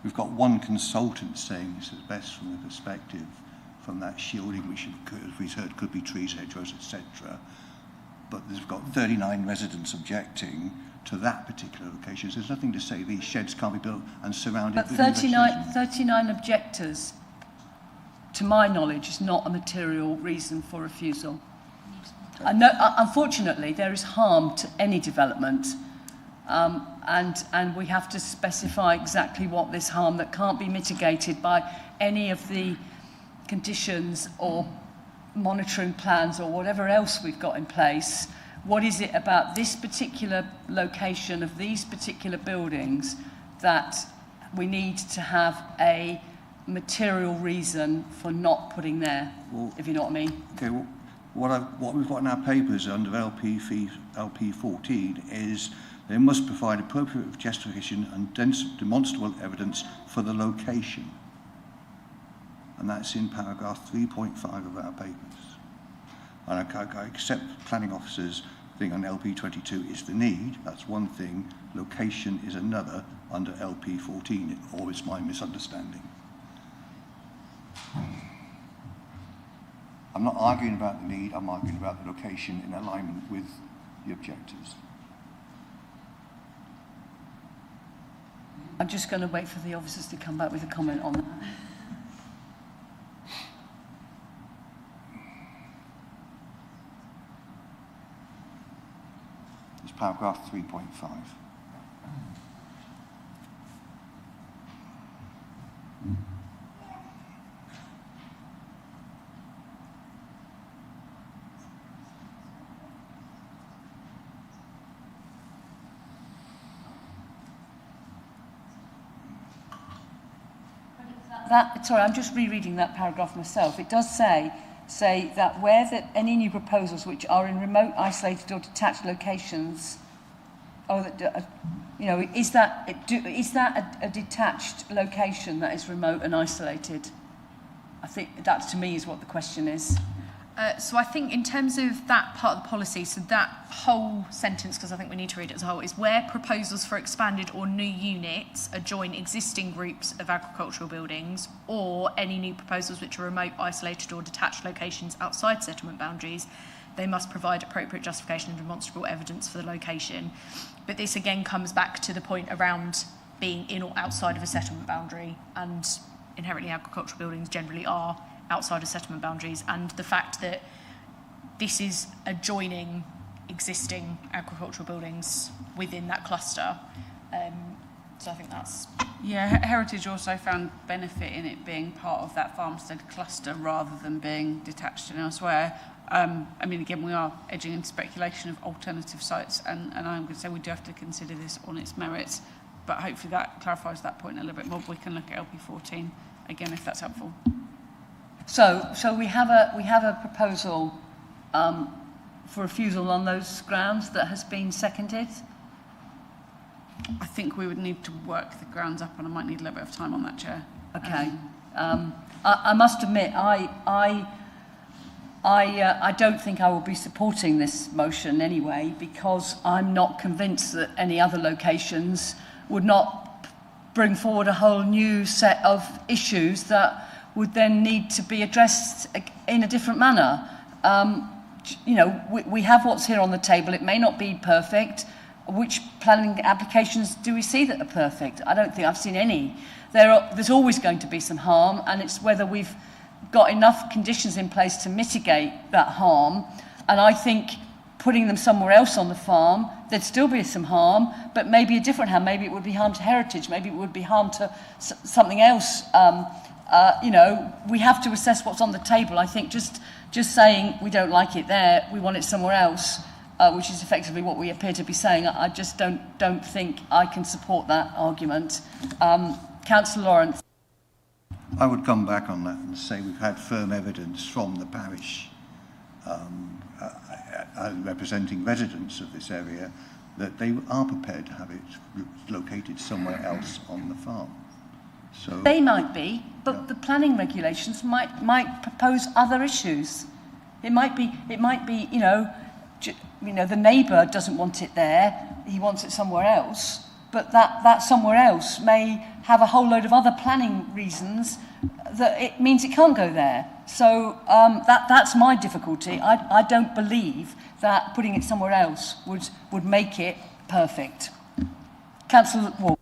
we've got one consultant saying this is best from the perspective from that shielding, which as we heard could be trees, hedgerows, etc. But there's got 39 residents objecting to that particular location. So there's nothing to say these sheds can't be built and surrounded But with 39 objectors, to my knowledge, is not a material reason for refusal. I know, unfortunately, there is harm to any development, and we have to specify exactly what this harm that can't be mitigated by any of the conditions or monitoring plans or whatever else we've got in place. What is it about this particular location of these particular buildings that we need to have a material reason for not putting there, if you know what I mean? Okay, well, what we've got in our papers under LP14 is they must provide appropriate justification and demonstrable evidence for the location. And that's in paragraph 3.5 of our papers. And I accept planning officers' thing on LP22 is the need, that's one thing, location is another under LP14, or it's my misunderstanding. I'm not arguing about the need, I'm arguing about the location in alignment with the objectives. I'm just going to wait for the officers to come back with a comment on that. It's paragraph 3.5. Sorry, I'm just rereading that paragraph myself. It does say that where any new proposals which are in remote, isolated or detached locations, is that a detached location that is remote and isolated? I think that to me is what the question is. So I think in terms of that part of the policy, so that whole sentence, because I think we need to read it as a whole, is where proposals for expanded or new units adjoin existing groups of agricultural buildings, or any new proposals which are remote, isolated or detached locations outside settlement boundaries, they must provide appropriate justification and demonstrable evidence for the location. But this again comes back to the point around being in or outside of a settlement boundary, and inherently agricultural buildings generally are outside of settlement boundaries, and the fact that this is adjoining existing agricultural buildings within that cluster. So I think that's... Yeah, Heritage also found benefit in it being part of that farmstead cluster rather than being detached and elsewhere. I mean, again, we are edging into speculation of alternative sites, and I'm going to say we do have to consider this on its merits, but hopefully that clarifies that point a little bit more. We can look at LP14 again if that's helpful. So we have a proposal for refusal on those grounds that has been seconded. I think we would need to work the grounds up, and I might need a little bit of time on that, Chair. Okay. I must admit, I don't think I will be supporting this motion anyway, because I'm not convinced that any other locations would not bring forward a whole new set of issues that would then need to be addressed in a different manner. We have what's here on the table. It may not be perfect. Which planning applications do we see that are perfect? I don't think I've seen any. There's always going to be some harm, and it's whether we've got enough conditions in place to mitigate that harm. And I think putting them somewhere else on the farm, there'd still be some harm, but maybe a different harm. Maybe it would be harm to heritage. Maybe it would be harm to something else. We have to assess what's on the table. I think just saying we don't like it there, we want it somewhere else, which is effectively what we appear to be saying, I just don't think I can support that argument. Councillor Lawrence. I would come back on that and say we've had firm evidence from the parish representing residents of this area that they are prepared to have it located somewhere else on the farm. So they might be, but the planning regulations might propose other issues. It might be the neighbour doesn't want it there, he wants it somewhere else, but that somewhere else may have a whole load of other planning reasons that it means it can't go there. So that's my difficulty. I don't believe that putting it somewhere else would make it perfect. Councillor Ward.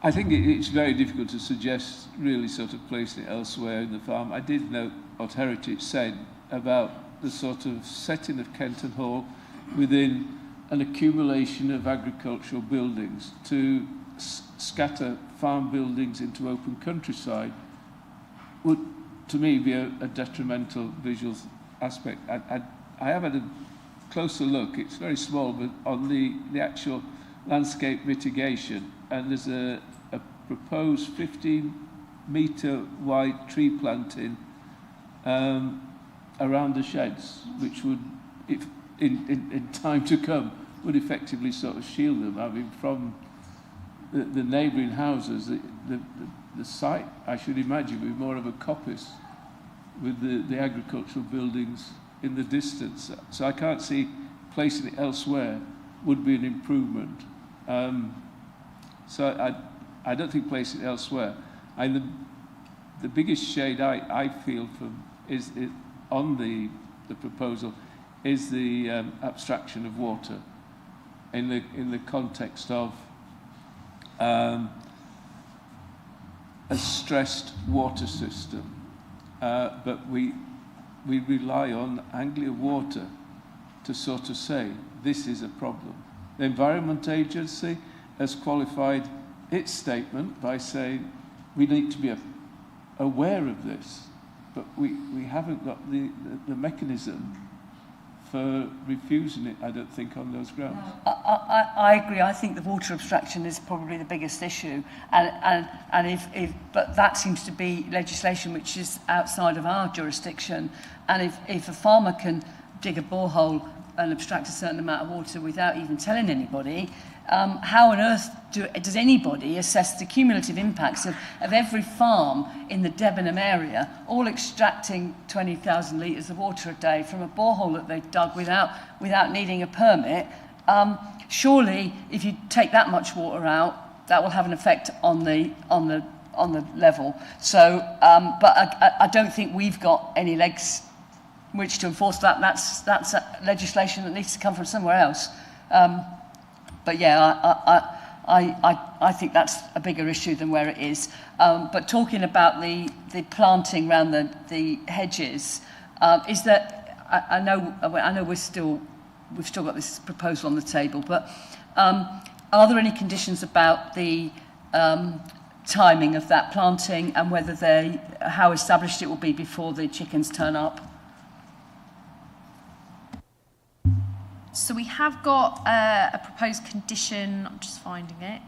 I think it's very difficult to suggest really sort of placing it elsewhere in the farm. I did note what Heritage said about the sort of setting of Kenton Hall within an accumulation of agricultural buildings to scatter farm buildings into open countryside would, to me, be a detrimental visual aspect. I have had a closer look, it's very small, but on the actual landscape mitigation, and there's a proposed 15-metre wide tree planting around the sheds, which would, if in time to come, would effectively sort of shield them. I mean, from the neighbouring houses, the site, I should imagine, would be more of a coppice with the agricultural buildings in the distance. So I can't see placing it elsewhere would be an improvement. So I don't think placing it elsewhere. The biggest shade I feel from is on the proposal is the abstraction of water in the context of a stressed water system. But we rely on Anglia Water to sort of say this is a problem. The Environment Agency has qualified its statement by saying we need to be aware of this, but we haven't got the mechanism for refusing it, I don't think, on those grounds. I agree. I think the water abstraction is probably the biggest issue, and but that seems to be legislation which is outside of our jurisdiction. And if a farmer can dig a borehole and abstract a certain amount of water without even telling anybody, how on earth does anybody assess the cumulative impacts of every farm in the Debenham area all extracting 20,000 litres of water a day from a borehole that they've dug without needing a permit? Surely, if you take that much water out, that will have an effect on the level. So, but I don't think we've got any legs which to enforce that. That's legislation that needs to come from somewhere else. But yeah, I think that's a bigger issue than where it is. But talking about the planting around the hedges, is that I know we've still got this proposal on the table, but are there any conditions about the timing of that planting and whether how established it will be before the chickens turn up? So we have got a proposed condition, I'm just finding it,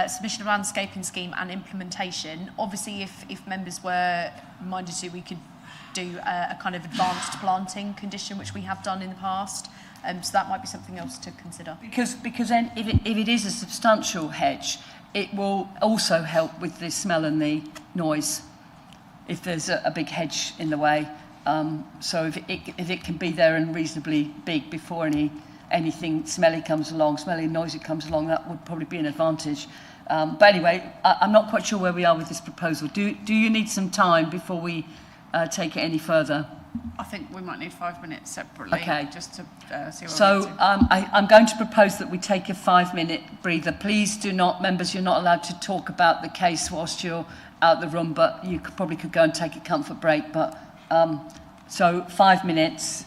submission of landscaping scheme and implementation. Obviously, if members were minded to, we could do a kind of advanced planting condition, which we have done in the past. So that might be something else to consider. Because then if it is a substantial hedge, it will also help with the smell and the noise if there's a big hedge in the way. So if it can be there and reasonably big before anything smelly and noisy comes along, that would probably be an advantage. But anyway, I'm not quite sure where we are with this proposal. Do you need some time before we take it any further? I think we might need 5 minutes separately, okay, just to see where so we're at. I'm going to propose that we take a 5-minute breather. Please do not, members, you're not allowed to talk about the case whilst you're out the room, but you probably could go and take a comfort break. But so 5 minutes.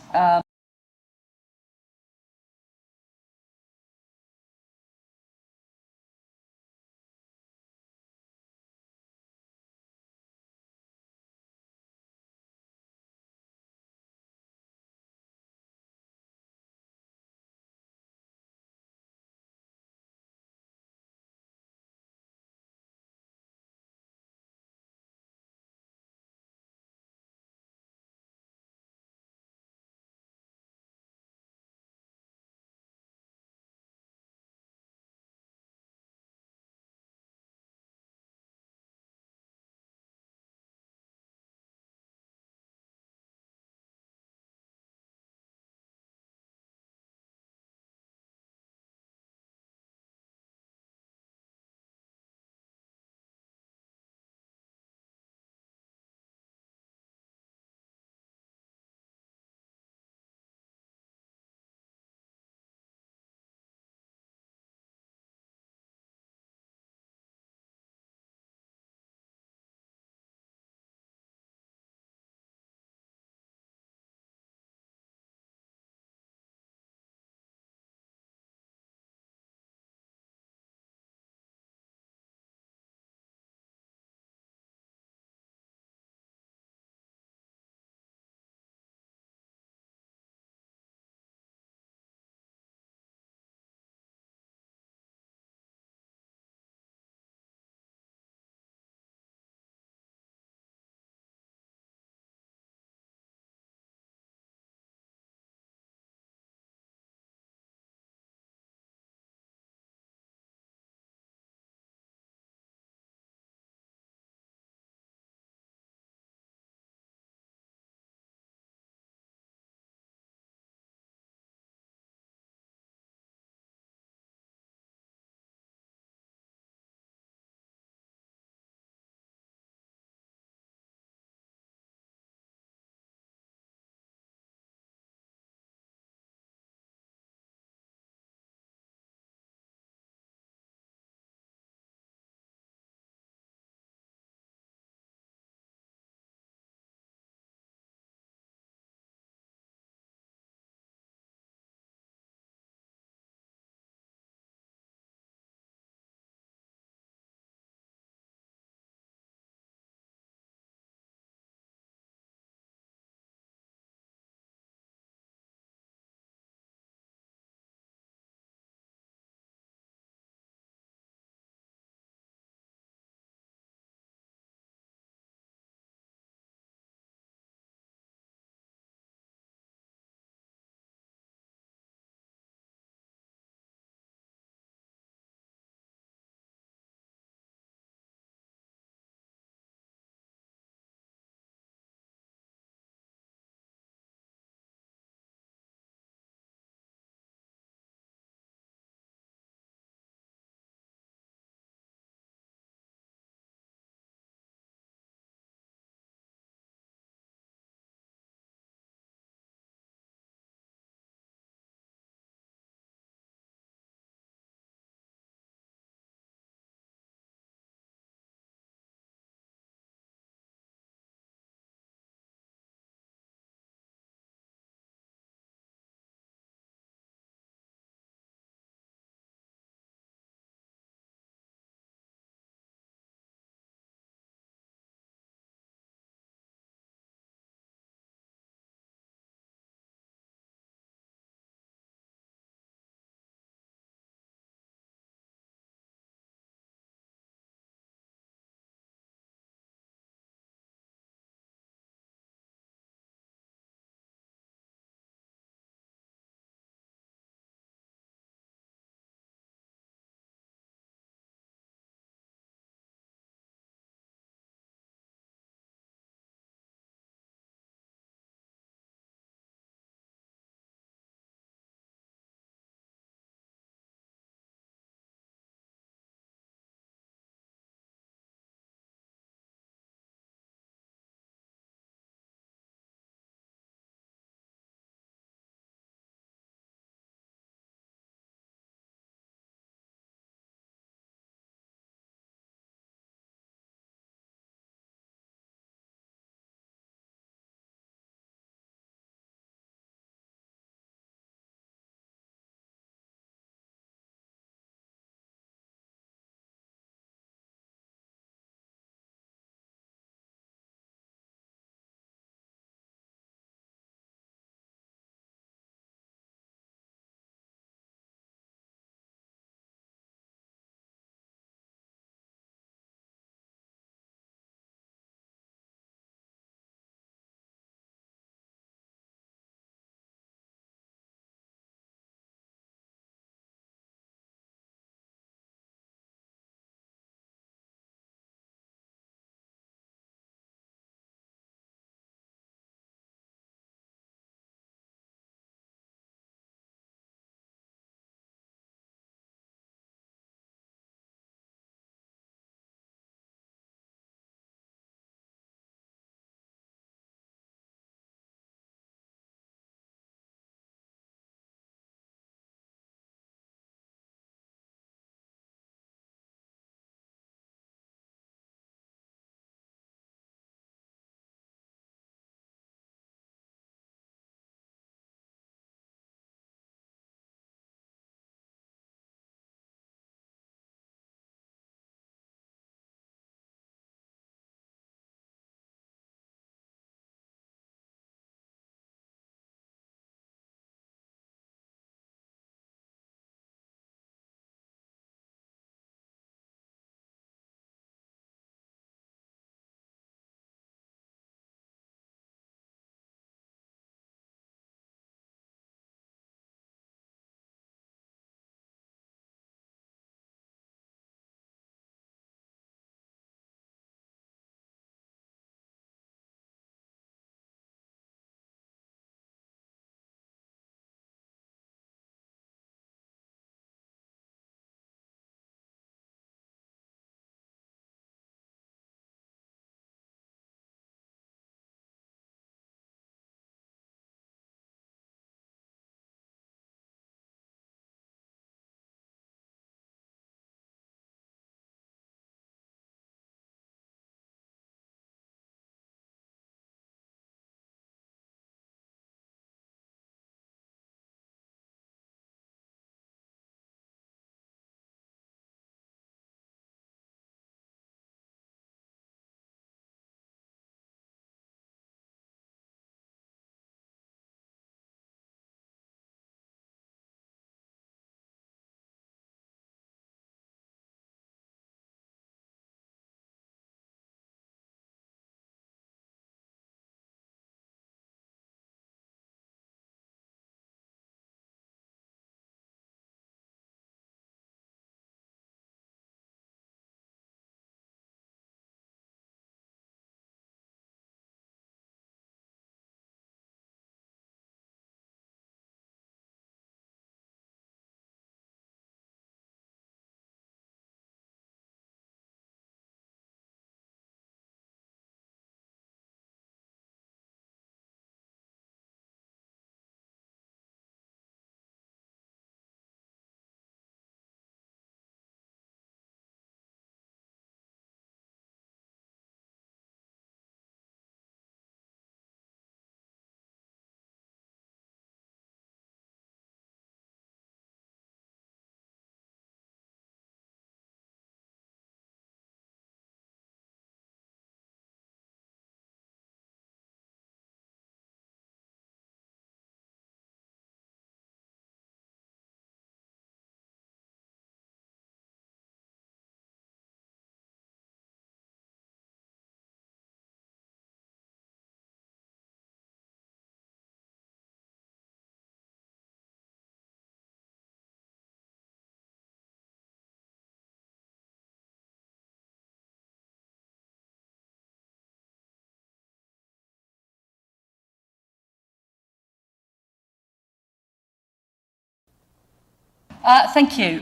Thank you.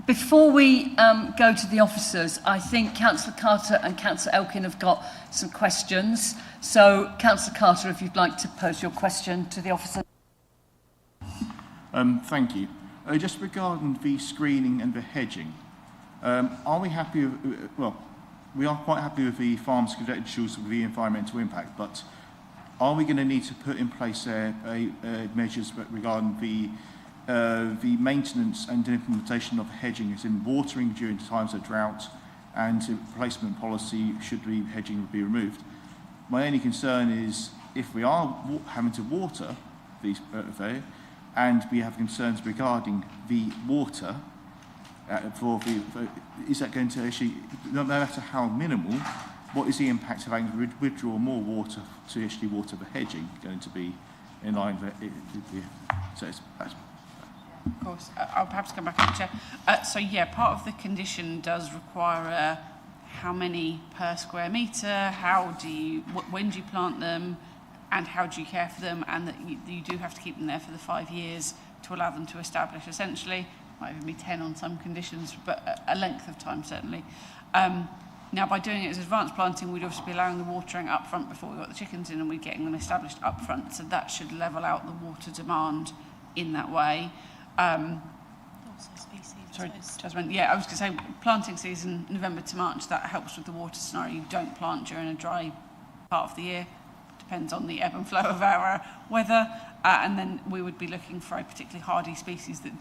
Before we go to the officers, I think Councillor Carter and Councillor Elkin have got some questions. So, Councillor Carter, if you'd like to pose your question to the officer. Thank you. Just regarding the screening and the hedging, are we happy with, we are quite happy with the farm's credentials with the environmental impact, but are we going to need to put in place measures regarding the maintenance and implementation of hedging, as in watering during times of drought, and replacement policy should the hedging be removed? My only concern is if we are having to water these and we have concerns regarding the water, is that going to actually, no matter how minimal, what is the impact of having to withdraw more water to actually water the hedging going to be in line with it? So that's of course, I'll perhaps come back on the chair. So yeah, part of the condition does require how many per square metre, when do you plant them, and how do you care for them, and that you do have to keep them there for the 5 years to allow them to establish, essentially. Might even be 10 on some conditions, but a length of time certainly. Now, by doing it as advanced planting, we'd obviously be allowing the watering up front before we got the chickens in, and we're getting them established up front, so that should level out the water demand in that way. Sorry, Jasmine. Yeah, I was going to say, planting season, November to March, that helps with the water scenario. You don't plant during a dry part of the year. Depends on the ebb and flow of our weather. And then we would be looking for a particularly hardy species that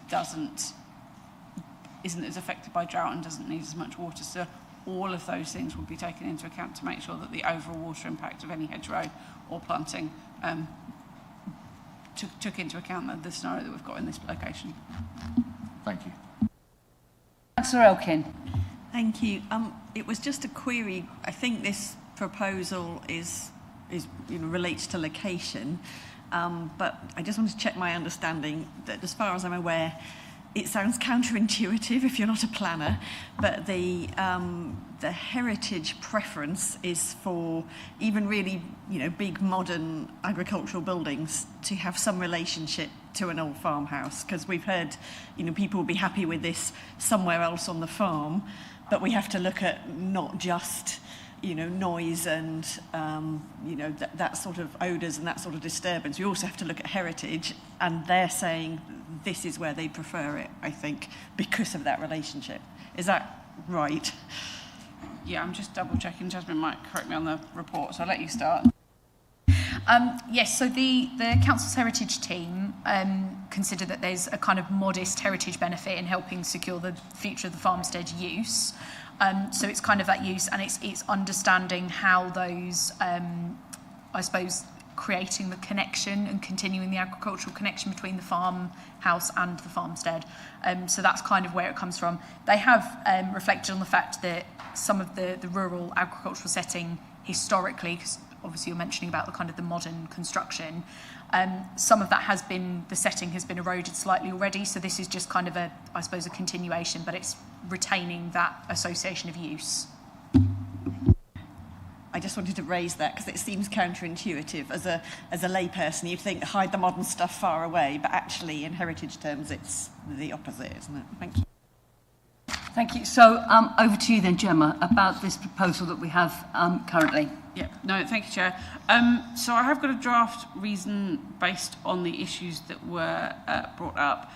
isn't as affected by drought and doesn't need as much water. So all of those things would be taken into account to make sure that the overall water impact of any hedgerow or planting took into account the scenario that we've got in this location. Thank you. Councillor Elkin. Thank you. It was just a query. I think this proposal relates to location, but I just want to check my understanding that, as far as I'm aware, it sounds counterintuitive if you're not a planner, but the heritage preference is for even really, big modern agricultural buildings to have some relationship to an old farmhouse, because we've heard, people will be happy with this somewhere else on the farm, but we have to look at not just noise and, that sort of odours and that sort of disturbance. We also have to look at heritage, and they're saying this is where they prefer it, I think, because of that relationship. Is that right? Yeah, I'm just double checking. Jasmine might correct me on the report, so I'll let you start. Yes, so the Council's Heritage team consider that there's a kind of modest heritage benefit in helping secure the future of the farmstead use. So it's kind of that use, and it's understanding how those, I suppose, creating the connection and continuing the agricultural connection between the farmhouse and the farmstead. So that's kind of where it comes from. They have reflected on the fact that some of the rural agricultural setting historically, because obviously you're mentioning about the kind of the modern construction, some of that the setting has been eroded slightly already, so this is just kind of a continuation, but it's retaining that association of use. I just wanted to raise that because it seems counterintuitive. As a layperson, you'd think hide the modern stuff far away, but actually in heritage terms it's the opposite, isn't it? Thank you. Thank you. So over to you then, Gemma, about this proposal that we have currently. Yeah, no, thank you, Chair. So I have got a draft reason based on the issues that were brought up.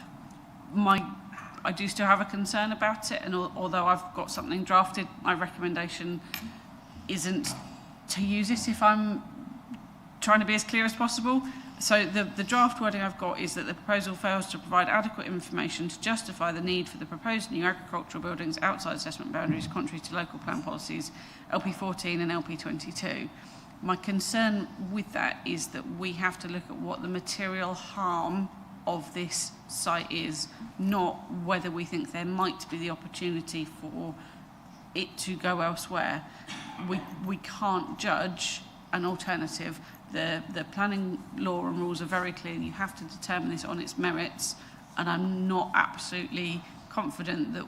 I do still have a concern about it, and although I've got something drafted, my recommendation isn't to use it if I'm trying to be as clear as possible. So the draft wording I've got is that the proposal fails to provide adequate information to justify the need for the proposed new agricultural buildings outside assessment boundaries, contrary to local plan policies LP14 and LP22. My concern with that is that we have to look at what the material harm of this site is, not whether we think there might be the opportunity for it to go elsewhere. We can't judge an alternative. The planning law and rules are very clear. You have to determine this on its merits, and I'm not absolutely confident that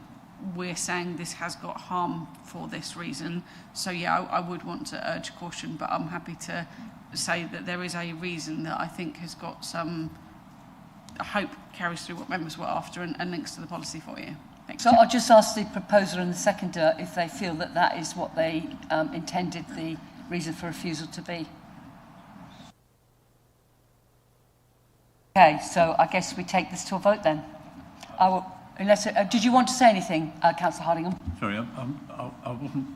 we're saying this has got harm for this reason. So yeah, I would want to urge caution, but I'm happy to say that there is a reason that I think has got some I hope carries through what members were after and links to the policy for you. Thank So you. I'll just ask the proposer and the seconder if they feel that that is what they intended the reason for refusal to be. Okay, so I guess we take this to a vote then. I will, unless, did you want to say anything, Councillor Hardingham? Sorry, I wasn't.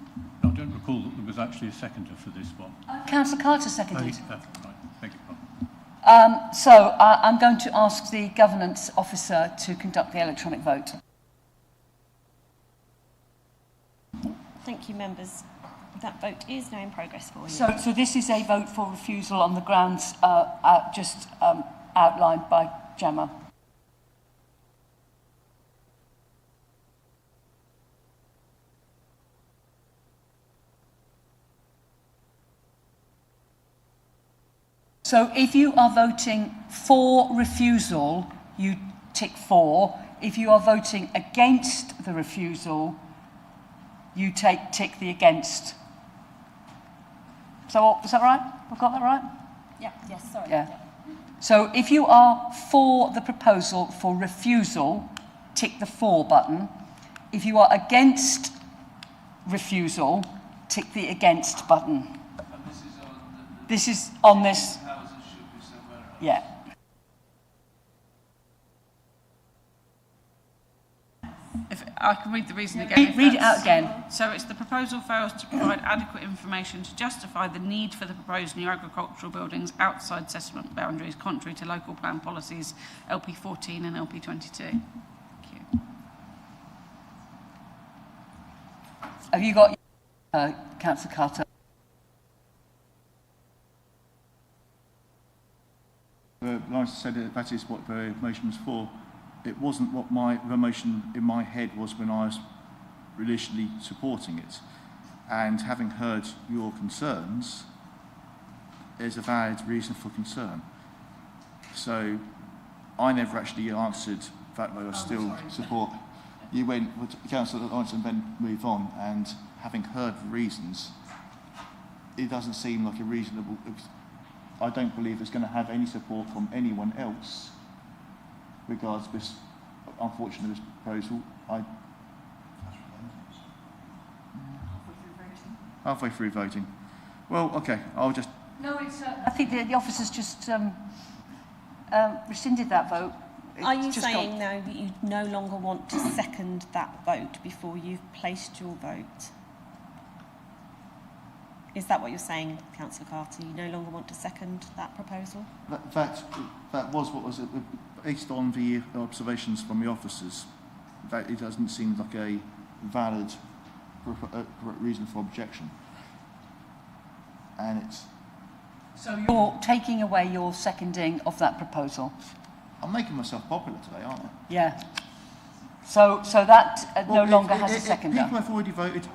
I don't recall that there was actually a seconder for this one. Councillor Carter seconded. Right, thank you. So I'm going to ask the governance officer to conduct the electronic vote. Thank you, members. That vote is now in progress for you. So this is a vote for refusal on the grounds outlined by Gemma. So if you are voting for refusal, you tick for. If you are voting against the refusal, you tick the against. So is that right? I've got that right? Yeah, yes, sorry. Yeah. So if you are for the proposal for refusal, tick the for button. If you are against refusal, tick the against button. And this is on This is on this. Houses should be somewhere else. Yeah. If I can read the reason again. Read it out again. So it's the proposal fails to provide adequate information to justify the need for the proposed new agricultural buildings outside settlement boundaries, contrary to local plan policies LP14 and LP22. Thank you. Have you got Councillor Carter? Like I said, that is what the motion was for. It wasn't what the motion in my head was when I was initially supporting it. And having heard your concerns, there's a valid reason for concern. So I never actually answered that way. I still support. You went with Councillor Lawrence and then move on, and having heard the reasons, it doesn't seem like a reasonable. I don't believe it's going to have any support from anyone else regards this unfortunate proposal. Halfway through voting. Well, okay, I'll just... No, it's. I think the officers just rescinded that vote. Are you saying now that you no longer want to second that vote before you've placed your vote? Is that what you're saying, Councillor Carter? You no longer want to second that proposal? That was what was based on the observations from the officers. That it doesn't seem like a valid reason for objection. And it's... So you're taking away your seconding of that proposal? I'm making myself popular today, aren't I? Yeah. So that no longer has a seconder? People have already voted.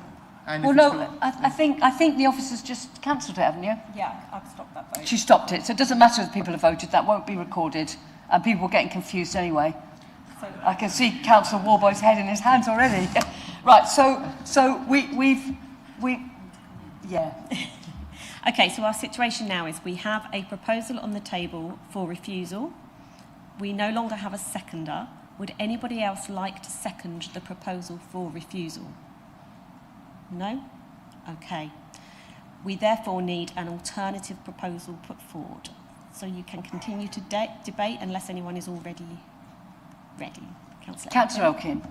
And well, no, I think the officers just cancelled it, haven't you? Yeah, I've stopped that vote. She stopped it, so it doesn't matter if people have voted. That won't be recorded, and people are getting confused anyway. So, I can see Councillor Warboy's head in his hands already. Right, so we yeah. Okay, so our situation now is we have a proposal on the table for refusal. We no longer have a seconder. Would anybody else like to second the proposal for refusal? No? Okay. We therefore need an alternative proposal put forward. So you can continue to debate unless anyone is already ready. Councillor Elkin.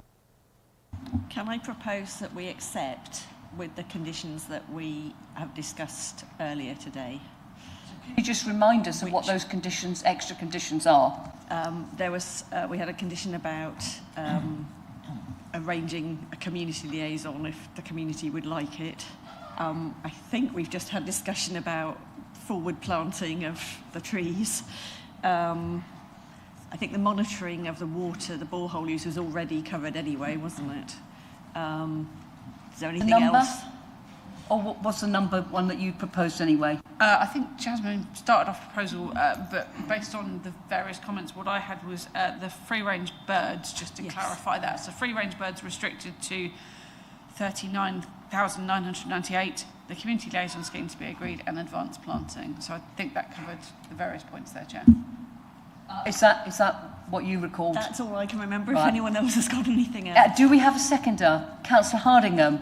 Can I propose that we accept with the conditions that we have discussed earlier today? Can you just remind us of what those conditions, extra conditions are? We had a condition about arranging a community liaison if the community would like it. I think we've just had discussion about forward planting of the trees. I think the monitoring of the water, the borehole use was already covered anyway, wasn't it? Is there anything else? Or what's the number one that you proposed anyway? I think Jasmine started off proposal, but based on the various comments, what I had was the free-range birds, just to clarify that. So free-range birds restricted to 39,998, the community liaison scheme to be agreed, and advanced planting. So I think that covered the various points there, Chair. Is that what you recalled? That's all I can remember. Right. If anyone else has got anything else. Do we have a seconder? Councillor Hardingham.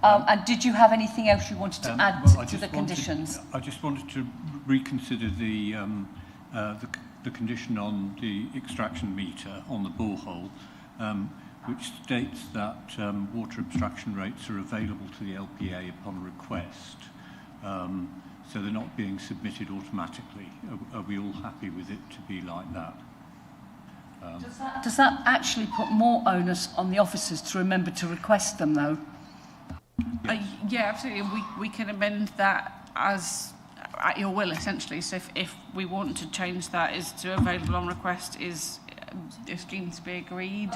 And did you have anything else you wanted to add to the conditions? I just wanted to reconsider the condition on the extraction meter on the borehole, which states that water abstraction rates are available to the LPA upon request. So they're not being submitted automatically. Are we all happy with it to be like that? Does that actually put more onus on the officers to remember to request them, though? Yeah, absolutely. We can amend that as at your will, essentially. So if we want to change that is to available on request, is the scheme to be agreed?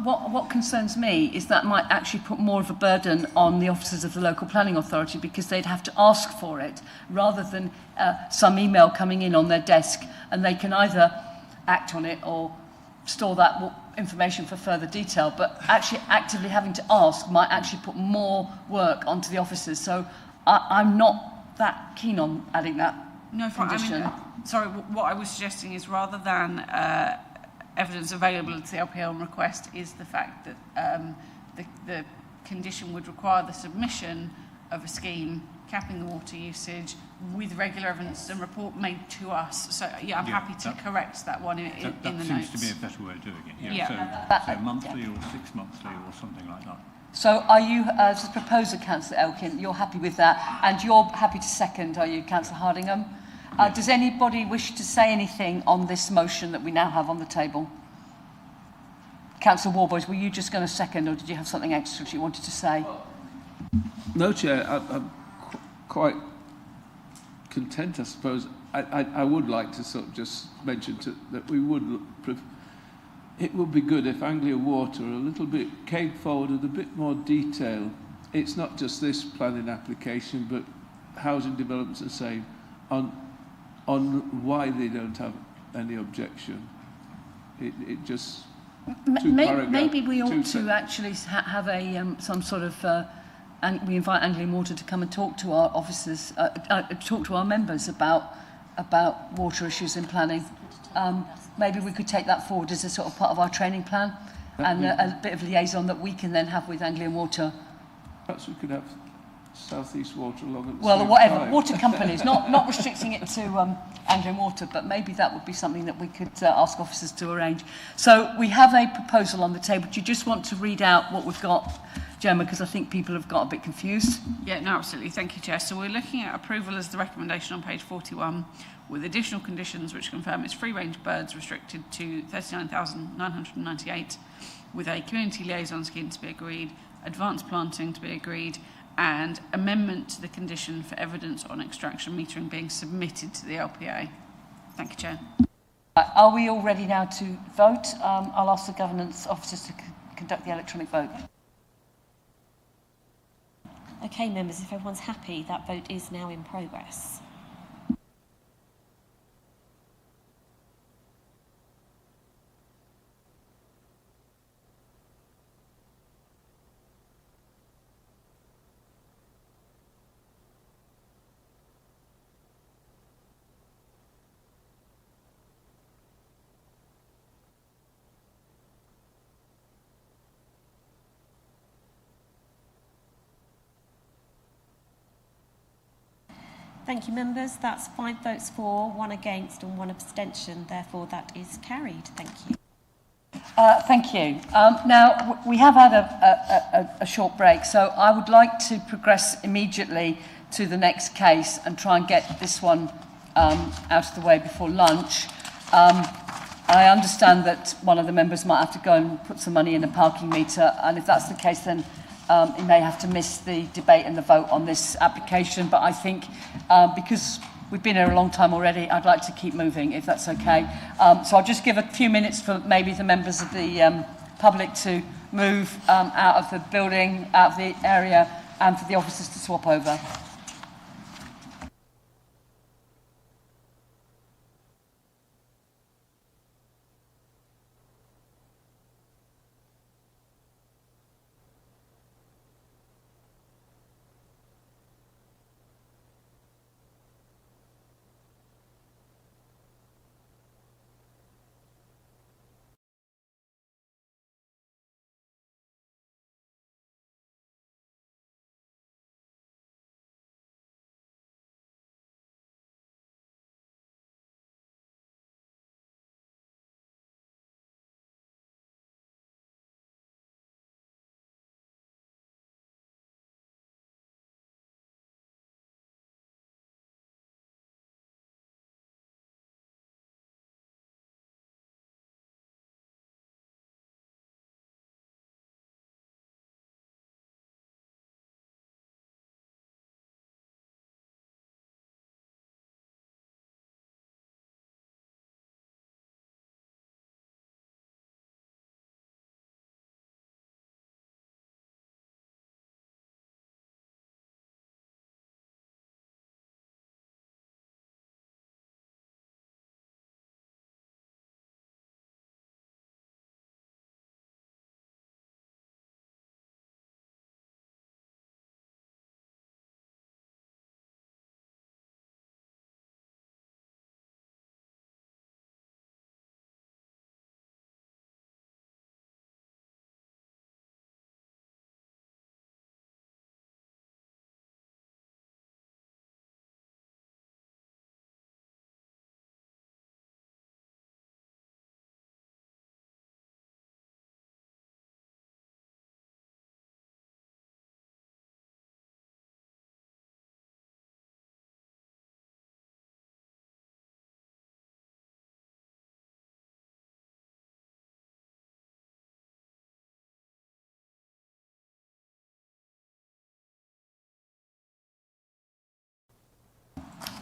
What concerns me is that might actually put more of a burden on the officers of the local planning authority, because they'd have to ask for it rather than some email coming in on their desk, and they can either act on it or store that information for further detail. But actually actively having to ask might actually put more work onto the officers. So I'm not that keen on adding that condition. Sorry, what I was suggesting is, rather than evidence available to the LPA on request, is the fact that the condition would require the submission of a scheme capping the water usage with regular evidence and report made to us. So yeah, I'm happy to correct that one in the notes. That seems to be a better way of doing it. Yeah. So monthly or 6 monthly or something like that. So are you, as the proposer, Councillor Elkin, you're happy with that? And you're happy to second, are you, Councillor Hardingham? Does anybody wish to say anything on this motion that we now have on the table? Councillor Warboys, were you just going to second, or did you have something extra that you wanted to say? No, Chair, I'm quite content, I suppose. I would like to sort of just mention that we would... It would be good if Anglia Water a little bit came forward with a bit more detail. It's not just this planning application, but housing developments are saying on why they don't have any objection. It just... Maybe we ought to actually have a some sort of... and we invite Anglian Water to come and talk to our officers, talk to our members about water issues in planning. Maybe we could take that forward as a sort of part of our training plan, and a bit of liaison that we can then have with Anglian Water. Perhaps we could have South East Water along at the Well, same whatever, time. water companies, not restricting it to Anglian Water, but maybe that would be something that we could ask officers to arrange. So we have a proposal on the table. Do you just want to read out what we've got, Gemma, because I think people have got a bit confused? Yeah, no, absolutely. Thank you, Chair. So we're looking at approval as the recommendation on page 41, with additional conditions which confirm it's free-range birds restricted to 39,998, with a community liaison scheme to be agreed, advanced planting to be agreed, and amendment to the condition for evidence on extraction metering being submitted to the LPA. Thank you, Chair. Are we all ready now to vote? I'll ask the governance officers to conduct the electronic vote. Okay, members, if everyone's happy, that vote is now in progress. Thank you, members. That's 5 votes for, 1 against and 1 abstention. Therefore, that is carried. Thank you. Thank you. Now, we have had a short break, so I would like to progress immediately to the next case and try and get this one out of the way before lunch. I understand that one of the members might have to go and put some money in a parking meter, and if that's the case, then he may have to miss the debate and the vote on this application. But I think because we've been here a long time already, I'd like to keep moving, if that's okay. So I'll just give a few minutes for maybe the members of the public to move out of the building, out of the area, and for the officers to swap over.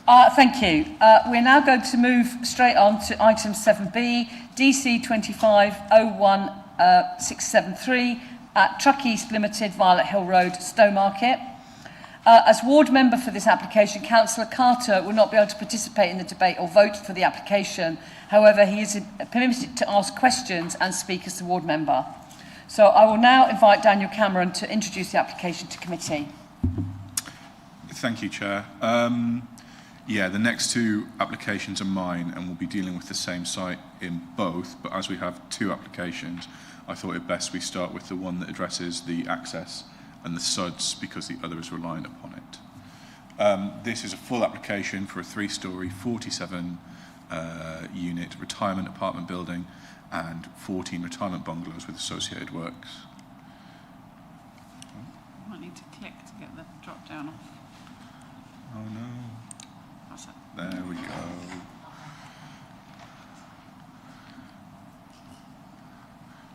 Thank you. We're now going to move straight on to item 7B, DC 2501-673 at Truck East Limited, Violet Hill Road, Stowmarket. As ward member for this application, Councillor Carter will not be able to participate in the debate or vote for the application. However, he is permitted to ask questions and speak as the ward member. So I will now invite Daniel Cameron to introduce the application to committee. Thank you, Chair. Yeah, the next two applications are mine, and we'll be dealing with the same site in both, but as we have two applications, I thought it best we start with the one that addresses the access and the SUDs, because the other is reliant upon it. This is a full application for a 3-storey, 47 unit retirement apartment building and 14 retirement bungalows with associated works. I might need to click to get the drop down off. Oh no. That's it. There we go.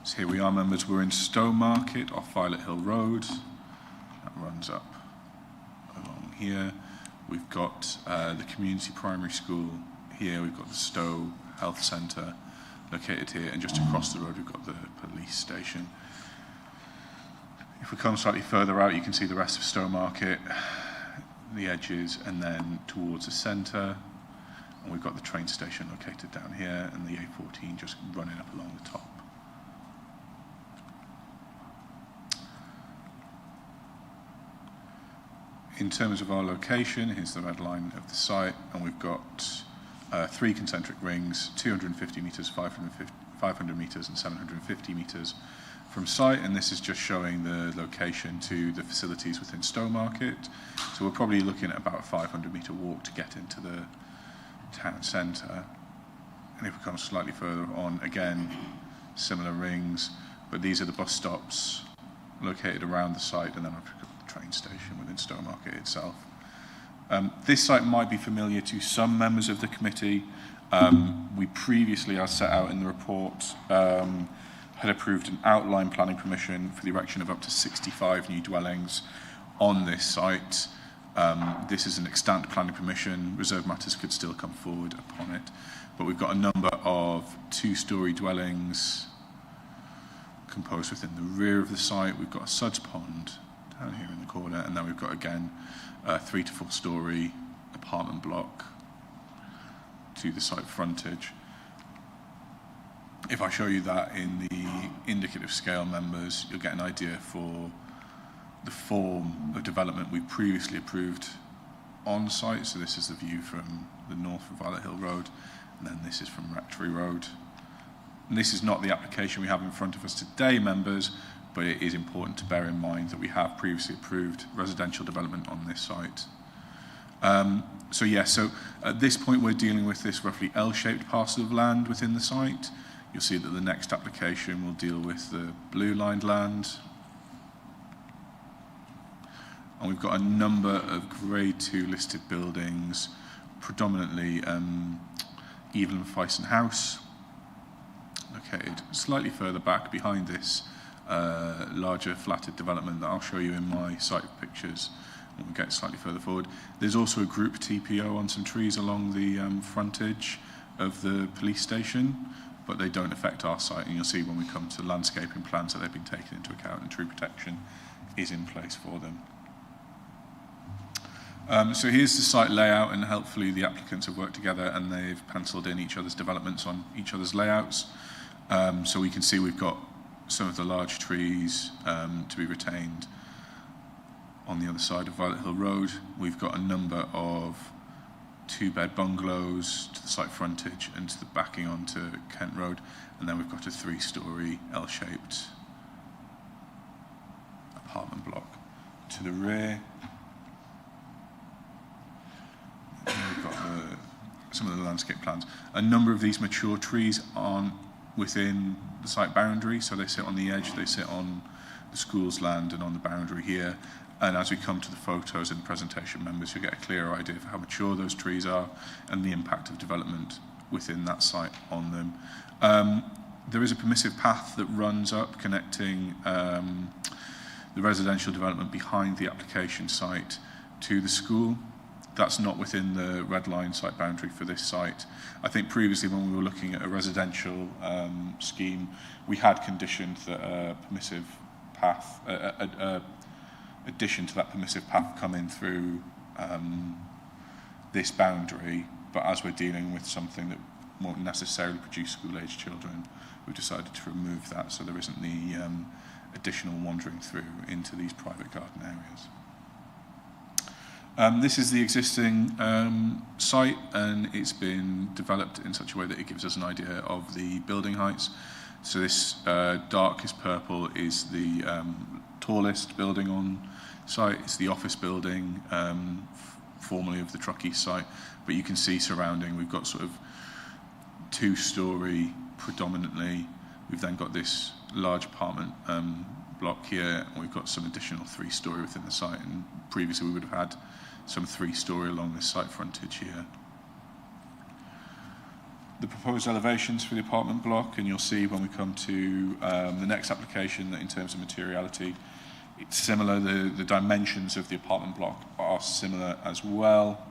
So here we are, members. We're in Stowmarket off Violet Hill Road. That runs up along here. We've got the community primary school here. We've got the Stow Health Centre located here, and just across the road we've got the police station. If we come slightly further out, you can see the rest of Stowmarket, the edges, and then towards the centre. And we've got the train station located down here, and the A14 just running up along the top. In terms of our location, here's the red line of the site, and we've got 3 concentric rings, 250 metres, 500 metres and 750 metres from site, and this is just showing the location to the facilities within Stowmarket. So we're probably looking at about a 500 metre walk to get into the town centre. And if we come slightly further on, again, similar rings, but these are the bus stops located around the site, and then I've got the train station within Stowmarket itself. This site might be familiar to some members of the committee. We previously, as set out in the report, had approved an outline planning permission for the erection of up to 65 new dwellings on this site. This is an extant planning permission. Reserved matters could still come forward upon it. But we've got a number of 2-storey dwellings composed within the rear of the site. We've got a suds pond down here in the corner, and then we've got, again, a 3 to 4-storey apartment block to the site frontage. If I show you that in the indicative scale, members, you'll get an idea for the form of development we previously approved on site. So this is the view from the north of Violet Hill Road, and then this is from Rectory Road. And this is not the application we have in front of us today, members, but it is important to bear in mind that we have previously approved residential development on this site. So at this point we're dealing with this roughly L-shaped parcel of land within the site. You'll see that the next application will deal with the blue-lined land. And we've got a number of Grade 2 listed buildings, predominantly Evelyn Fyson House, located slightly further back behind this larger flatted development that I'll show you in my site pictures when we get slightly further forward. There's also a group TPO on some trees along the frontage of the police station, but they don't affect our site, and you'll see when we come to landscaping plans that they've been taken into account and tree protection is in place for them. So here's the site layout, and helpfully the applicants have worked together and they've penciled in each other's developments on each other's layouts. So we can see we've got some of the large trees to be retained on the other side of Violet Hill Road. We've got a number of 2-bed bungalows to the site frontage and to the backing onto Kent Road, and then we've got a 3-storey L-shaped apartment block to the rear. And we've got some of the landscape plans. A number of these mature trees aren't within the site boundary, so they sit on the edge, they sit on the school's land and on the boundary here. And as we come to the photos and the presentation, members, you'll get a clearer idea of how mature those trees are and the impact of development within that site on them. There is a permissive path that runs up connecting the residential development behind the application site to the school. that's not within the red line site boundary for this site. I think previously when we were looking at a residential scheme, we had conditioned that a permissive path, addition to that permissive path come in through this boundary, but as we're dealing with something that won't necessarily produce school-aged children, we've decided to remove that so there isn't the additional wandering through into these private garden areas. This is the existing site, and it's been developed in such a way that it gives us an idea of the building heights. So this darkest purple is the tallest building on site. It's the office building, formerly of the Truckee site, but you can see surrounding, we've got sort of 2-storey predominantly. We've then got this large apartment block here, and we've got some additional 3-storey within the site, and previously we would have had some 3-storey along this site frontage here. The proposed elevations for the apartment block, and you'll see when we come to the next application that in terms of materiality, it's similar. The dimensions of the apartment block are similar as well.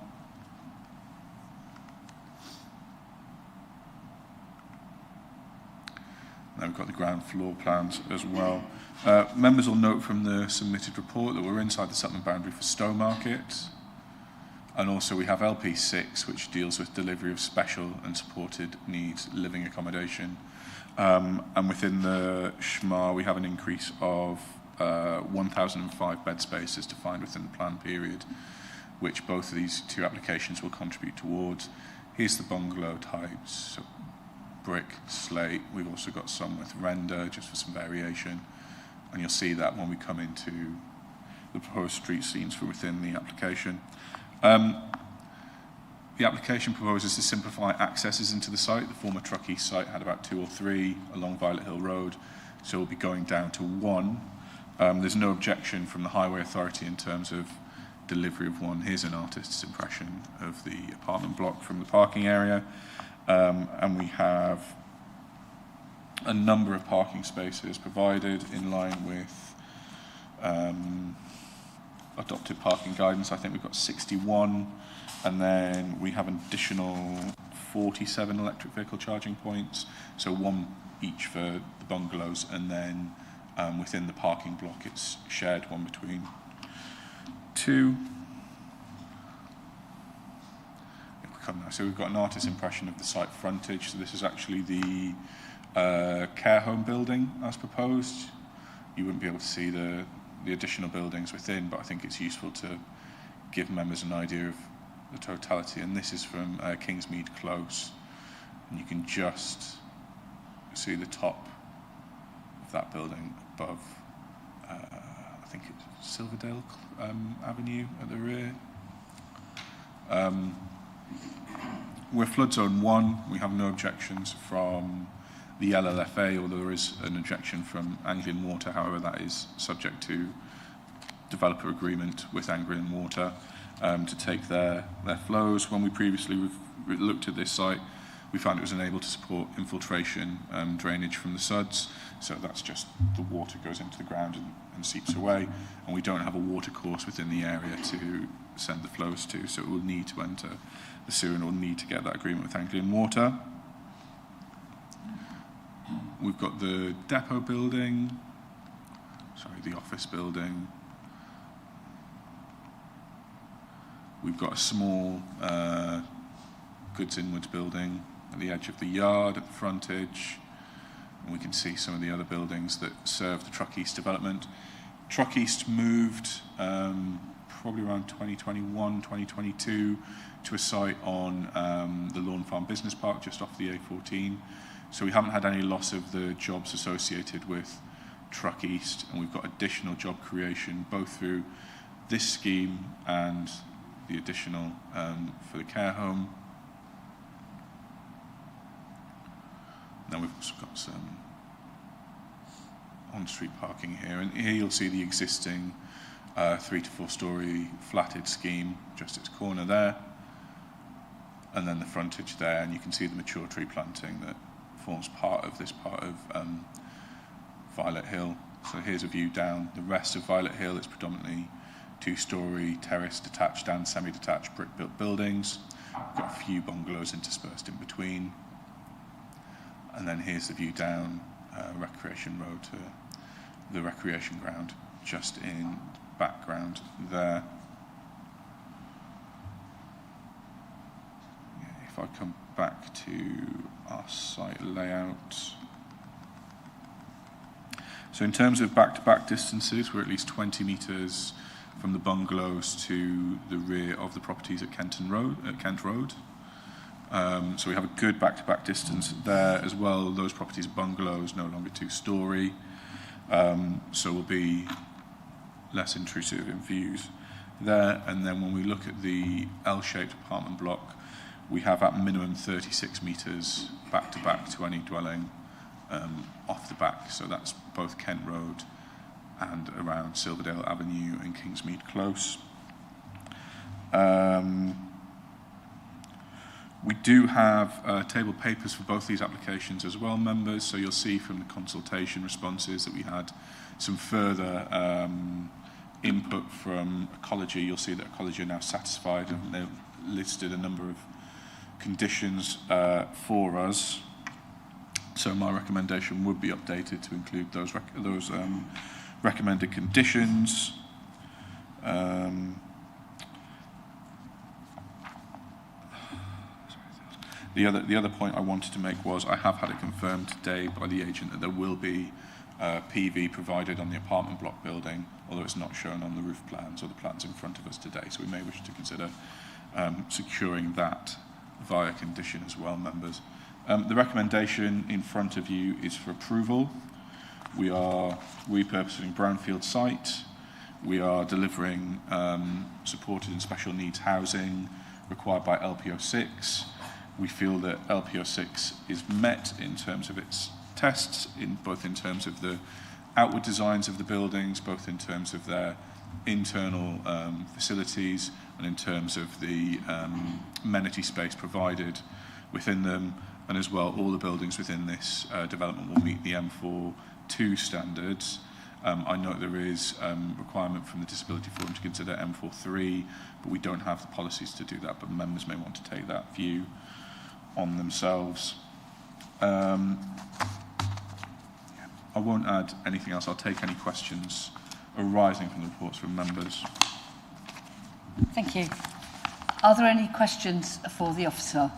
Then we've got the ground floor plans as well. Members will note from the submitted report that we're inside the settlement boundary for Stowmarket. And also we have LP6, which deals with delivery of special and supported needs living accommodation. And within the SHMA, we have an increase of 1,005 bed spaces defined within the plan period, which both of these 2 applications will contribute towards. Here's the bungalow types, so brick, slate. We've also got some with render, just for some variation. And you'll see that when we come into the proposed street scenes for within the application. The application proposes to simplify accesses into the site. The former Truckee site had about 2 or 3 along Violet Hill Road, so we'll be going down to 1. There's no objection from the Highway Authority in terms of delivery of 1. Here's an artist's impression of the apartment block from the parking area. And we have a number of parking spaces provided in line with adopted parking guidance. I think we've got 61, and then we have an additional 47 electric vehicle charging points, so 1 each for the bungalows, and then within the parking block it's shared 1 between 2. So we've got an artist's impression of the site frontage. So this is actually the care home building as proposed. You wouldn't be able to see the additional buildings within, but I think it's useful to give members an idea of the totality. And this is from Kingsmead Close. And you can just see the top of that building above, I think it's Silverdale Avenue at the rear. We're flood zone 1. We have no objections from the LLFA, although there is an objection from Anglian Water. However, that is subject to developer agreement with Anglian Water to take their flows. When we previously looked at this site, we found it was unable to support infiltration drainage from the suds. So that's just the water goes into the ground and seeps away. And we don't have a water course within the area to send the flows to. So it will need to enter the sewer and will need to get that agreement with Anglian Water. We've got the depot building, the office building. We've got a small goods inwards building at the edge of the yard at the frontage. And we can see some of the other buildings that serve the Truck East development. Truck East moved probably around 2021, 2022 to a site on the Lawn Farm Business Park just off the A14. So we haven't had any loss of the jobs associated with Truck East, and we've got additional job creation both through this scheme and the additional for the care home. Then we've also got some on-street parking here, and here you'll see the existing 3 to 4 storey flatted scheme, just its corner there, and then the frontage there, and you can see the mature tree planting that forms part of this part of Violet Hill. So here's a view down the rest of Violet Hill. It's predominantly two-storey, terrace, detached and semi-detached brick-built buildings. We've got a few bungalows interspersed in between. And then here's the view down Recreation Road to the recreation ground, just in the background there. If I come back to our site layout. So in terms of back-to-back distances, we're at least 20 metres from the bungalows to the rear of the properties at Kent Road. So we have a good back-to-back distance there as well. Those properties are bungalows, no longer two-storey, so will be less intrusive in views there. And then when we look at the L-shaped apartment block, we have at minimum 36 metres back-to-back to any dwelling off the back. So that's both Kent Road and around Silverdale Avenue and Kingsmead Close. We do have table papers for both these applications as well, members, so you'll see from the consultation responses that we had some further input from Ecology. You'll see that Ecology are now satisfied and they've listed a number of conditions for us. So my recommendation would be updated to include those recommended conditions. The other point I wanted to make was I have had it confirmed today by the agent that there will be PV provided on the apartment block building, although it's not shown on the roof plans or the plans in front of us today. So we may wish to consider securing that via condition as well, members. The recommendation in front of you is for approval. We are repurposing brownfield site. We are delivering supported and special needs housing required by LPO6. We feel that LPO6 is met in terms of its tests, both in terms of the outward designs of the buildings, both in terms of their internal facilities and in terms of the amenity space provided within them, and as well all the buildings within this development will meet the M4-2 standards. I know there is requirement from the Disability Forum to consider M4-3, but we don't have the policies to do that, but members may want to take that view on themselves. I won't add anything else. I'll take any questions arising from the reports from members. Thank you. Are there any questions for the officer?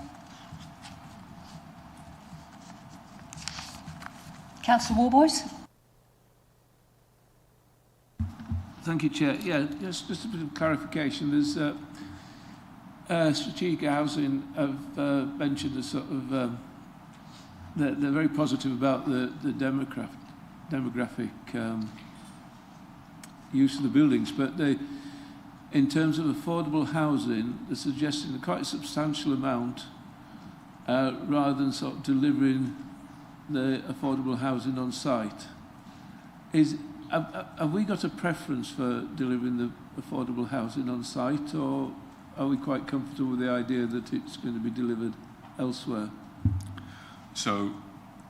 Councillor Warboys? Thank you, Chair. Yeah, just a bit of clarification. There's Strategic Housing have mentioned a sort of they're very positive about the demographic use of the buildings, but they, in terms of affordable housing, they're suggesting quite a substantial amount rather than sort of delivering the affordable housing on site. Have we got a preference for delivering the affordable housing on site, or are we quite comfortable with the idea that it's going to be delivered elsewhere? So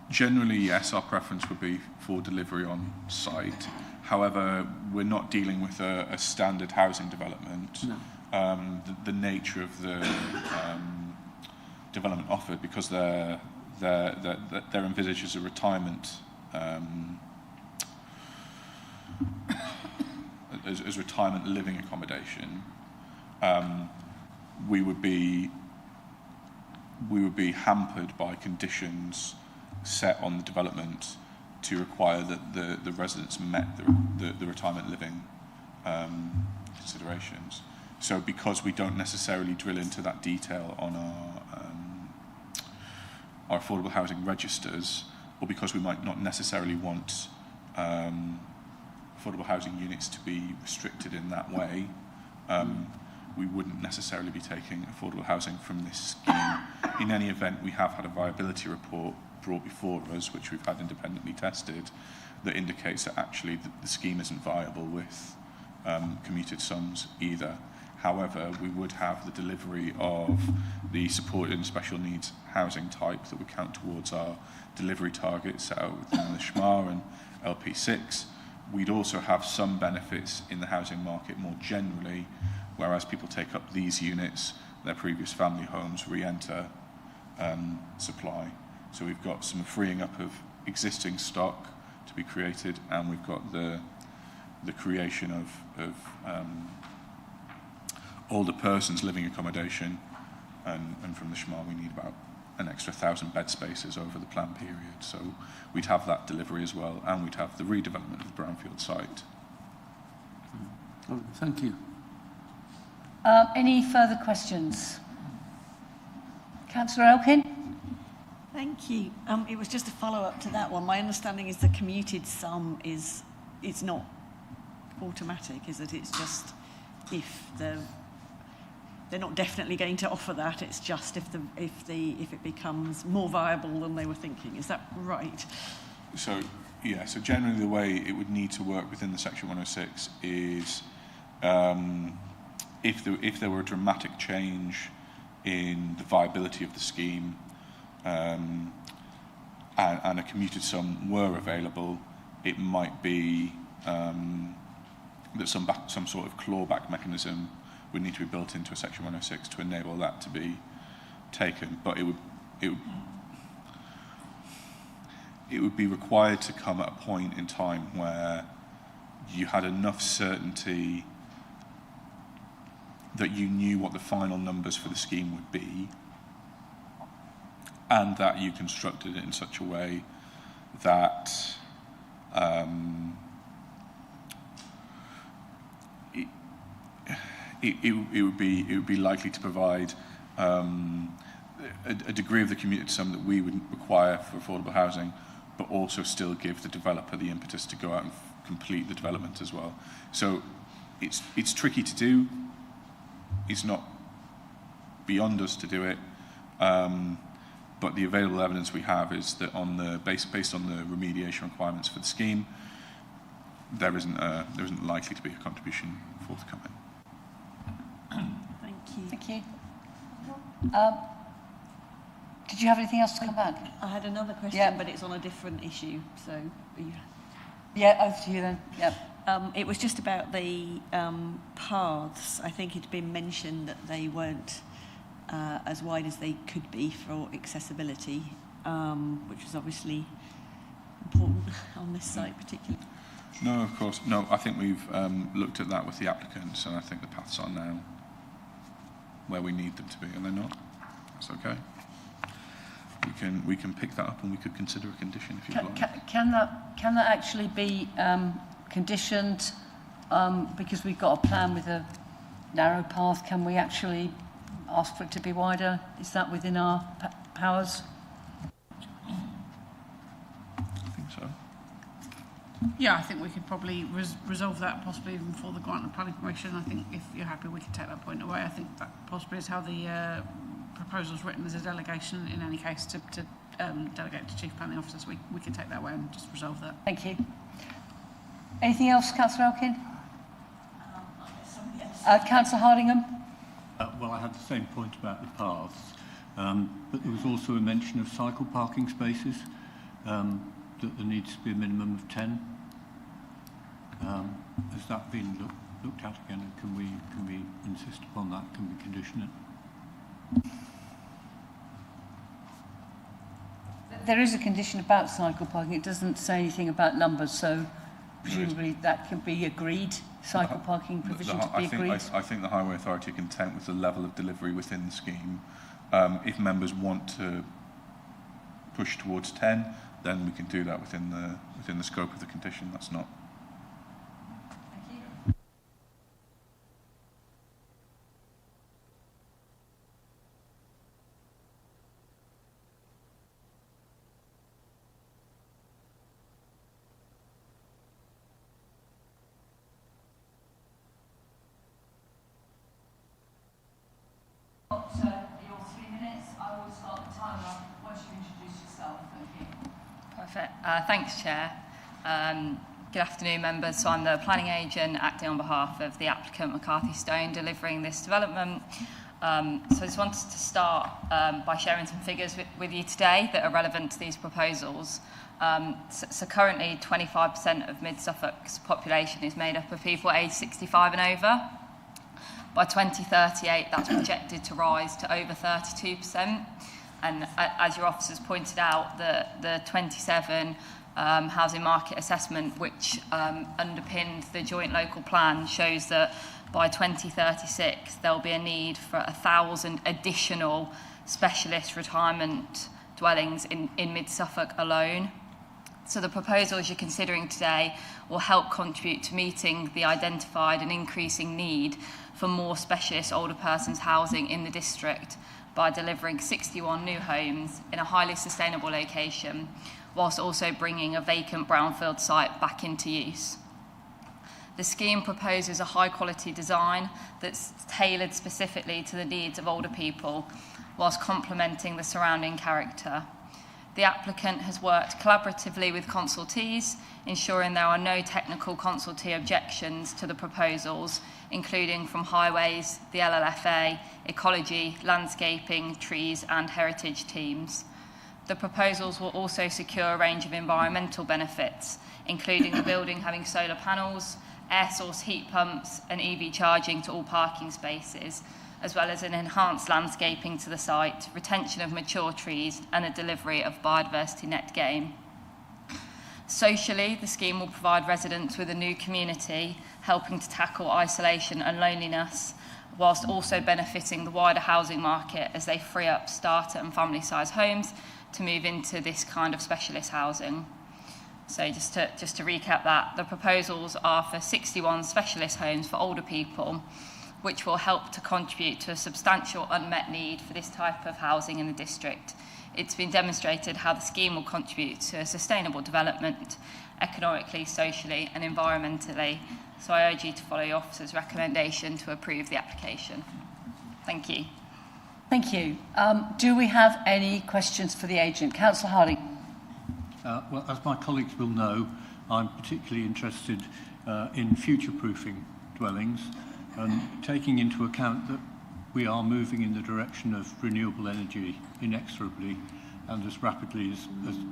generally, yes, our preference would be for delivery on site. However, we're not dealing with a standard housing development. No. The nature of the development offered, because they're envisaged as a retirement as retirement living accommodation, we would be hampered by conditions set on the development to require that the residents met the retirement living considerations. So because we don't necessarily drill into that detail on our affordable housing registers, or because we might not necessarily want affordable housing units to be restricted in that way, we wouldn't necessarily be taking affordable housing from this scheme. In any event, we have had a viability report brought before us, which we've had independently tested, that indicates that actually the scheme isn't viable with commuted sums either. However, we would have the delivery of the supported and special needs housing type that would count towards our delivery targets set out within the SHMA and LP6, we'd also have some benefits in the housing market more generally, whereas people take up these units, their previous family homes re-enter supply. So we've got some freeing up of existing stock to be created, and we've got the creation of older persons living accommodation, and from the SHMA we need about an extra 1,000 bed spaces over the plan period. So we'd have that delivery as well, and we'd have the redevelopment of the brownfield site. Thank you. Any further questions? Councillor Elkin? Thank you. It was just a follow-up to that one. My understanding is the commuted sum is it's not automatic, is it? It's just if they're not definitely going to offer that. It's just if it becomes more viable than they were thinking. Is that right? So yeah. So generally, the way it would need to work within the Section 106 is if there were a dramatic change in the viability of the scheme, and a commuted sum were available, it might be that some sort of clawback mechanism would need to be built into a Section 106 to enable that to be taken. But it would be required to come at a point in time where you had enough certainty that you knew what the final numbers for the scheme would be, and that you constructed it in such a way that it would be likely to provide a degree of the commuted sum that we would require for affordable housing, but also still give the developer the impetus to go out and complete the development as well. So it's tricky to do. It's not beyond us to do it. But the available evidence we have is that based on the remediation requirements for the scheme, there isn't likely to be a contribution forthcoming. Thank you. Thank you. Did you have anything else to come back? I had another question, Yeah. but it's on a different issue. So, are you... Yeah, over to you then. Yeah. It was just about the paths. I think it'd been mentioned that they weren't as wide as they could be for accessibility, which is obviously important on this site particularly. No, of course. No, I think we've looked at that with the applicants, and I think the paths are now where we need them to be, and they're not. That's okay. We can pick that up, and we could consider a condition if you like. Can that actually be conditioned because we've got a plan with a narrow path? Can we actually ask for it to be wider? Is that within our powers? I think so. Yeah, I think we could probably resolve that possibly even before the grant of planning permission. I think if you're happy, we could take that point away. I think that possibly is how the proposal's written as a delegation in any case to delegate to Chief Planning Officers. We can take that away and just resolve that. Thank you. Anything else, Councillor Elkin? Councillor Hardingham? Well, I had the same point about the paths, but there was also a mention of cycle parking spaces, that there needs to be a minimum of 10. Has that been looked at again, and can we insist upon that? Can we condition it? There is a condition about cycle parking. It doesn't say anything about numbers, so presumably that can be agreed. Cycle parking provision to be agreed. I think the Highway Authority are content with the level of delivery within the scheme. If members want to push towards 10, then we can do that within the scope of the condition. That's not. Your 3 minutes. I will start the timer once you introduce yourself. Thank you. Perfect. Thanks, Chair. Good afternoon, members. So I'm the planning agent acting on behalf of the applicant McCarthy Stone delivering this development. So I just wanted to start by sharing some figures with you today that are relevant to these proposals. So currently 25% of Mid-Suffolk's population is made up of people aged 65 and over. By 2038, that's projected to rise to over 32%. And as your officers pointed out, the 27 housing market assessment, which underpinned the joint local plan, shows that by 2036, there'll be a need for 1,000 additional specialist retirement dwellings in Mid-Suffolk alone. So the proposals you're considering today will help contribute to meeting the identified and increasing need for more specialist older persons housing in the district by delivering 61 new homes in a highly sustainable location, whilst also bringing a vacant brownfield site back into use. The scheme proposes a high-quality design that's tailored specifically to the needs of older people, whilst complementing the surrounding character. The applicant has worked collaboratively with consultees, ensuring there are no technical consultee objections to the proposals, including from highways, the LLFA, ecology, landscaping, trees and heritage teams. The proposals will also secure a range of environmental benefits, including the building having solar panels, air source heat pumps and EV charging to all parking spaces, as well as an enhanced landscaping to the site, retention of mature trees and a delivery of biodiversity net gain. Socially, the scheme will provide residents with a new community, helping to tackle isolation and loneliness, whilst also benefiting the wider housing market as they free up starter and family-size homes to move into this kind of specialist housing. So just to recap that, the proposals are for 61 specialist homes for older people, which will help to contribute to a substantial unmet need for this type of housing in the district. It's been demonstrated how the scheme will contribute to a sustainable development, economically, socially and environmentally. So I urge you to follow your officer's recommendation to approve the application. Thank you. Thank you. Do we have any questions for the agent? Councillor Harding. Well, as my colleagues will know, I'm particularly interested in future-proofing dwellings and taking into account that we are moving in the direction of renewable energy inexorably and as rapidly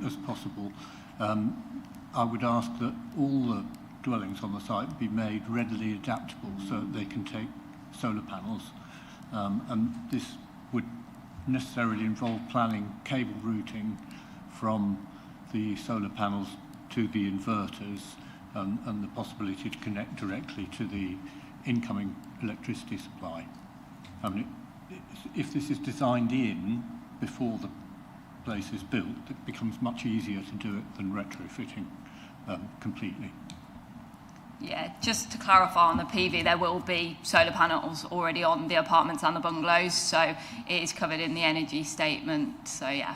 as possible. I would ask that all the dwellings on the site be made readily adaptable so that they can take solar panels. And this would necessarily involve planning cable routing from the solar panels to the inverters and the possibility to connect directly to the incoming electricity supply. I mean, if this is designed in before the place is built, it becomes much easier to do it than retrofitting completely. Yeah, just to clarify on the PV, there will be solar panels already on the apartments and the bungalows, so it is covered in the energy statement, so yeah.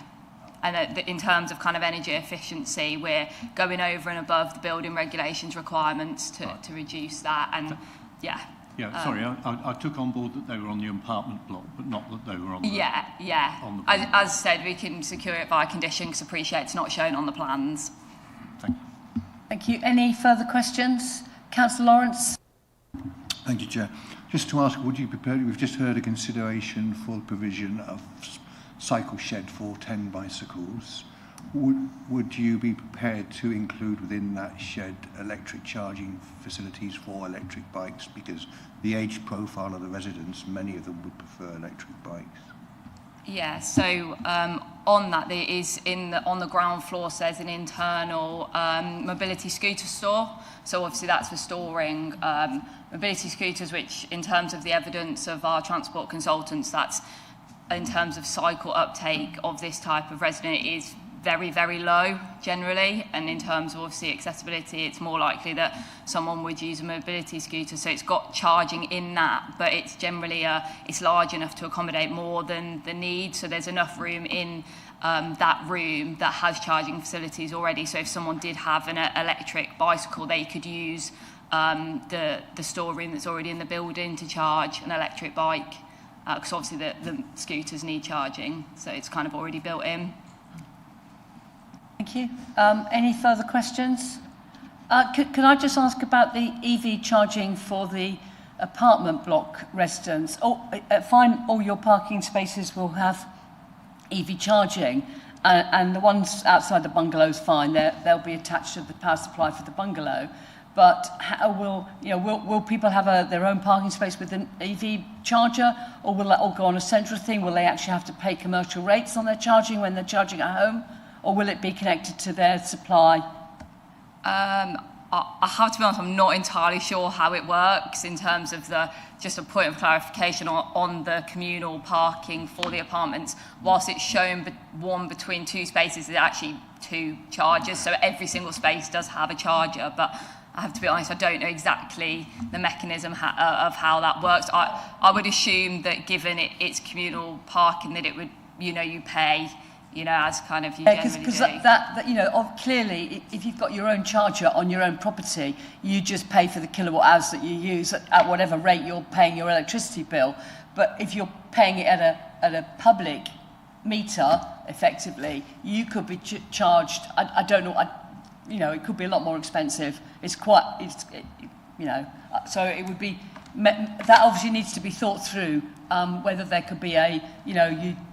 And in terms of kind of energy efficiency, we're going over and above the building regulations requirements to reduce that, and yeah. Yeah, sorry, I took on board that they were on the apartment block, but not that they were on the... Yeah. On the as said, we can secure it via condition because appreciate it's not shown on the plans. Thank you. Thank you. Any further questions? Councillor Lawrence. Thank you, Chair. Just to ask, would you be prepared, we've just heard a consideration for the provision of cycle shed for 10 bicycles. Would you be prepared to include within that shed electric charging facilities for electric bikes? Because the age profile of the residents, many of them would prefer electric bikes. Yeah, so on that, there is on the ground floor, so there's an internal mobility scooter store. So obviously that's for storing mobility scooters, which in terms of the evidence of our transport consultants, that's in terms of cycle uptake of this type of resident is very, very low generally, and in terms of obviously accessibility, it's more likely that someone would use a mobility scooter, so it's got charging in that, but it's generally it's large enough to accommodate more than the need, so there's enough room in that room that has charging facilities already, so if someone did have an electric bicycle, they could use the storeroom that's already in the building to charge an electric bike, because obviously the scooters need charging, so it's kind of already built in. Thank you. Any further questions? Can I just ask about the EV charging for the apartment block residents? Fine, all your parking spaces will have EV charging. and the ones outside the bungalows, fine, they'll be attached to the power supply for the bungalow. But how will people have their own parking space with an EV charger, or will that all go on a central thing? Will they actually have to pay commercial rates on their charging when they're charging at home, or will it be connected to their supply? I have to be honest, I'm not entirely sure how it works in terms of just a point of clarification on the communal parking for the apartments. Whilst it's shown one between two spaces, it's actually two chargers, so every single space does have a charger, but I have to be honest, I don't know exactly the mechanism of how that works. I would assume that given it's communal parking, that it would, you pay, as kind of you generally do. Because that clearly, if you've got your own charger on your own property, you just pay for the kilowatt hours that you use at whatever rate you're paying your electricity bill. But if you're paying it at a public meter, effectively, you could be charged. I don't know. It could be a lot more expensive. So it would be, that obviously needs to be thought through, whether there could be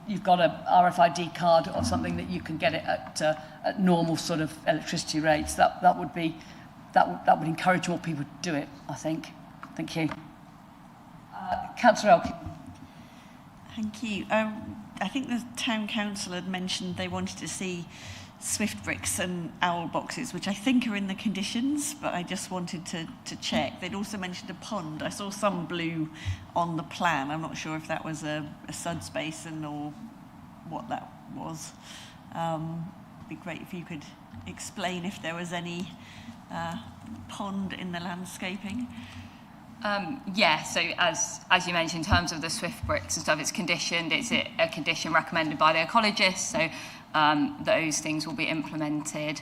you've got a RFID card or something that you can get it at normal sort of electricity rates. That would encourage more people to do it, I think. Thank you. Councillor Elkin. Thank you. I think the town council had mentioned they wanted to see Swift bricks and owl boxes, which I think are in the conditions, but I just wanted to check. They'd also mentioned a pond. I saw some blue on the plan. I'm not sure if that was a sud basin or what that was. It'd be great if you could explain if there was any pond in the landscaping. So as you mentioned, in terms of the Swift bricks and stuff, it's conditioned. It's a condition recommended by the ecologist, so those things will be implemented.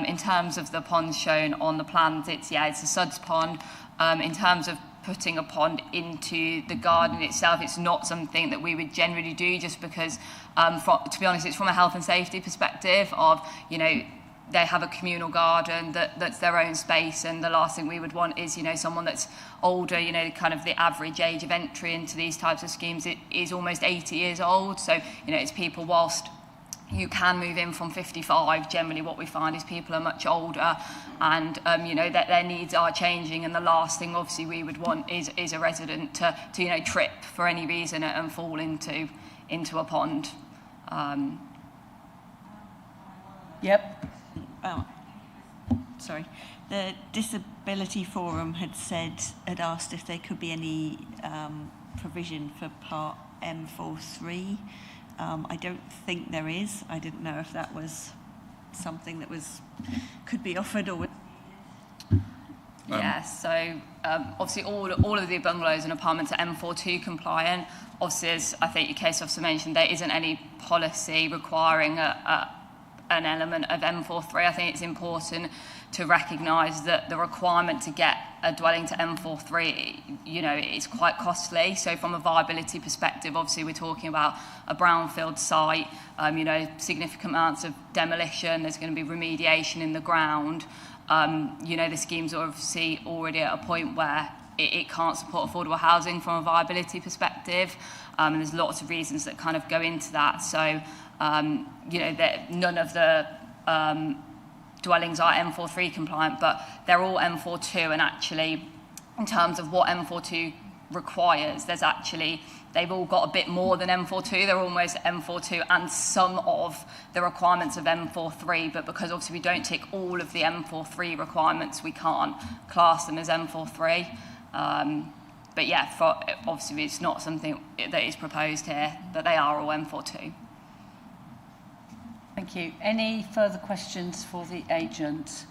In terms of the ponds shown on the plans, it's a suds pond. In terms of putting a pond into the garden itself, it's not something that we would generally do, just because, to be honest, it's from a health and safety perspective of, they have a communal garden that's their own space, and the last thing we would want is, someone that's older, kind of the average age of entry into these types of schemes is almost 80 years old. So, it's people, whilst you can move in from 55, generally what we find is people are much older, and that their needs are changing, and the last thing obviously we would want is a resident to trip for any reason and fall into a pond. Yep. Oh, sorry. The Disability Forum had asked if there could be any provision for Part M43. I don't think there is. I didn't know if that was something that could be offered or. So obviously all of the bungalows and apartments are M42 compliant. Obviously, as I think your case officer mentioned, there isn't any policy requiring an element of M43. I think it's important to recognise that the requirement to get a dwelling to M43, it's quite costly. So from a viability perspective, obviously we're talking about a brownfield site, significant amounts of demolition, there's going to be remediation in the ground. The schemes are obviously already at a point where it can't support affordable housing from a viability perspective. And there's lots of reasons that kind of go into that. So, that none of the dwellings are M43 compliant, but they're all M42. And actually, in terms of what M42 requires, they've all got a bit more than M42. They're almost M42 and some of the requirements of M43, but because obviously we don't tick all of the M43 requirements, we can't class them as M43. But obviously it's not something that is proposed here, but they are all M42. Thank you. Any further questions for the agent?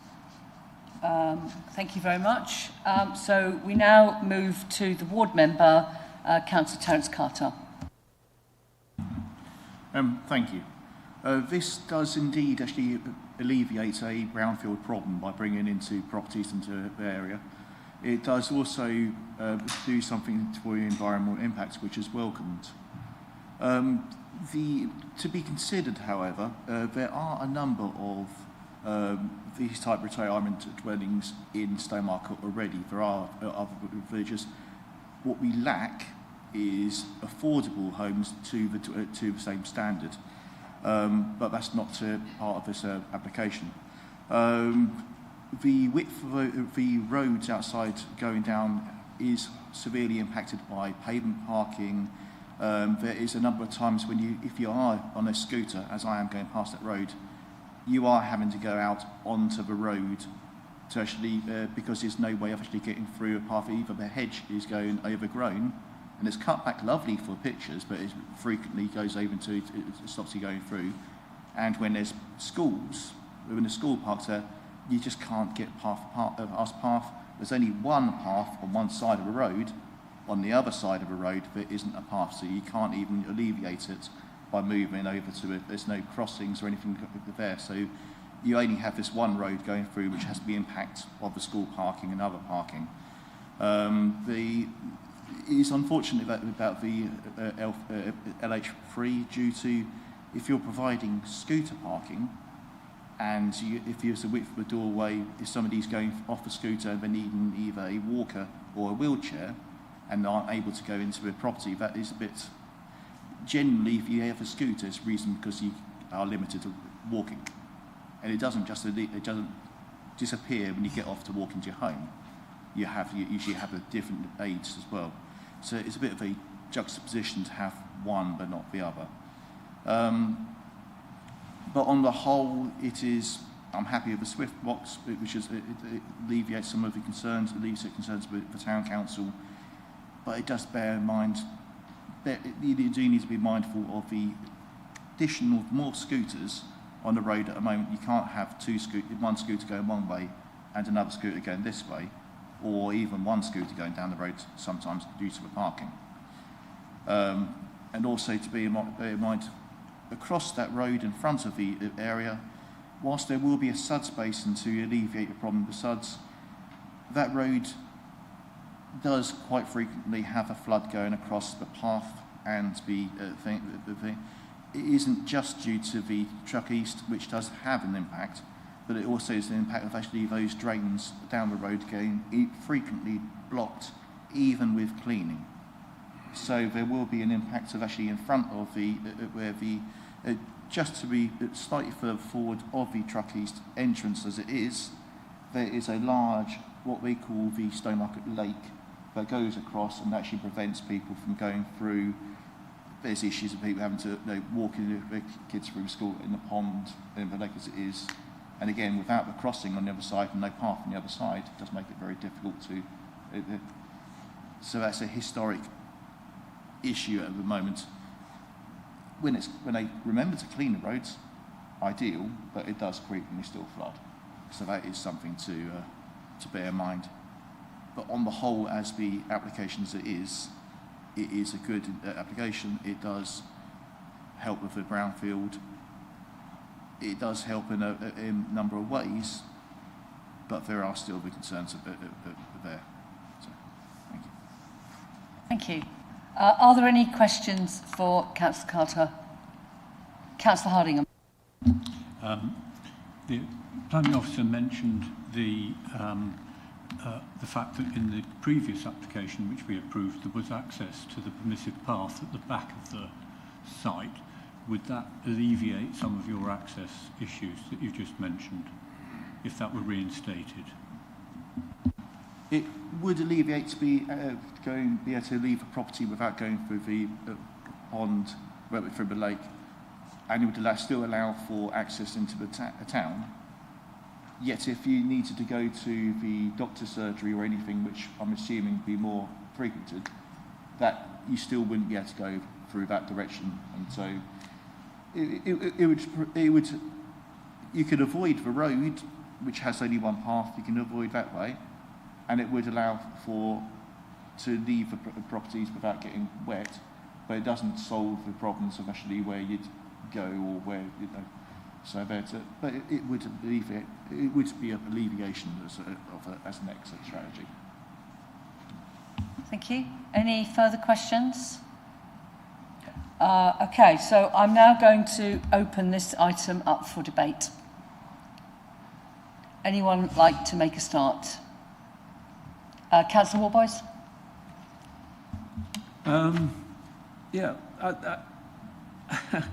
Thank you very much. So we now move to the ward member, Councillor Terence Carter. Thank you. This does indeed actually alleviate a brownfield problem by bringing into properties into the area. It does also do something for the environmental impact, which is welcomed. To be considered, however, there are a number of these type of retirement dwellings in Stowmarket already. There are other villages. What we lack is affordable homes to the same standard. but that's not part of this application. The width of the roads outside going down is severely impacted by pavement parking. There is a number of times when if you are on a scooter, as I am going past that road, you are having to go out onto the road to actually, because there's no way of actually getting through a path. Either the hedge is going overgrown, and it's cut back lovely for pictures, but it frequently goes over into, it stops you going through. And when there's schools, when the school parks there, you just can't get past path. There's only one path on one side of a road. On the other side of a road, there isn't a path, so you can't even alleviate it by moving over to it. There's no crossings or anything there, so you only have this one road going through, which has the impact of the school parking and other parking. It's unfortunate about the LH3 due to if you're providing scooter parking, and if there's a width of the doorway, if somebody's going off a scooter and they're needing either a walker or a wheelchair and aren't able to go into a property, that is a bit... Generally, if you have a scooter, it's reason because you are limited to walking. And it doesn't disappear when you get off to walk into your home. You usually have a different aids as well. So it's a bit of a juxtaposition to have one but not the other. But on the whole, I'm happy with the Swift box, which is, it alleviates some of the concerns, concerns with the town council. But it does bear in mind that you do need to be mindful of the additional more scooters on the road at the moment. You can't have one scooter going one way and another scooter going this way, or even one scooter going down the road sometimes due to the parking. And also to bear in mind, across that road in front of the area, whilst there will be a SUDS basin to alleviate the problem with SUDS, that road does quite frequently have a flood going across the path, and the thing. It isn't just due to the Truck East, which does have an impact, but it also is the impact of actually those drains down the road getting frequently blocked, even with cleaning. So there will be an impact of actually in front of just to be slightly further forward of the Truck East entrance as it is, there is a large, what we call the Stowmarket Lake, that goes across and actually prevents people from going through. There's issues of people having to walk their kids through school in the pond, in the lake as it is. And again, without the crossing on the other side and no path on the other side, it does make it very difficult to... So that's a historic issue at the moment. When they remember to clean the roads, ideal, but it does frequently still flood. So that is something to bear in mind. But on the whole, as the application as it is a good application. It does help with the brownfield. It does help in a number of ways, but there are still the concerns there. So, thank you. Thank you. Are there any questions for Councillor Carter? Councillor Hardingham. The planning officer mentioned the fact that in the previous application which we approved there was access to the permissive path at the back of the site. Would that alleviate some of your access issues that you've just mentioned, if that were reinstated? It would alleviate to be able to leave a property without going through the pond, through the lake, and it would still allow for access into the town. Yet if you needed to go to the doctor's surgery or anything, which I'm assuming would be more frequented, that you still wouldn't be able to go through that direction. And so it would you could avoid the road, which has only one path, you can avoid that way, and it would allow to leave the properties without getting wet, but it doesn't solve the problems of actually where you'd go or where, so but it would alleviate, it would be an alleviation as an exit strategy. Thank you. Any further questions? Okay, so I'm now going to open this item up for debate. Anyone like to make a start? Councillor Yeah,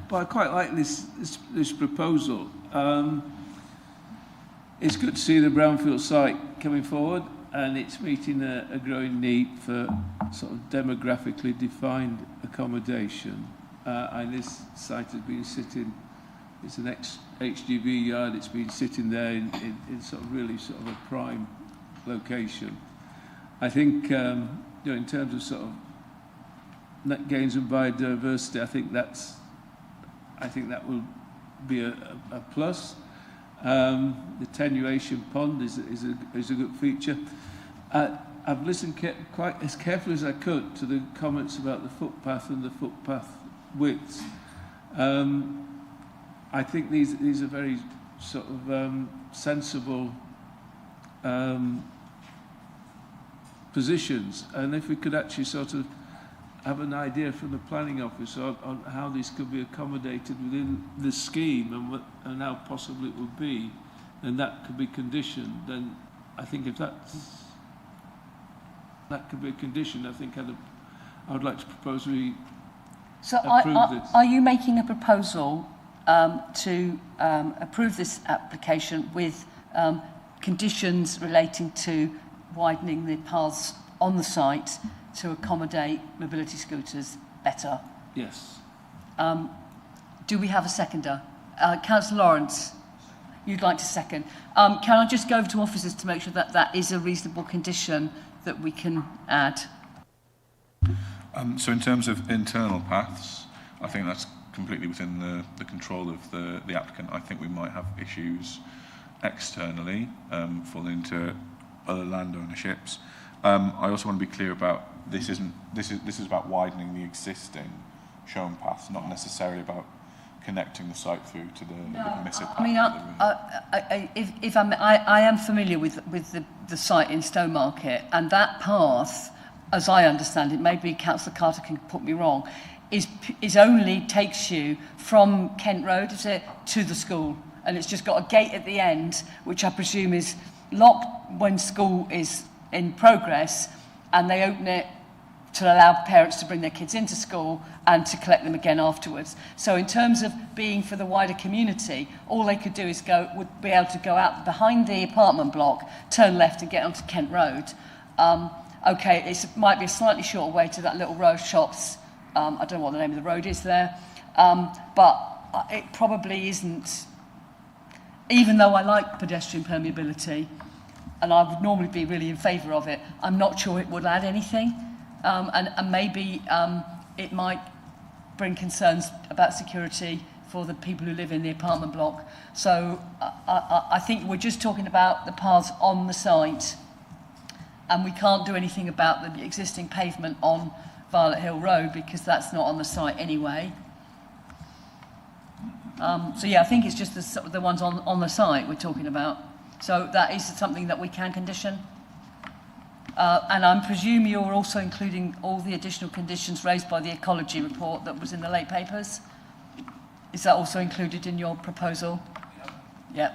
but I quite like this proposal. It's good to see the brownfield site coming forward, and it's meeting a growing need for sort of demographically defined accommodation. And this site has been sitting, it's an ex-HGV yard, it's been sitting there in sort of really sort of a prime location. I think, in terms of sort of net gains and biodiversity, I think that will be a plus. The attenuation pond is a good feature. I've listened quite as carefully as I could to the comments about the footpath and the footpath widths. I think these are very sort of sensible positions, and if we could actually sort of have an idea from the planning office on how this could be accommodated within the scheme and how possible it would be, and that could be conditioned, then I think if that could be a condition, I think I would like to propose we approve this. Are you making a proposal to approve this application with conditions relating to widening the paths on the site to accommodate mobility scooters better? Yes. Do we have a seconder? Councillor Lawrence, you'd like to second. Can I just go over to officers to make sure that that is a reasonable condition that we can add? So in terms of internal paths, I think that's completely within the control of the applicant. I think we might have issues externally falling into other land ownerships. I also want to be clear about this is about widening the existing shown paths, not necessarily about connecting the site through to the permissive path. I am familiar with the site in Stowmarket, and that path, as I understand it, maybe Councillor Carter can put me wrong, is only takes you from Kent Road, is it, to the school, and it's just got a gate at the end, which I presume is locked when school is in progress, and they open it to allow parents to bring their kids into school and to collect them again afterwards. So in terms of being for the wider community, all they could do is would be able to go out behind the apartment block, turn left and get onto Kent Road. Okay, it might be a slightly shorter way to that little row of shops. I don't know what the name of the road is there, but it probably isn't, even though I like pedestrian permeability, and I would normally be really in favour of it, I'm not sure it would add anything. And maybe it might bring concerns about security for the people who live in the apartment block. So I think we're just talking about the paths on the site, and we can't do anything about the existing pavement on Violet Hill Road because that's not on the site anyway. So yeah, I think it's just the ones on the site we're talking about. So that is something that we can condition. And I presume you're also including all the additional conditions raised by the ecology report that was in the late papers. Is that also included in your proposal? Yeah.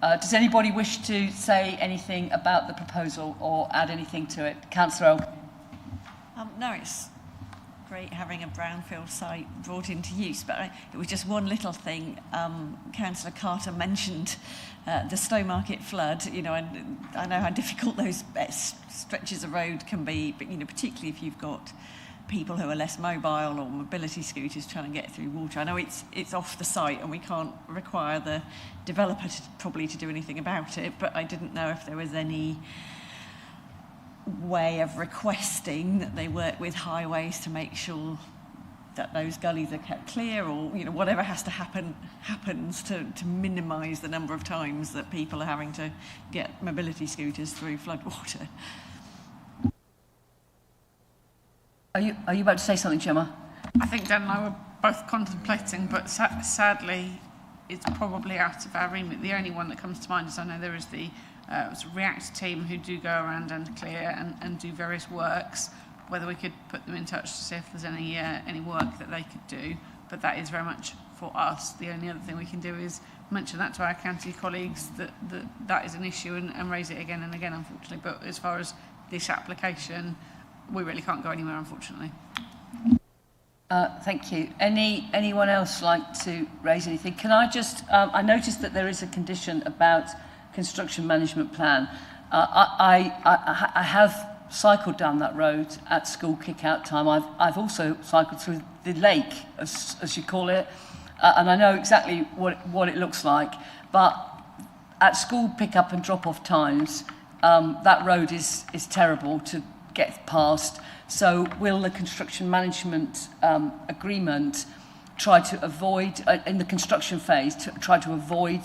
Does anybody wish to say anything about the proposal or add anything to it? Councillor Oak. No, it's great having a brownfield site brought into use, but it was just one little thing. Councillor Carter mentioned the Stowmarket flood, and I know how difficult those stretches of road can be, but particularly if you've got people who are less mobile or mobility scooters trying to get through water. I know it's off the site and we can't require the developer probably to do anything about it, but I didn't know if there was any way of requesting that they work with highways to make sure that those gullies are kept clear, or whatever has to happens to minimise the number of times that people are having to get mobility scooters through floodwater. Are you about to say something, Gemma? I think Dan and I were both contemplating, but sadly it's probably out of our remit. The only one that comes to mind is I know there is the React team who do go around and clear and do various works, whether we could put them in touch to see if there's any work that they could do, but that is very much for us. The only other thing we can do is mention that to our county colleagues that is an issue and raise it again and again, unfortunately. But as far as this application, we really can't go anywhere, unfortunately. Thank you. Anyone else like to raise anything? Can I just, I noticed that there is a condition about construction management plan. I have cycled down that road at school kick-out time. I've also cycled through the lake, as you call it, and I know exactly what it looks like. But at school pick-up and drop-off times, that road is terrible to get past. So will the construction management agreement try to avoid, in the construction phase, to try to avoid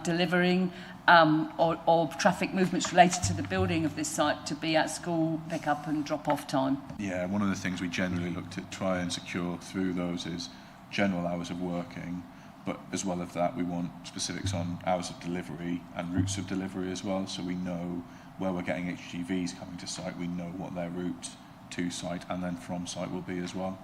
delivering or traffic movements related to the building of this site to be at school pick-up and drop-off time? Yeah, one of the things we generally look to try and secure through those is general hours of working, but as well as that, we want specifics on hours of delivery and routes of delivery as well, so we know where we're getting HGVs coming to site, we know what their route to site and then from site will be as well.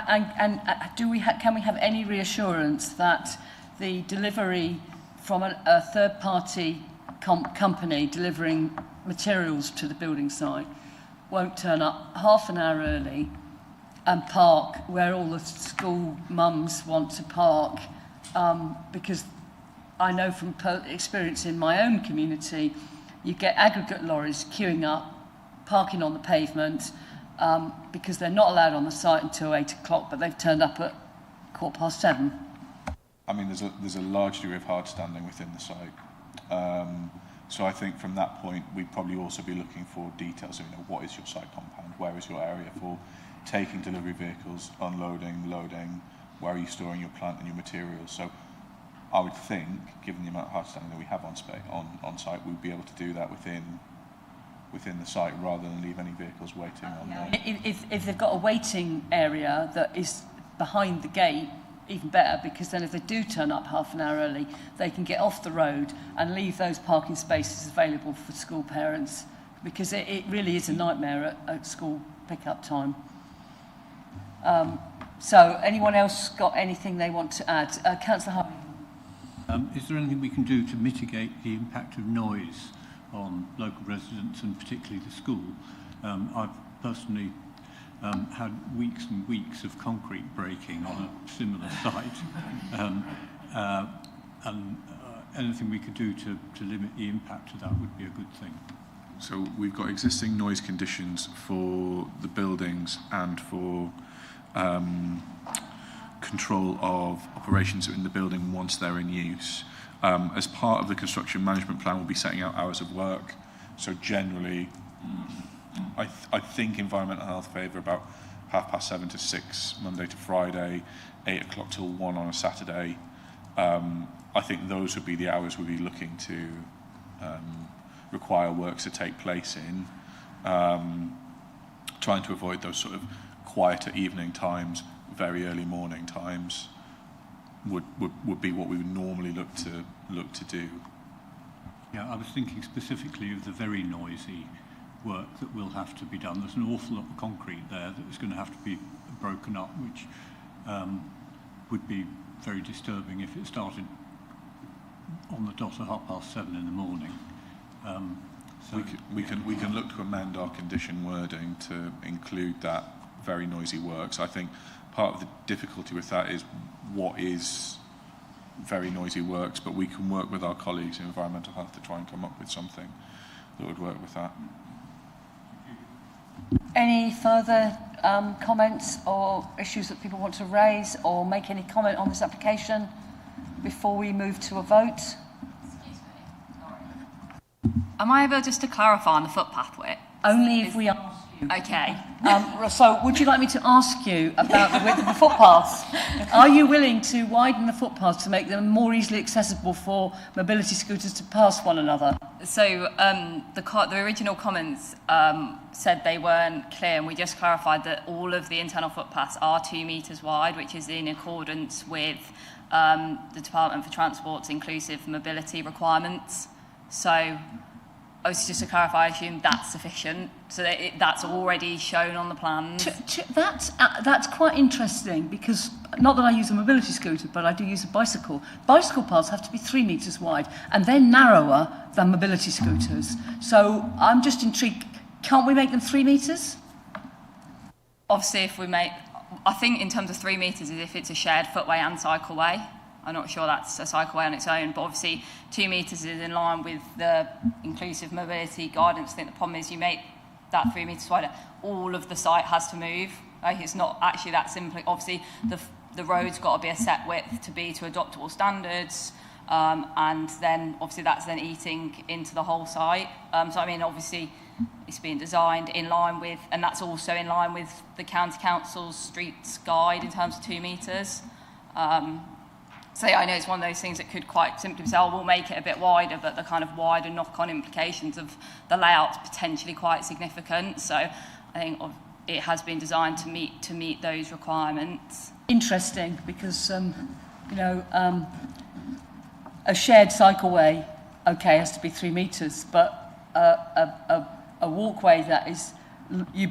And can we have any reassurance that the delivery from a third-party company delivering materials to the building site won't turn up half an hour early and park where all the school mums want to park? Because I know from experience in my own community, you get aggregate lorries queuing up, parking on the pavement, because they're not allowed on the site until 8 o'clock, but they've turned up at 7:15. I mean, there's a large degree of hard standing within the site. So I think from that point, we'd probably also be looking for details of, what is your site compound, where is your area for taking delivery vehicles, unloading, loading, where are you storing your plant and your materials. So I would think, given the amount of hard standing that we have on site, we'd be able to do that within the site rather than leave any vehicles waiting on there. If they've got a waiting area that is behind the gate, even better, because then if they do turn up half an hour early, they can get off the road and leave those parking spaces available for school parents, because it really is a nightmare at school pick-up time. So anyone else got anything they want to add? Councillor Hartley. Is there anything we can do to mitigate the impact of noise on local residents and particularly the school? I've personally had weeks and weeks of concrete breaking on a similar site, and anything we could do to limit the impact of that would be a good thing. So we've got existing noise conditions for the buildings and for control of operations in the building once they're in use. As part of the construction management plan, we'll be setting out hours of work. So generally, I think environmental health favour about 7:30 to 6 Monday to Friday, 8 o'clock till 1 on a Saturday. I think those would be the hours we'd be looking to require works to take place in. Trying to avoid those sort of quieter evening times, very early morning times would be what we would normally look to do. Yeah, I was thinking specifically of the very noisy work that will have to be done. There's an awful lot of concrete there that is going to have to be broken up, which would be very disturbing if it started on the dot at 7:30 in the morning. So we can look to amend our condition wording to include that very noisy works. I think part of the difficulty with that is what is very noisy works, but we can work with our colleagues in environmental health to try and come up with something that would work with that. Any further comments or issues that people want to raise or make any comment on this application before we move to a vote? Am I able just to clarify on the footpath width? Only if we ask you. Okay. So would you like me to ask you about the width of the footpaths? Are you willing to widen the footpaths to make them more easily accessible for mobility scooters to pass one another? So the original comments said they weren't clear, and we just clarified that all of the internal footpaths are 2 metres wide, which is in accordance with the Department for Transport's inclusive mobility requirements. So I was just to clarify, I assume that's sufficient, so that that's already shown on the plans. That's quite interesting, because not that I use a mobility scooter, but I do use a bicycle. Bicycle paths have to be 3 metres wide, and they're narrower than mobility scooters. So I'm just intrigued, can't we make them 3 metres? Obviously, if we make, I think in terms of 3 metres is if it's a shared footway and cycleway. I'm not sure that's a cycleway on its own, but obviously 2 metres is in line with the inclusive mobility guidance. I think the problem is you make that 3 metres wider, all of the site has to move. Like, it's not actually that simple. Obviously, the road's got to be a set width to be to adoptable standards, and then obviously that's then eating into the whole site. So I mean, obviously, it's being designed in line with, and that's also in line with the County Council's streets guide in terms of 2 metres. So yeah, I know it's one of those things that could quite simply say, oh, we'll make it a bit wider, but the kind of wider knock-on implications of the layout's potentially quite significant. So I think it has been designed to meet those requirements. Interesting, because a shared cycleway, okay, has to be 3 metres, but a walkway that is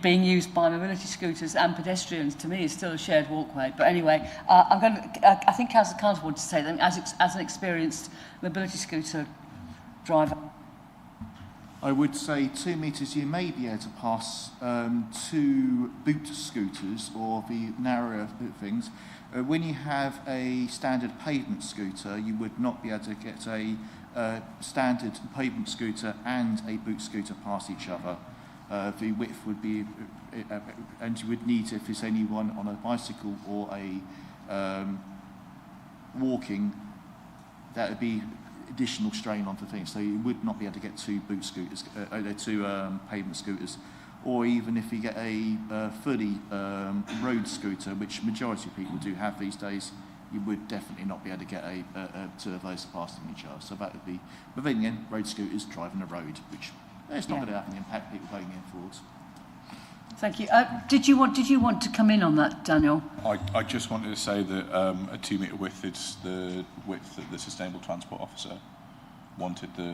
being used by mobility scooters and pedestrians, to me, is still a shared walkway. But anyway, I think Councillor Carter wanted to say that as an experienced mobility scooter driver. I would say 2 metres you may be able to pass 2 boot scooters or the narrower things. When you have a standard pavement scooter, you would not be able to get a standard pavement scooter and a boot scooter past each other. The width would be, and you would need, if there's anyone on a bicycle or a walking, that would be additional strain onto things. So you would not be able to get 2 boot scooters, 2 pavement scooters, or even if you get a fully road scooter, which majority of people do have these days, you would definitely not be able to get 2 of those passing each other. So that would be, but then again, road scooters driving a road, which it's not going to have an impact people going in forwards. Thank you. Did you want to come in on that, Daniel? I just wanted to say that a 2 metre width is the width that the Sustainable Transport Officer wanted the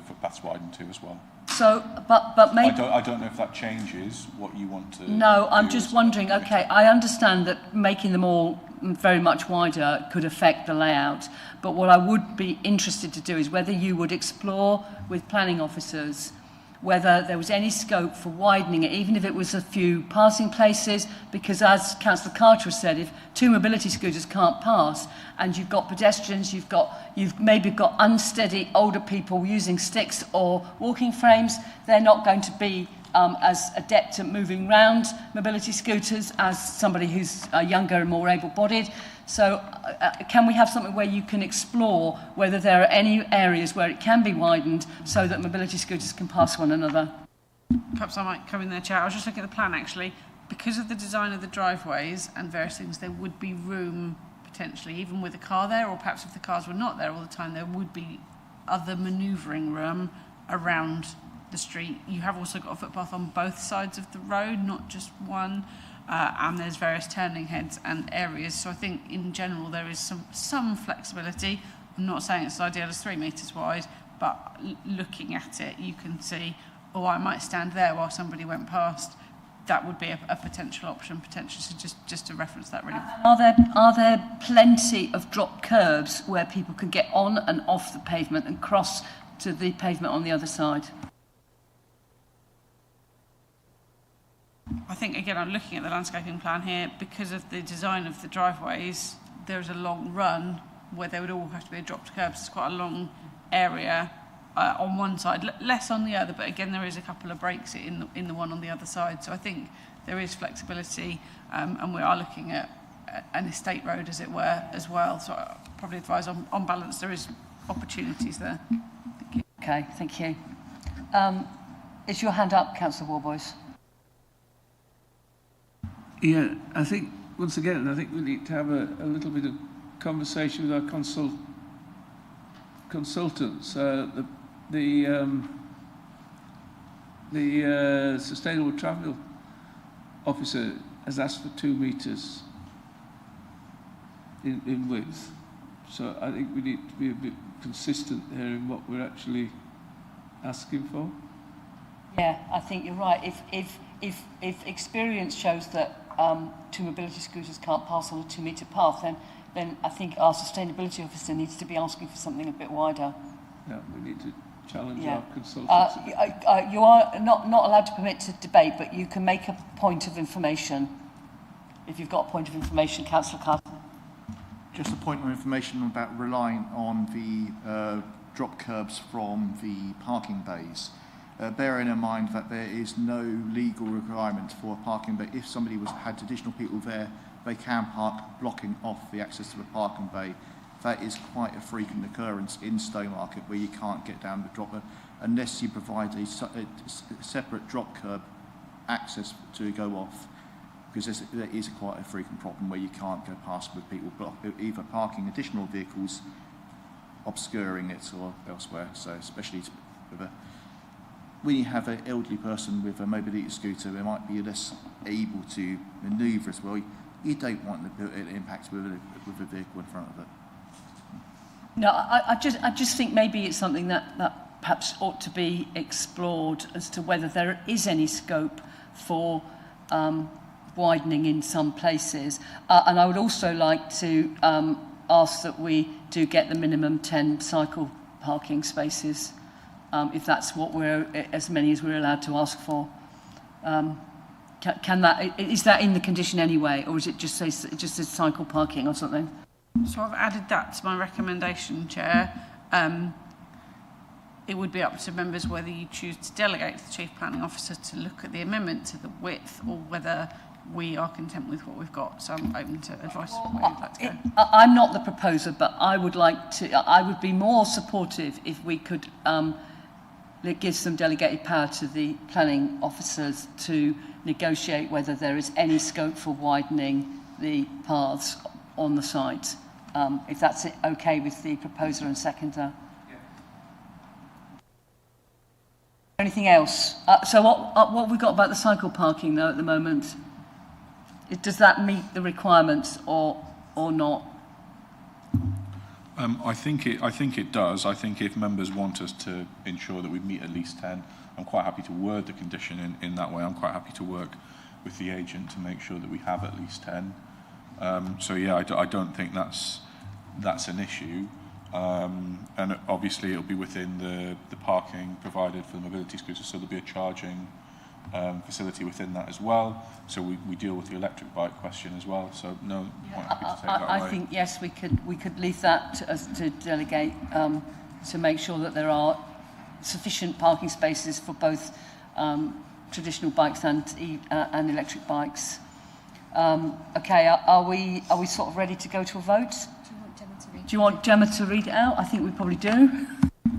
footpaths widened to as well. So, but maybe I don't know if that changes what you want to. No, I'm just wondering. Okay, I understand that making them all very much wider could affect the layout, but what I would be interested to do is whether you would explore with planning officers whether there was any scope for widening it, even if it was a few passing places, because as Councillor Carter has said, if 2 mobility scooters can't pass and you've got pedestrians, you've maybe got unsteady older people using sticks or walking frames, they're not going to be as adept at moving around mobility scooters as somebody who's younger and more able-bodied. So can we have something where you can explore whether there are any areas where it can be widened so that mobility scooters can pass one another? Perhaps I might come in there, Chair. I was just looking at the plan, actually. Because of the design of the driveways and various things, there would be room, potentially, even with a car there, or perhaps if the cars were not there all the time, there would be other manoeuvring room around the street. You have also got a footpath on both sides of the road, not just one. And there's various turning heads and areas. So I think in general there is some flexibility. I'm not saying it's ideal as 3 metres wide, but looking at it, you can see, oh, I might stand there while somebody went past. That would be a potential option, potentially. So just to reference that, really. Are there plenty of drop curbs where people can get on and off the pavement and cross to the pavement on the other side? I think, again, I'm looking at the landscaping plan here, because of the design of the driveways, there's a long run where there would all have to be a dropped curbs. It's quite a long area on one side, less on the other, but again, there is a couple of breaks in the one on the other side. So I think there is flexibility, and we are looking at an estate road, as it were, as well. So I probably advise on balance, there is opportunities there. Thank you. Okay, thank you. Is your hand up, Councillor Warboys? Yeah, I think, once again, I think we need to have a little bit of conversation with our consultants. The Sustainable Travel Officer has asked for 2 metres in width. So I think we need to be a bit consistent here in what we're actually asking for. Yeah, I think you're right. If experience shows that 2 mobility scooters can't pass on a 2 metre path, then I think our sustainability officer needs to be asking for something a bit wider. Yeah, we need to challenge Yeah. our consultants. You are not allowed to permit to debate, but you can make a point of information. If you've got a point of information, Councillor Carter. Just a point of information about relying on the drop curbs from the parking bays. Bearing in mind that there is no legal requirement for a parking bay. If somebody had additional people there, they can park blocking off the access to the parking bay. That is quite a frequent occurrence in Stowmarket where you can't get down the drop unless you provide a separate drop curb access to go off, because there is quite a frequent problem where you can't go past with people either parking additional vehicles, obscuring it, or elsewhere. So especially when you have an elderly person with a mobility scooter, they might be less able to manoeuvre as well. You don't want the impact with a vehicle in front of it. No, I just think maybe it's something that perhaps ought to be explored as to whether there is any scope for widening in some places. And I would also like to ask that we do get the minimum 10 cycle parking spaces, if that's what as many as we're allowed to ask for. Is that in the condition anyway, or is it just says cycle parking or something? So I've added that to my recommendation, Chair. It would be up to members whether you choose to delegate to the Chief Planning Officer to look at the amendment to the width, or whether we are content with what we've got. So I'm open to advice where you'd like to go. I'm not the proposer, but I would be more supportive if we could give some delegated power to the planning officers to negotiate whether there is any scope for widening the paths on the site. If that's okay with the proposer and seconder. Anything else? So what have we got about the cycle parking though at the moment? Does that meet the requirements or not? I think it does. I think if members want us to ensure that we meet at least 10, I'm quite happy to word the condition in that way. I'm quite happy to work with the agent to make sure that we have at least 10. So yeah, I don't think that's an issue. And obviously it'll be within the parking provided for the mobility scooters, so there'll be a charging facility within that as well. So we deal with the electric bike question as well. So no, I'm quite happy to take that away. I think yes, we could leave that to delegate to make sure that there are sufficient parking spaces for both traditional bikes and and electric bikes. Okay, are we sort of ready to go to a vote? Do you want Gemma to read it out? I think we probably do.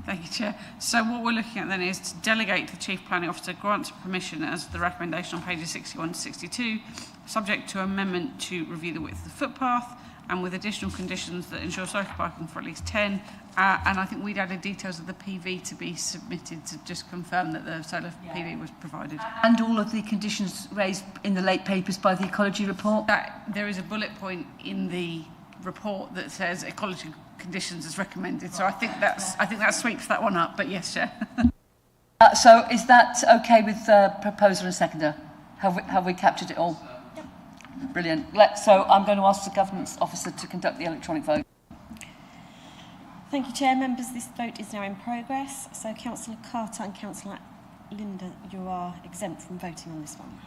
Thank you, Chair. So what we're looking at then is to delegate to the Chief Planning Officer grant permission as the recommendation on pages 61 to 62, subject to amendment to review the width of the footpath and with additional conditions that ensure cycle parking for at least 10. And I think we'd added details of the PV to be submitted to just confirm that the solar PV was provided. And all of the conditions raised in the late papers by the ecology report? There is a bullet point in the report that says ecology conditions as recommended, so I think that sweeps that one up, but yes, Chair. So is that okay with the proposer and seconder? Have we captured it all? Yep. Brilliant. So I'm going to ask the governance officer to conduct the electronic vote. Thank you, Chair. Members, this vote is now in progress. So Councillor Carter and Councillor Linda, you are exempt from voting on this one.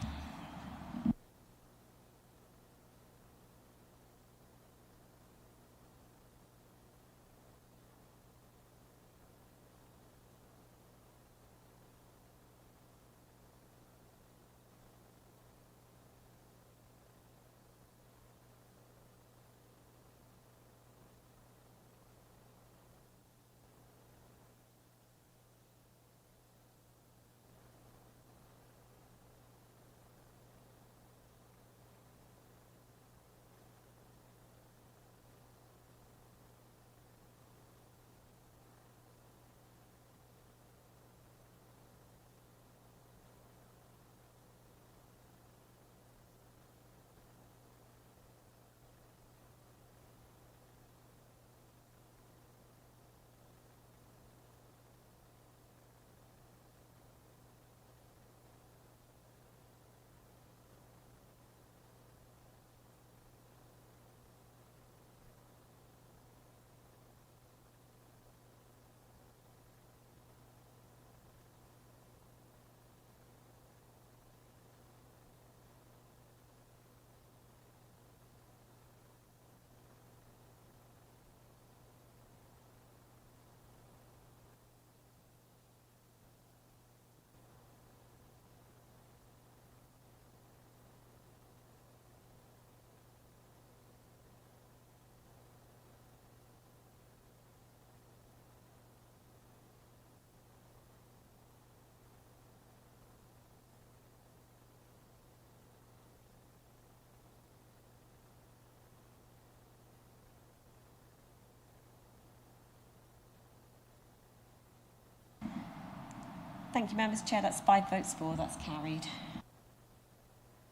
Thank you, members. Chair, that's 5 votes for. That's carried.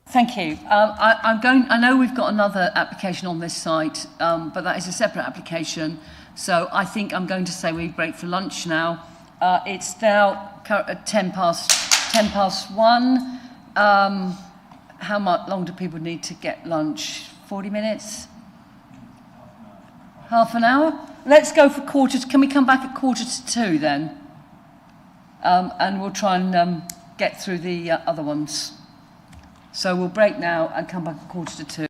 Thank you. I know we've got another application on this site, but that is a separate application. So I think I'm going to say we break for lunch now. It's now 10 past 1. How much long do people need to get lunch? 40 minutes? Half an hour? Let's go for can we come back at 1:45 then? And we'll try and get through the other ones. So we'll break now and come back at 1:45.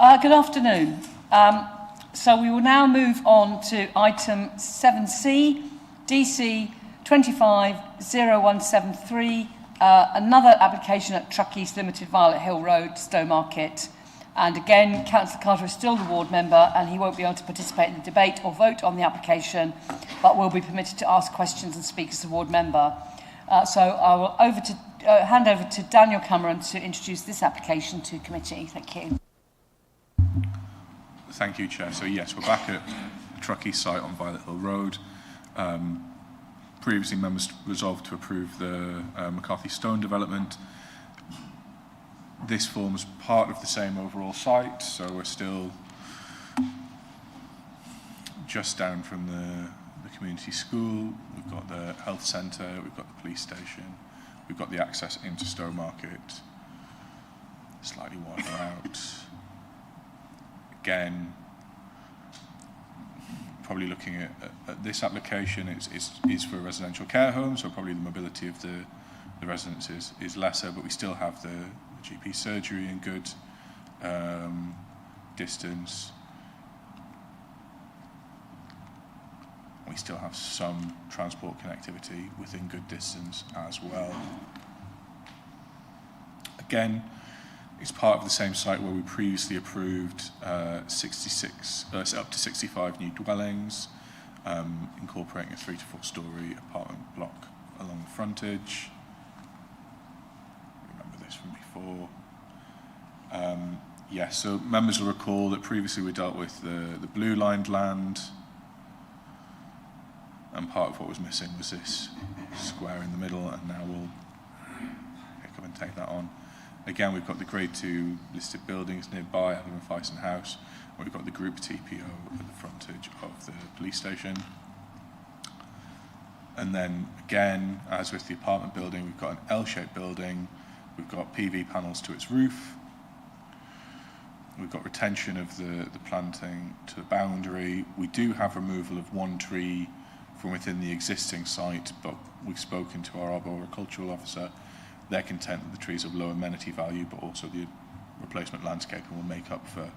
Good afternoon. So we will now move on to item 7C, DC 250173, another application at Truckies Limited, Violet Hill Road, Stowmarket. And again, Councillor Carter is still the ward member and he won't be able to participate in the debate or vote on the application, but will be permitted to ask questions and speak as a ward member. So I will hand over to Daniel Cameron to introduce this application to committee. Thank you. Thank you, Chair. So yes, we're back at the Truckee site on Violet Hill Road. Previously, members resolved to approve the McCarthy Stone development. This forms part of the same overall site, so we're still just down from the community school. We've got the health centre, we've got the police station, we've got the access into Stowmarket, slightly wider out. Again, probably looking at this application, it's for a residential care home, so probably the mobility of the residents is lesser, but we still have the GP surgery in good distance. We still have some transport connectivity within good distance as well. Again, it's part of the same site where we previously approved 66, up to 65 new dwellings, incorporating a 3 to 4 story apartment block along the frontage. Remember this from before. Yes, so members will recall that previously we dealt with the blue lined land, and part of what was missing was this square in the middle, and now we'll pick up and take that on. Again, we've got the Grade 2 listed buildings nearby, Adam and Fyson House. We've got the Group TPO at the frontage of the police station. And then again, as with the apartment building, we've got an L-shaped building. We've got PV panels to its roof. We've got retention of the planting to the boundary. We do have removal of one tree from within the existing site, but we've spoken to our arboricultural officer. They're content that the trees have low amenity value, but also the replacement landscaping will make up for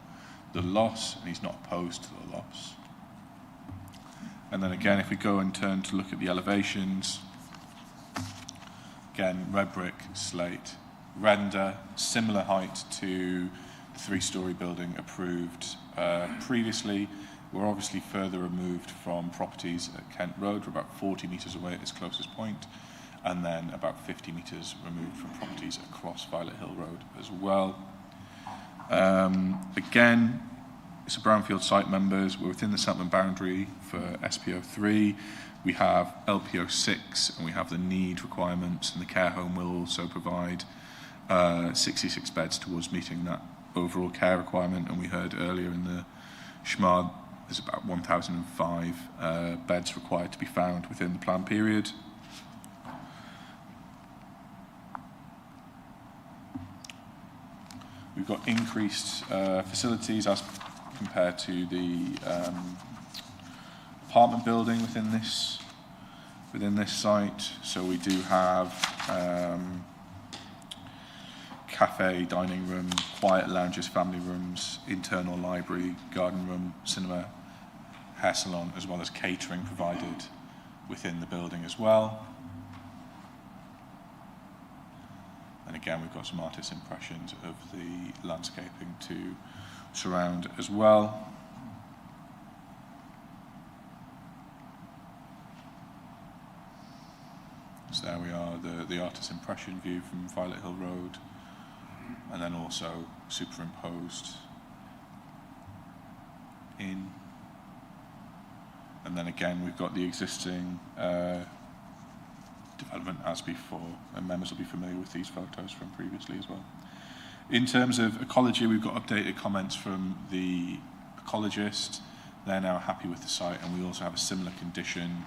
the loss, and he's not opposed to the loss. And then again, if we go and turn to look at the elevations, again, red brick, slate, render, similar height to the 3-story building approved previously. We're obviously further removed from properties at Kent Road. We're about 40 metres away at its closest point, and then about 50 metres removed from properties across Violet Hill Road as well. Again, it's a brownfield site, members. We're within the settlement boundary for SPO3. We have LPO6, and we have the need requirements, and the care home will also provide 66 beds towards meeting that overall care requirement. And we heard earlier in the SHMAD, there's about 1,005 beds required to be found within the plan period. We've got increased facilities as compared to the apartment building within this site. So we do have cafe, dining room, quiet lounges, family rooms, internal library, garden room, cinema, hair salon, as well as catering provided within the building as well. And again, we've got some artist impressions of the landscaping to surround as well. So there we are, the artist impression view from Violet Hill Road, and then also superimposed in. And then again, we've got the existing development as before, and members will be familiar with these photos from previously as well. In terms of ecology, we've got updated comments from the ecologist. They're now happy with the site, and we also have a similar condition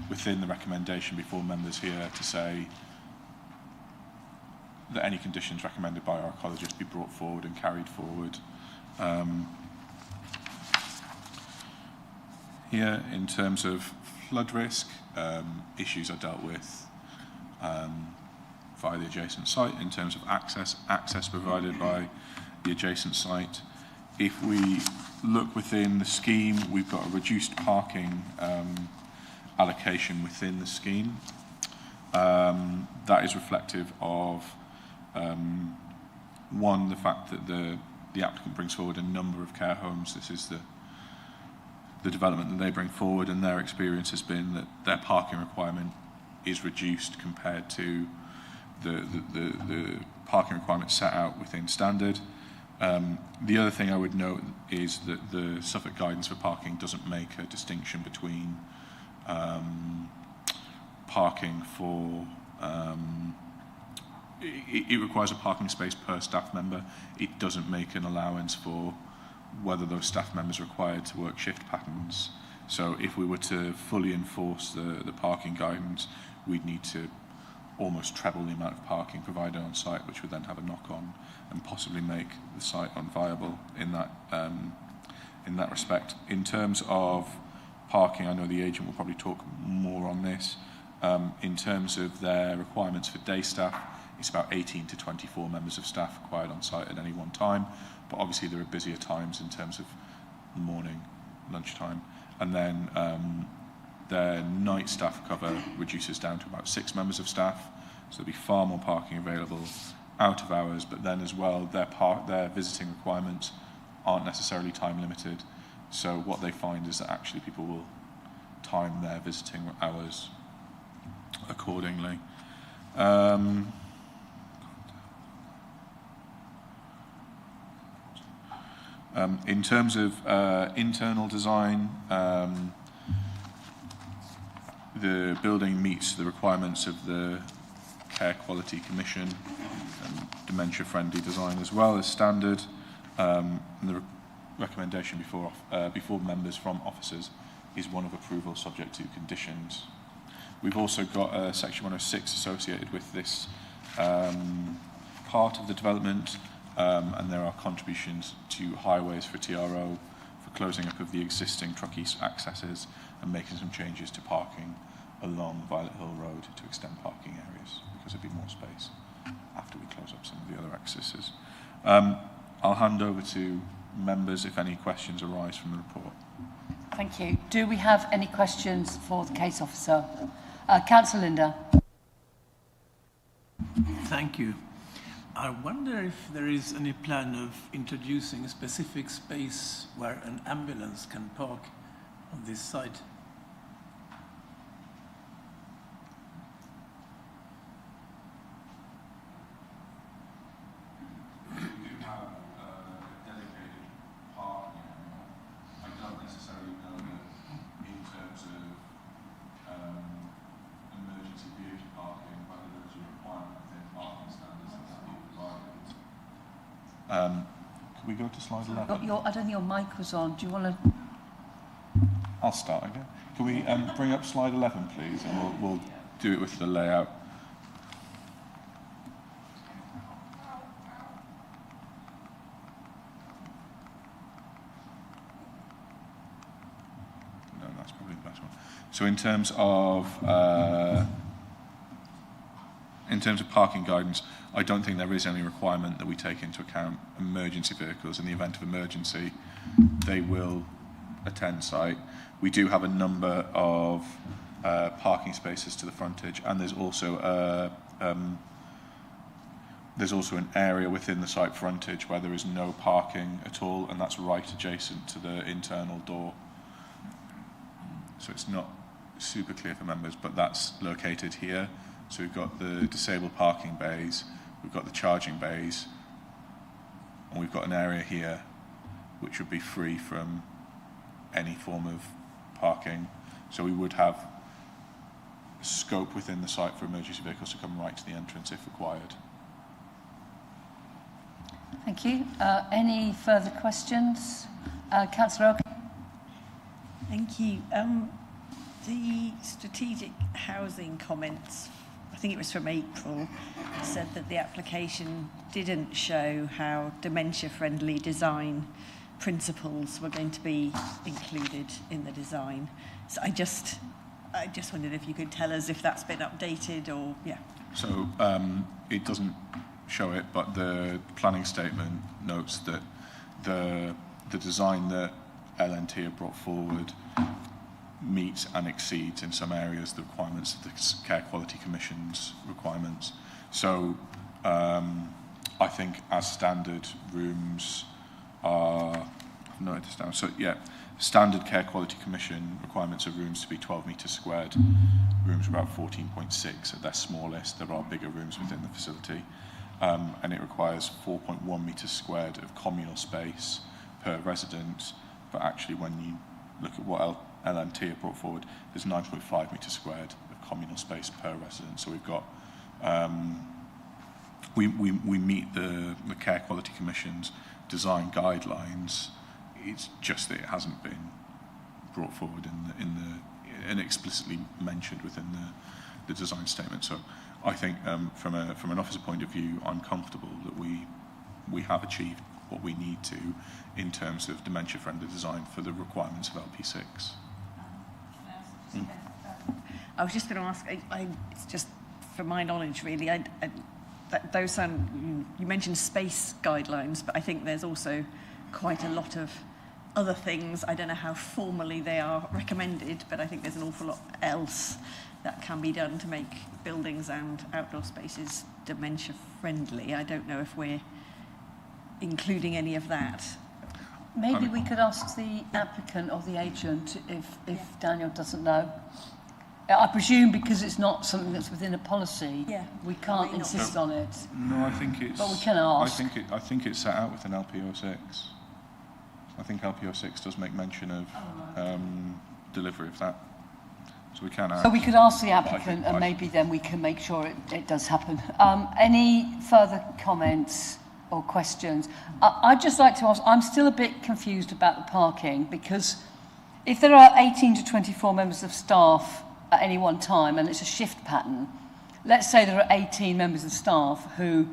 within the recommendation before members here to say that any conditions recommended by our ecologist be brought forward and carried forward. Here, in terms of flood risk, issues are dealt with via the adjacent site in terms of access provided by the adjacent site. if we look within the scheme, we've got a reduced parking allocation within the scheme. That is reflective of, one, the fact that the applicant brings forward a number of care homes. This is the development that they bring forward, and their experience has been that their parking requirement is reduced compared to the parking requirements set out within standard. The other thing I would note is that the Suffolk guidance for parking doesn't make a distinction between parking for it requires a parking space per staff member. It doesn't make an allowance for whether those staff members are required to work shift patterns. So if we were to fully enforce the parking guidance, we'd need to almost treble the amount of parking provided on site, which would then have a knock-on and possibly make the site unviable in that respect. In terms of parking, I know the agent will probably talk more on this. In terms of their requirements for day staff, it's about 18 to 24 members of staff required on site at any one time, but obviously there are busier times in terms of morning, lunchtime, and then their night staff cover reduces down to about 6 members of staff, so there'll be far more parking available out of hours, but then as well their visiting requirements aren't necessarily time limited, so what they find is that actually people will time their visiting hours accordingly. In terms of internal design, the building meets the requirements of the Care Quality Commission and dementia-friendly design as well as standard. And the recommendation before members from officers is one of approval subject to conditions. We've also got Section 106 associated with this part of the development, and there are contributions to highways for TRO, for closing up of the existing truck accesses and making some changes to parking along Violet Hill Road to extend parking areas because there'll be more space after we close up some of the other accesses. I'll hand over to members if any questions arise from the report. Thank you. Do we have any questions for the case officer? Councillor Linda. Thank you. I wonder if there is any plan of introducing a specific space where an ambulance can park on this site. Can we go to slide 11? I don't think your mic was on. Do you want to? I'll start again. Can we bring up slide 11, please, and we'll do it with the layout. No, that's probably the best one. So in terms of parking guidance, I don't think there is any requirement that we take into account emergency vehicles. In the event of emergency, they will attend site. We do have a number of parking spaces to the frontage, and there's also an area within the site frontage where there is no parking at all, and that's right adjacent to the internal door. So it's not super clear for members, but that's located here. So we've got the disabled parking bays, we've got the charging bays, and we've got an area here which would be free from any form of parking. So we would have scope within the site for emergency vehicles to come right to the entrance if required. Thank you. Any further questions? Councillor Oakley. Thank you. The strategic housing comments, I think it was from April, said that the application didn't show how dementia-friendly design principles were going to be included in the design. So I just wondered if you could tell us if that's been updated or, yeah. So it doesn't show it, but the planning statement notes that the the design that LNT have brought forward meets and exceeds in some areas the requirements of the Care Quality Commission's requirements. So I think as standard rooms are, I've noted this down, so yeah, standard Care Quality Commission requirements of rooms to be 12 metres squared. Rooms are about 14.6 at their smallest. There are bigger rooms within the facility. And it requires 4.1 metres squared of communal space per resident. But actually, when you look at what LNT have brought forward, there's 9.5 metres squared of communal space per resident. So we've got, we meet the Care Quality Commission's design guidelines. It's just that it hasn't been brought forward and explicitly mentioned within the design statement. So I think from an officer point of view, I'm comfortable that we have achieved what we need to in terms of dementia-friendly design for the requirements of LP6. I was just going to ask, it's just for my knowledge really, those sound, you mentioned space guidelines, but I think there's also quite a lot of other things. I don't know how formally they are recommended, but I think there's an awful lot else that can be done to make buildings and outdoor spaces dementia friendly. I don't know if we're including any of that. Maybe we could ask the applicant or the agent if Daniel doesn't know. I presume because it's not something that's within a policy, we can't insist on it. No, I think it's. But we can ask. I think it's set out within LP06. I think LP06 does make mention of delivery of that. So we can ask. So we could ask the applicant and maybe then we can make sure it does happen. Any further comments or questions? I'd just like to ask, I'm still a bit confused about the parking because if there are 18 to 24 members of staff at any one time and it's a shift pattern, let's say there are 18 members of staff who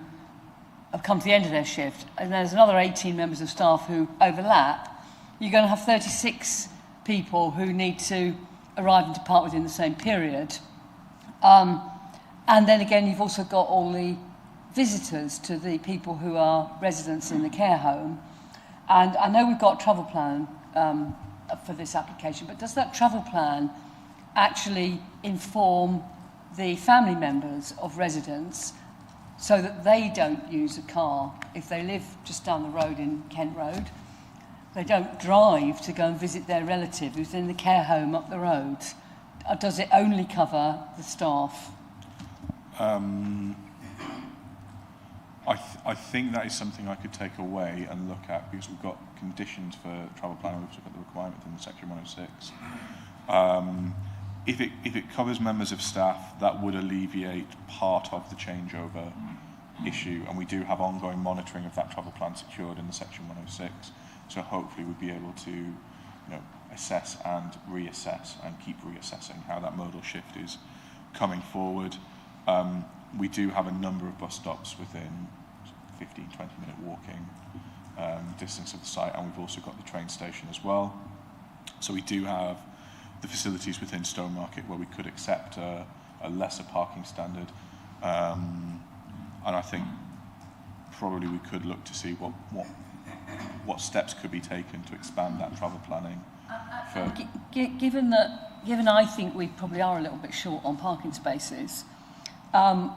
have come to the end of their shift and there's another 18 members of staff who overlap, you're going to have 36 people who need to arrive and depart within the same period. And then again, you've also got all the visitors to the people who are residents in the care home. And I know we've got a travel plan for this application, but does that travel plan actually inform the family members of residents so that they don't use a car if they live just down the road in Kent Road? They don't drive to go and visit their relative who's in the care home up the road. Or does it only cover the staff? I think that is something I could take away and look at because we've got conditions for travel plan, we've got the requirement in section 106. If it covers members of staff, that would alleviate part of the changeover issue, and we do have ongoing monitoring of that travel plan secured in the section 106. So hopefully we'd be able to, assess and reassess and keep reassessing how that modal shift is coming forward. We do have a number of bus stops within 15, 20-minute walking distance of the site, and we've also got the train station as well. So we do have the facilities within Stowmarket where we could accept a lesser parking standard. And I think probably we could look to see what steps could be taken to expand that travel planning. Given I think we probably are a little bit short on parking spaces, can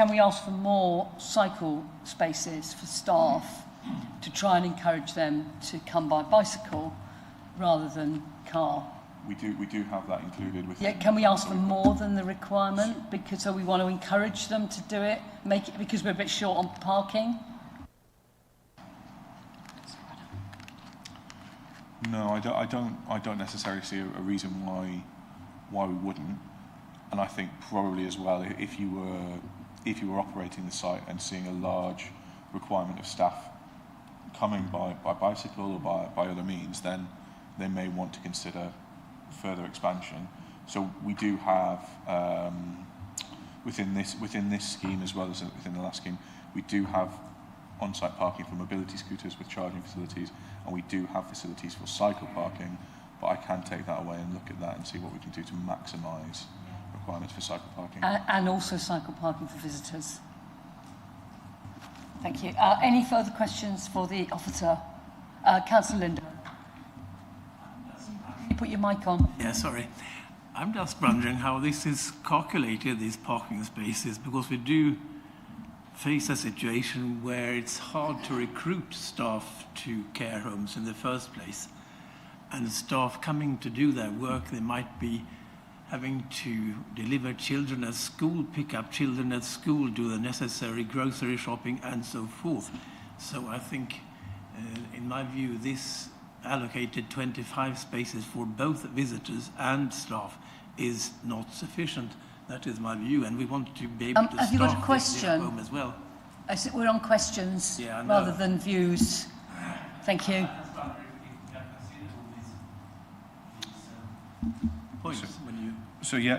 we ask for more cycle spaces for staff to try and encourage them to come by bicycle rather than car? We do have that included with. Yeah, can we ask for more than the requirement because we want to encourage them to do it, make it because we're a bit short on parking? No, I don't necessarily see a reason why we wouldn't. And I think probably as well, if you were operating the site and seeing a large requirement of staff coming by bicycle or by other means, then they may want to consider further expansion. So we do have within this scheme as well as within the last scheme, we do have on-site parking for mobility scooters with charging facilities, and we do have facilities for cycle parking, but I can take that away and look at that and see what we can do to maximise requirements for cycle parking. And also cycle parking for visitors. Thank you. Any further questions for the officer? Councillor Linder. Can you put your mic on? Yeah, sorry. I'm just wondering how this is calculated, these parking spaces, because we do face a situation where it's hard to recruit staff to care homes in the first place. And staff coming to do their work, they might be having to deliver children at school, pick up children at school, do the necessary grocery shopping, and so forth. So I think, in my view, this allocated 25 spaces for both visitors and staff is not sufficient. That is my view, and we want to be able to have you got a staff question? the home as well. I think we're on questions rather than views. Thank you.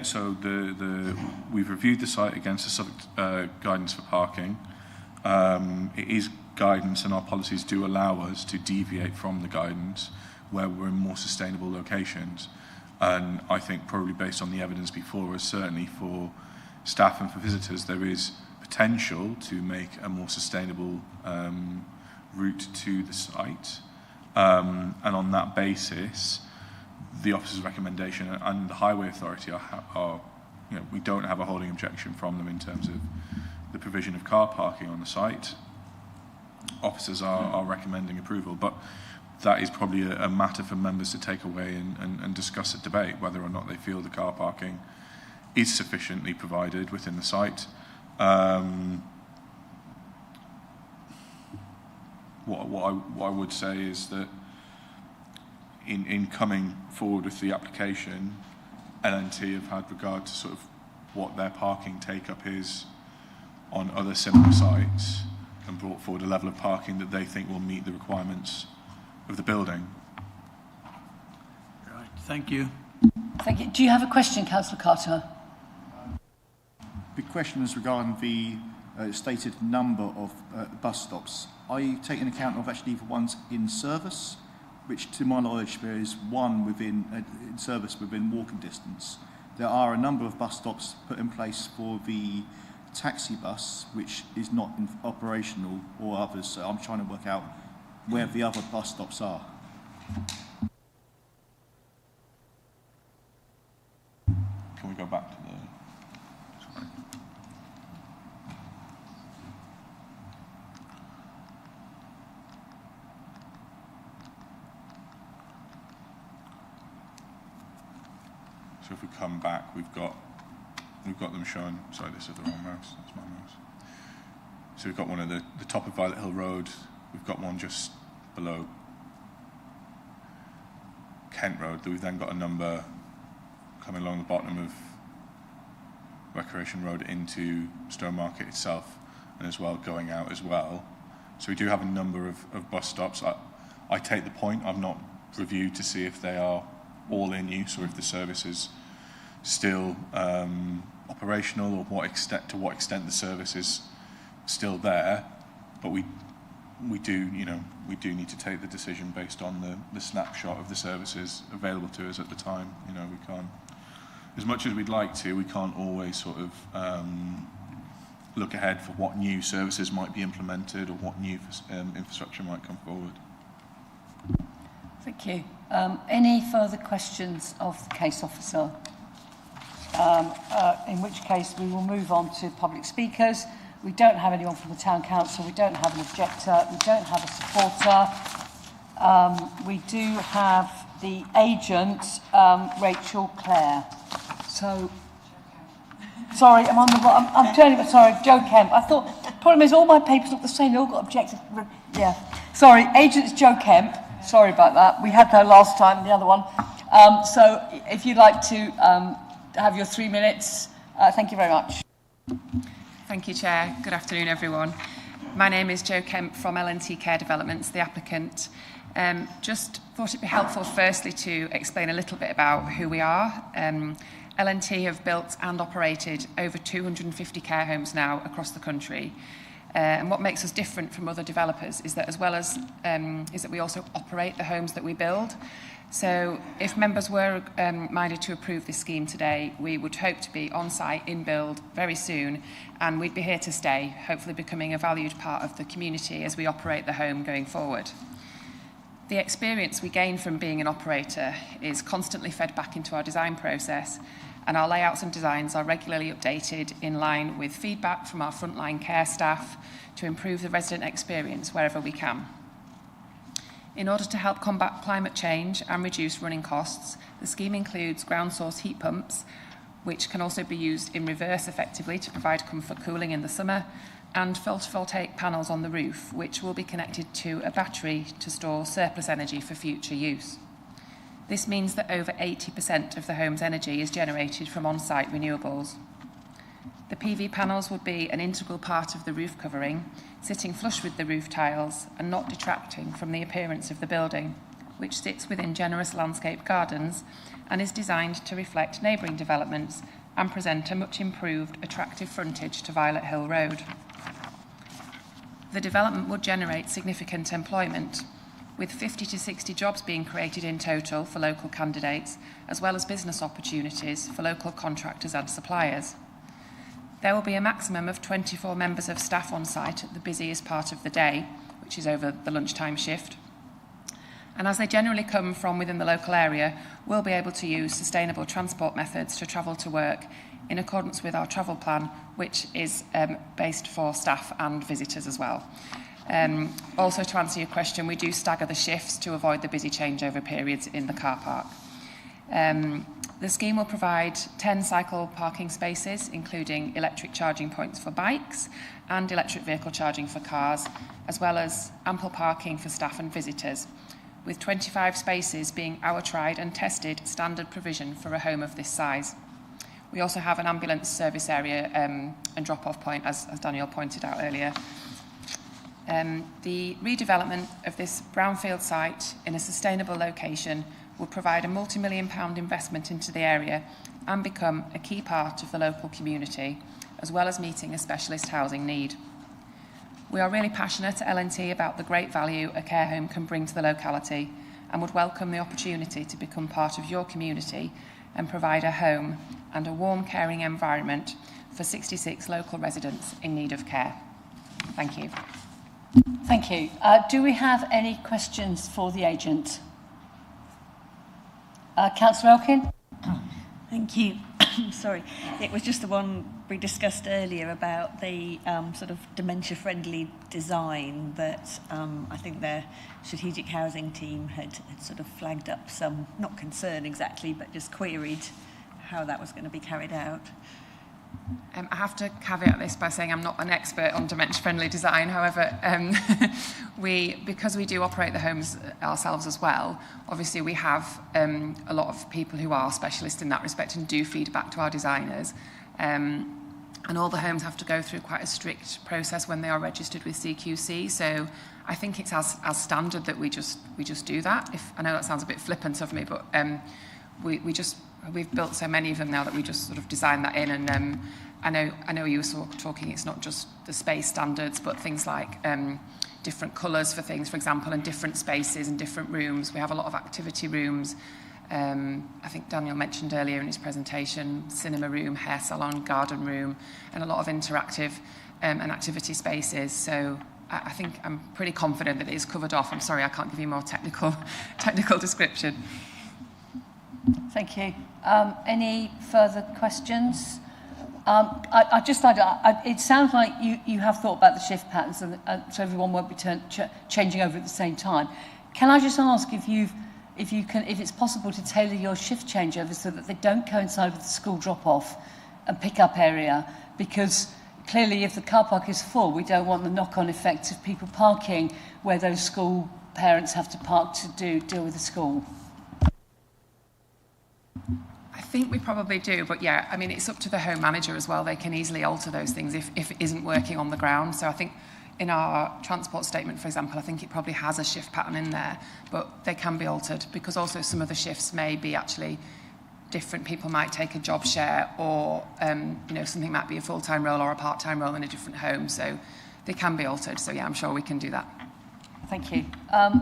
So we've reviewed the site against the Suffolk guidance for parking. It is guidance, and our policies do allow us to deviate from the guidance where we're in more sustainable locations. And I think probably based on the evidence before us, certainly for staff and for visitors, there is potential to make a more sustainable route to the site. And on that basis, the officer's recommendation and the Highway Authority are we don't have a holding objection from them in terms of the provision of car parking on the site. Officers are recommending approval, but that is probably a matter for members to take away and discuss at debate, whether or not they feel the car parking is sufficiently provided within the site. What I would say is that in coming forward with the application, LNT have had regard to sort of what their parking take-up is on other similar sites and brought forward a level of parking that they think will meet the requirements of the building. Right, thank you. Thank you. Do you have a question, Councillor Carter? The question is regarding the stated number of bus stops. Are you taking account of actually the ones in service, which to my knowledge there is one within in service within walking distance? There are a number of bus stops put in place for the taxi bus, which is not operational, or others. So I'm trying to work out where the other bus stops are. Can we go back to the... Sorry. So if we come back, we've got them shown. Sorry, this is the wrong mouse. That's my mouse. So we've got one at the top of Violet Hill Road. We've got one just below Kent Road. We've then got a number coming along the bottom of Recreation Road into Stone Market itself, and as well going out as well. So we do have a number of bus stops. I take the point. I've not reviewed to see if they are all in use or if the service is still operational, or to what extent the service is still there. But we do need to take the decision based on the snapshot of the services available to us at the time. We can't, as much as we'd like to, we can't always sort of look ahead for what new services might be implemented or what new infrastructure might come forward. Thank you. Any further questions of the case officer? In which case we will move on to public speakers. We don't have anyone from the Town Council, we don't have an objector, we don't have a supporter. We do have the agent, Rachel Clare. So, sorry, I'm turning, sorry, Joe Kemp. I thought, the problem is all my papers look the same, they all got objectors. Yeah, sorry, agent's Joe Kemp. Sorry about that. We had that last time, the other one. So if you'd like to have your 3 minutes, thank you very much. Thank you, Chair. Good afternoon, everyone. My name is Jo Kemp from LNT Care Developments, the applicant. Just thought it'd be helpful, firstly, to explain a little bit about who we are. LNT have built and operated over 250 care homes now across the country. And what makes us different from other developers is that, as well as is that we also operate the homes that we build. So if members were minded to approve this scheme today, we would hope to be on site in build very soon, and we'd be here to stay, hopefully becoming a valued part of the community as we operate the home going forward. The experience we gain from being an operator is constantly fed back into our design process, and our layouts and designs are regularly updated in line with feedback from our frontline care staff to improve the resident experience wherever we can. In order to help combat climate change and reduce running costs, the scheme includes ground source heat pumps, which can also be used in reverse effectively to provide comfort cooling in the summer, and photovoltaic panels on the roof, which will be connected to a battery to store surplus energy for future use. This means that over 80% of the home's energy is generated from on-site renewables. The PV panels would be an integral part of the roof covering, sitting flush with the roof tiles and not detracting from the appearance of the building, which sits within generous landscape gardens and is designed to reflect neighbouring developments and present a much improved, attractive frontage to Violet Hill Road. The development would generate significant employment, with 50 to 60 jobs being created in total for local candidates, as well as business opportunities for local contractors and suppliers. There will be a maximum of 24 members of staff on site at the busiest part of the day, which is over the lunchtime shift. And as they generally come from within the local area, we'll be able to use sustainable transport methods to travel to work in accordance with our travel plan, which is based for staff and visitors as well. Also, to answer your question, we do stagger the shifts to avoid the busy changeover periods in the car park. The scheme will provide 10 cycle parking spaces, including electric charging points for bikes and electric vehicle charging for cars, as well as ample parking for staff and visitors, with 25 spaces being our tried and tested standard provision for a home of this size. We also have an ambulance service area and drop-off point, as Daniel pointed out earlier. The redevelopment of this brownfield site in a sustainable location will provide a multi-million-pound investment into the area and become a key part of the local community, as well as meeting a specialist housing need. We are really passionate at L&T about the great value a care home can bring to the locality and would welcome the opportunity to become part of your community and provide a home and a warm, caring environment for 66 local residents in need of care. Thank you. Thank you. Do we have any questions for the agent? Councillor Elkin? Thank you. Sorry, it was just the one we discussed earlier about the sort of dementia-friendly design that I think their strategic housing team had sort of flagged up some, not concern exactly, but just queried how that was going to be carried out. I have to caveat this by saying I'm not an expert on dementia-friendly design. However, because we do operate the homes ourselves as well, obviously we have a lot of people who are specialists in that respect and do feed back to our designers. And all the homes have to go through quite a strict process when they are registered with CQC. So I think it's as standard that we just do that. I know that sounds a bit flippant of me, but we've built so many of them now that we just sort of design that in. And I know you were sort of talking, it's not just the space standards, but things like different colours for things, for example, and different spaces and different rooms. We have a lot of activity rooms. I think Daniel mentioned earlier in his presentation, cinema room, hair salon, garden room, and a lot of interactive and activity spaces. So I think I'm pretty confident that it is covered off. I'm sorry, I can't give you more technical description. Thank you. Any further questions? I just like it sounds like you have thought about the shift patterns, and so everyone won't be changing over at the same time. Can I just ask if it's possible to tailor your shift changeovers so that they don't coincide with the school drop-off and pick-up area? Because clearly, if the car park is full, we don't want the knock-on effect of people parking where those school parents have to park to deal with the school. I think we probably do, but yeah, I mean, it's up to the home manager as well. They can easily alter those things if it isn't working on the ground. So I think in our transport statement, for example, I think it probably has a shift pattern in there, but they can be altered because also some of the shifts may be actually different. People might take a job share, or something might be a full-time role or a part-time role in a different home. So they can be altered. So yeah, I'm sure we can do that. Thank you.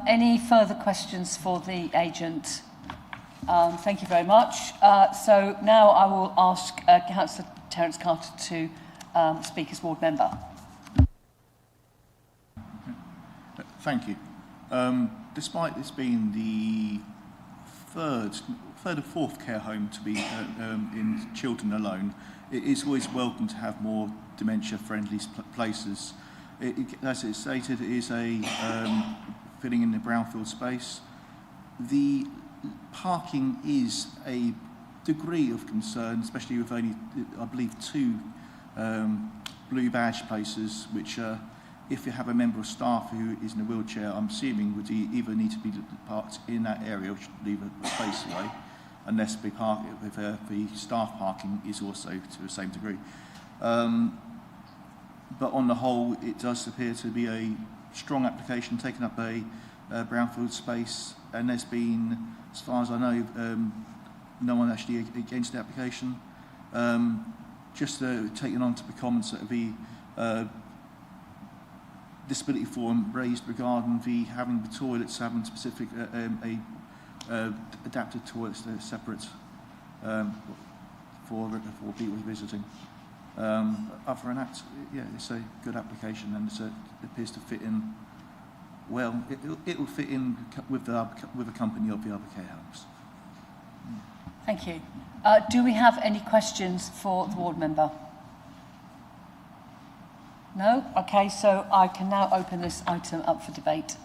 Any further questions for the agent? Thank you very much. So now I will ask Councillor Terence Carter to speak as ward member. Thank you. Despite this being the third or fourth care home to be in children alone, it is always welcome to have more dementia-friendly places. As it's stated, it is a fitting in the brownfield space. The parking is a degree of concern, especially with only, I believe, 2 blue badge places, which if you have a member of staff who is in a wheelchair, I'm assuming would either need to be parked in that area, which would leave a space away, unless the staff parking is also to the same degree. But on the whole, it does appear to be a strong application, taking up a brownfield space, and there's been, as far as I know, no one actually against the application. Just taking on to the comments that the disability forum raised regarding having the toilets having specific adapted toilets that are separate for people visiting. Other than that, yeah, it's a good application, and it appears to fit in well. It will fit in with the company of the other care homes. Thank you. Do we have any questions for the ward member? No? Okay, so I can now open this item up for debate.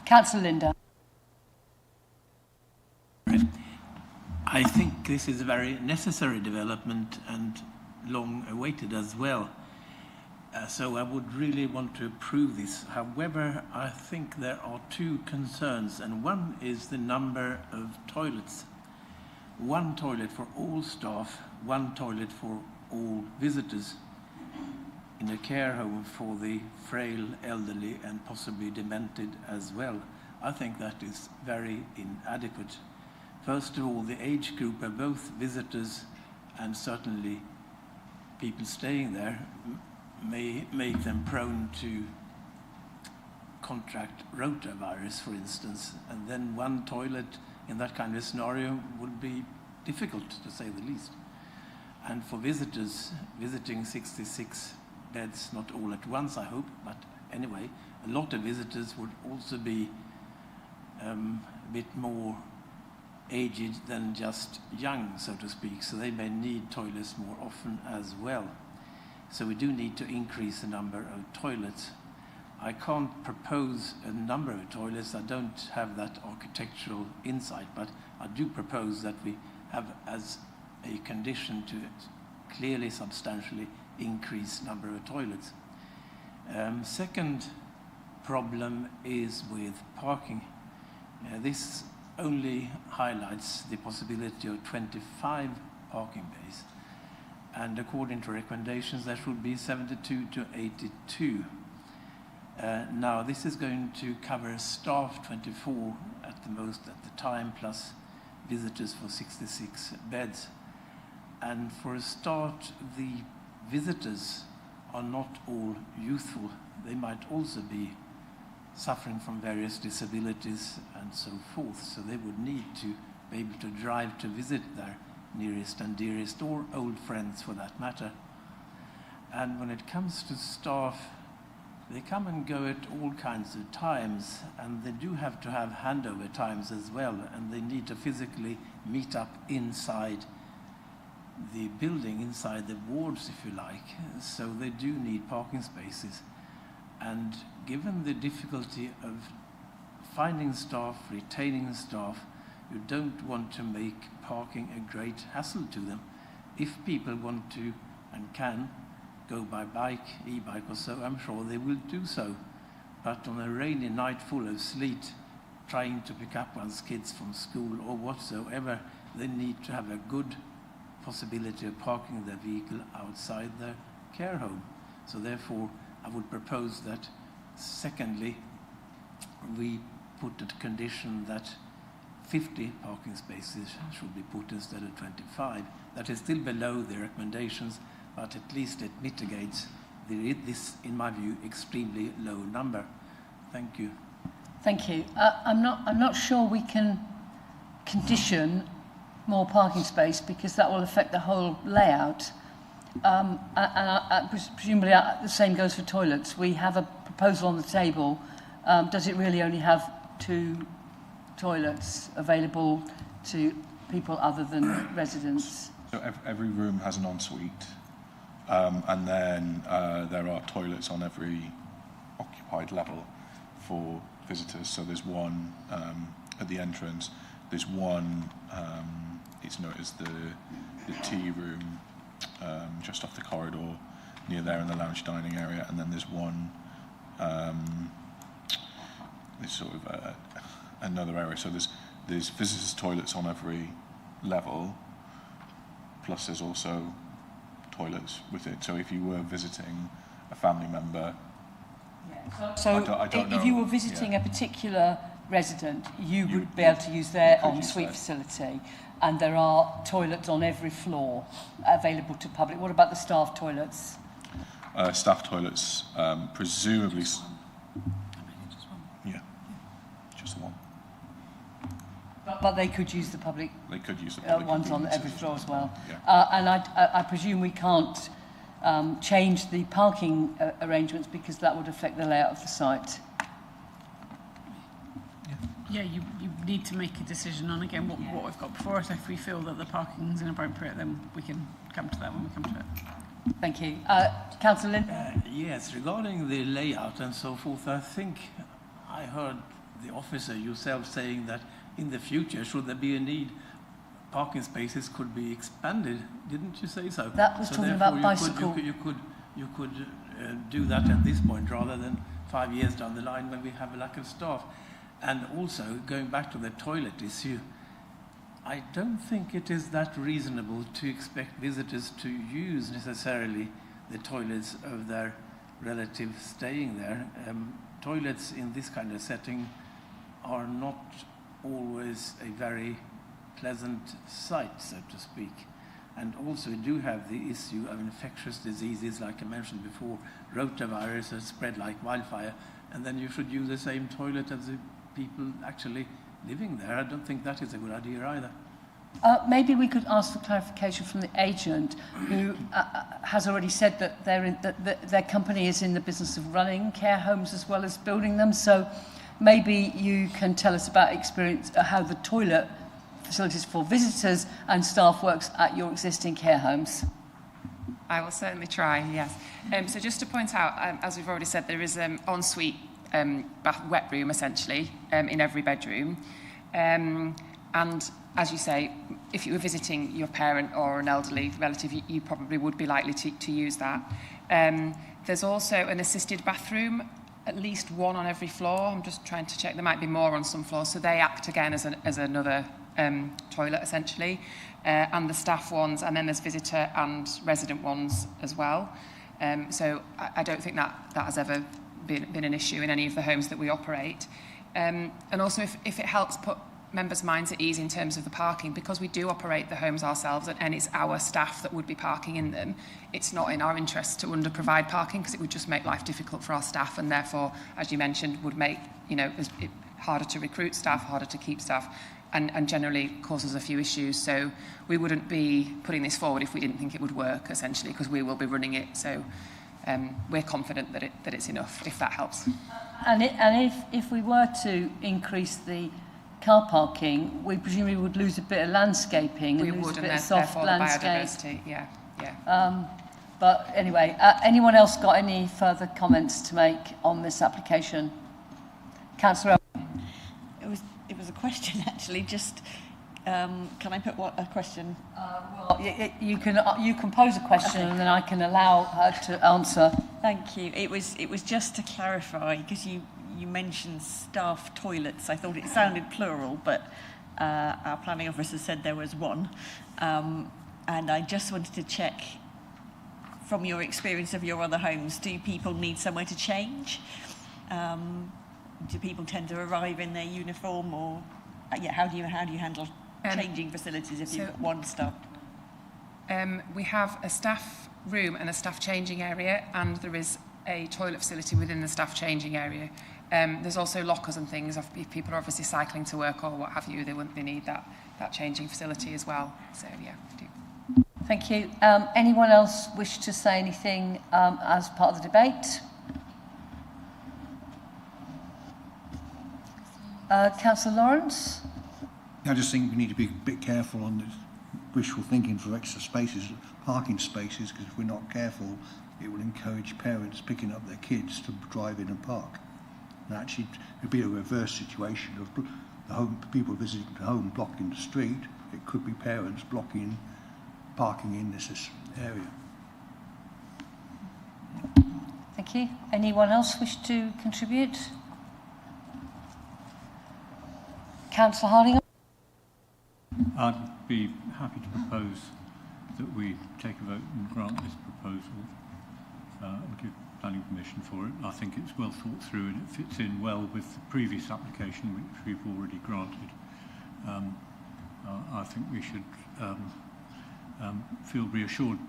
Councillor Linder. I think this is a very necessary development and long awaited as well. So I would really want to approve this. However, I think there are 2 concerns, and one is the number of toilets. 1 toilet for all staff, 1 toilet for all visitors in a care home for the frail, elderly, and possibly demented as well. I think that is very inadequate. First of all, the age group of both visitors and certainly people staying there may make them prone to contract rotavirus, for instance, and then 1 toilet in that kind of scenario would be difficult, to say the least. And for visitors visiting 66 beds, not all at once, I hope, but anyway, a lot of visitors would also be a bit more aged than just young, so to speak, so they may need toilets more often as well. So we do need to increase the number of toilets. I can't propose a number of toilets, I don't have that architectural insight, but I do propose that we have as a condition to clearly substantially increase number of toilets. Second problem is with parking. This only highlights the possibility of 25 parking bays, and according to recommendations there should be 72 to 82. Now this is going to cover staff 24 at the most at the time, plus visitors for 66 beds. And for a start, the visitors are not all youthful. They might also be suffering from various disabilities and so forth, so they would need to be able to drive to visit their nearest and dearest, or old friends for that matter. And when it comes to staff, they come and go at all kinds of times, and they do have to have handover times as well, and they need to physically meet up inside the building, inside the wards, if you like. So they do need parking spaces. And given the difficulty of finding staff, retaining staff, you don't want to make parking a great hassle to them. If people want to and can go by bike, e-bike or so, I'm sure they will do so. But on a rainy night full of sleet, trying to pick up one's kids from school or whatsoever, they need to have a good possibility of parking their vehicle outside their care home. So therefore, I would propose that, secondly, we put a condition that 50 parking spaces should be put instead of 25. That is still below the recommendations, but at least it mitigates this, in my view, extremely low number. Thank you. Thank you. I'm not sure we can condition more parking space because that will affect the whole layout. Presumably the same goes for toilets. We have a proposal on the table. Does it really only have 2 toilets available to people other than residents? So every room has an ensuite, and then there are toilets on every occupied level for visitors. So there's one at the entrance, there's one, it's known as the tea room, just off the corridor near there in the lounge dining area, and then there's one, there's sort of another area. So there's visitors' toilets on every level, plus there's also toilets with it. So if you were visiting a family member, so I don't know. If you were visiting a particular resident, you would be able to use their ensuite facility, and there are toilets on every floor available to public. What about the staff toilets? Staff toilets, presumably. Yeah, just one. But they could use the public. They could use the public ones on every floor as well. Yeah. And I presume we can't change the parking arrangements because that would affect the layout of the site. Yeah, you need to make a decision on, again, what we've got before us. If we feel that the parking is inappropriate, then we can come to that when we come to it. Thank you. Councillor Lynn? Yes, regarding the layout and so forth, I think I heard the officer yourself saying that in the future, should there be a need, parking spaces could be expanded. Didn't you say so? That was talking about bicycle. You could do that at this point rather than 5 years down the line when we have a lack of staff. And also, going back to the toilet issue, I don't think it is that reasonable to expect visitors to use necessarily the toilets of their relatives staying there. Toilets in this kind of setting are not always a very pleasant sight, so to speak. And also do have the issue of infectious diseases, like I mentioned before, rotavirus has spread like wildfire, and then you should use the same toilet as the people actually living there. I don't think that is a good idea either. Maybe we could ask for clarification from the agent, who has already said that their company is in the business of running care homes as well as building them. So maybe you can tell us about experience, how the toilet facilities for visitors and staff works at your existing care homes. I will certainly try, yes. So just to point out, as we've already said, there is an ensuite wet room, essentially, in every bedroom. And as you say, if you were visiting your parent or an elderly relative, you probably would be likely to use that. There's also an assisted bathroom, at least one on every floor. I'm just trying to check. There might be more on some floors. So they act again as another toilet, essentially. And the staff ones, and then there's visitor and resident ones as well. So I don't think that has ever been an issue in any of the homes that we operate. And also, if it helps put members' minds at ease in terms of the parking, because we do operate the homes ourselves and it's our staff that would be parking in them, it's not in our interest to under-provide parking, because it would just make life difficult for our staff, and therefore, as you mentioned, would make it harder to recruit staff, harder to keep staff, and generally causes a few issues. So we wouldn't be putting this forward if we didn't think it would work, essentially, because we will be running it. So we're confident that it's enough, if that helps. And if we were to increase the car parking, we presumably would lose a bit of landscaping. We and would, lose a bit and of soft therefore landscape. the biodiversity, yeah. But anyway, anyone else got any further comments to make on this application? Councillor. It was a question, actually. Just can I put a question? Well, you can pose a question, and then I can allow her to answer. Thank you. It was just to clarify, because you mentioned staff toilets. I thought it sounded plural, but our planning officer said there was one. And I just wanted to check, from your experience of your other homes, do people need somewhere to change? Do people tend to arrive in their uniform, or how do you handle changing facilities if you've got one staff? We have a staff room and a staff changing area, and there is a toilet facility within the staff changing area. There's also lockers and things. If people are obviously cycling to work or what have you, they need that changing facility as well. So yeah, I do. Thank you. Anyone else wish to say anything as part of the debate? Councillor Lawrence? I just think we need to be a bit careful on this wishful thinking for extra spaces, parking spaces, because if we're not careful, it will encourage parents picking up their kids to drive in and park. And actually, it would be a reverse situation of the home, people visiting the home blocking the street. It could be parents blocking parking in this area. Thank you. Anyone else wish to contribute? Councillor Harding? I'd be happy to propose that we take a vote and grant this proposal and give planning permission for it. I think it's well thought through and it fits in well with the previous application which we've already granted. I think we should feel reassured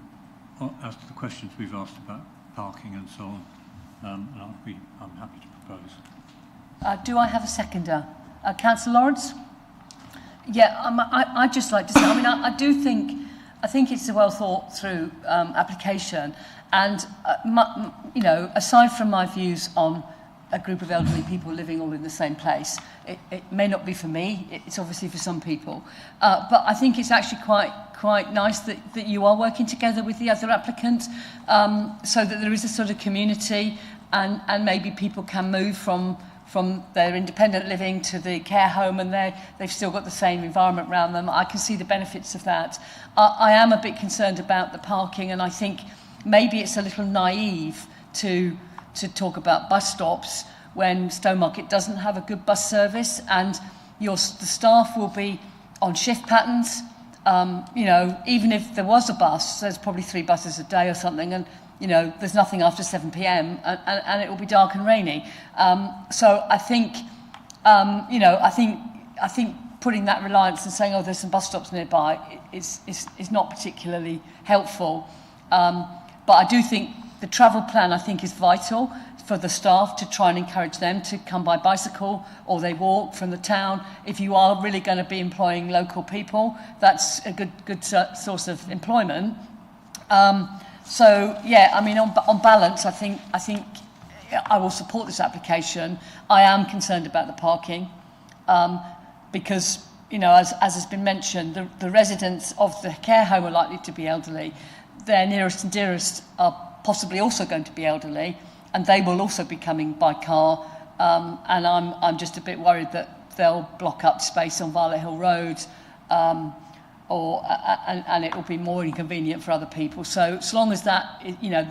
as to the questions we've asked about parking and so on. And I'm happy to propose. Do I have a seconder? Councillor Lawrence? Yeah, I'd just like to say, I mean, I think it's a well thought through application, and you know, aside from my views on a group of elderly people living all in the same place, it may not be for me. It's obviously for some people, but I think it's actually quite nice that you are working together with the other applicant, so that there is a sort of community, and maybe people can move from their independent living to the care home, and they've still got the same environment around them. I can see the benefits of that. I am a bit concerned about the parking, and I think maybe it's a little naive to talk about bus stops when Stowmarket doesn't have a good bus service, and the staff will be on shift patterns. You know, even if there was a bus, there's probably 3 buses a day or something, and you know, there's nothing after 7 p.m. and it will be dark and rainy. So I think, you know, I think putting that reliance and saying, oh, there's some bus stops nearby is not particularly helpful. But I do think the travel plan, I think, is vital for the staff to try and encourage them to come by bicycle or they walk from the town. If you are really going to be employing local people, that's a good source of employment. So yeah, I mean, on balance, I think I will support this application. I am concerned about the parking because, you know, as has been mentioned, the residents of the care home are likely to be elderly. Their nearest and dearest are possibly also going to be elderly, and they will also be coming by car. And I'm just a bit worried that they'll block up space on Violet Hill Road. And it will be more inconvenient for other people. So as long as that, you know,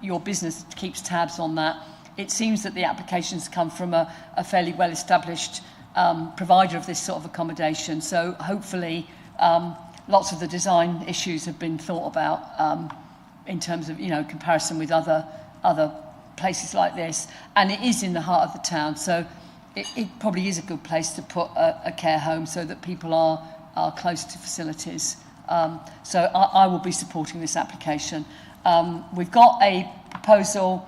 your business keeps tabs on that, it seems that the applications come from a fairly well-established provider of this sort of accommodation. So hopefully lots of the design issues have been thought about in terms of, you know, comparison with other places like this. And it is in the heart of the town, so it probably is a good place to put a care home so that people are close to facilities. So I will be supporting this application. We've got a proposal,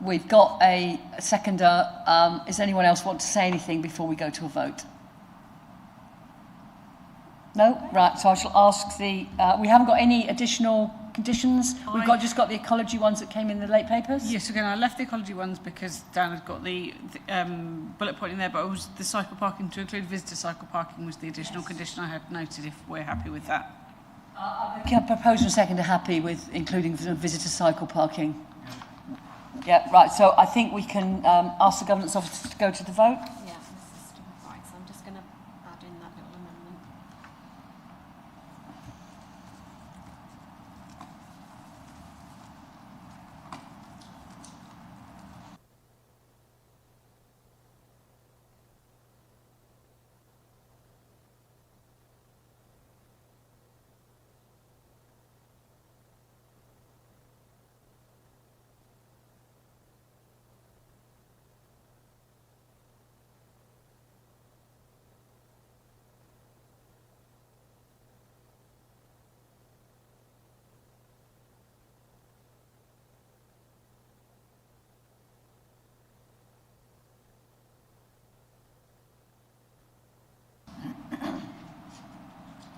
we've got a seconder. Does anyone else want to say anything before we go to a vote? No? Right, so I shall ask we haven't got any additional conditions. We've just got the ecology ones that came in the late papers. Yes, again, I left the ecology ones because Dan had got the bullet point in there, but it was the cycle parking to include visitor cycle parking was the additional condition I had noted, if we're happy with that. Proposal and second are happy with including visitor cycle parking. Yeah, right, so I think we can ask the governance officer to go to the vote. Yeah, right, so I'm just going to add in that little amendment.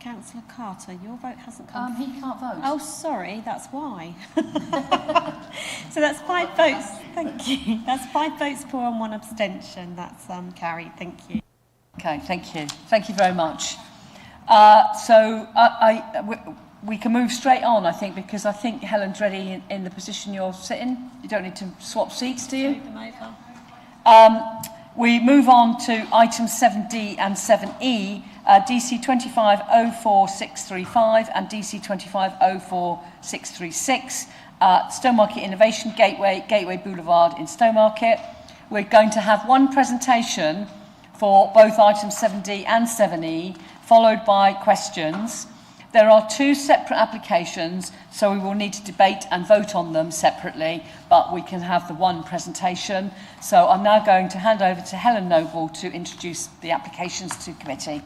Councillor Carter, your vote hasn't come. He can't vote. Oh, sorry, that's why. So that's 5 votes. Thank you. That's 5 votes for and 1 abstention. That's carried. Thank you. Okay, thank you. Thank you very much. We can move straight on, I think, because I think Helen's ready in the position you're sitting. You don't need to swap seats, do you? Move them over. We move on to items 7D and 7E, DC 2504-635 and DC 2504-636, Stowmarket Innovation Gateway Boulevard in Stowmarket. We're going to have one presentation for both items 7D and 7E, followed by questions. There are 2 separate applications, so we will need to debate and vote on them separately, but we can have the one presentation. So I'm now going to hand over to Helen Noble to introduce the applications to committee.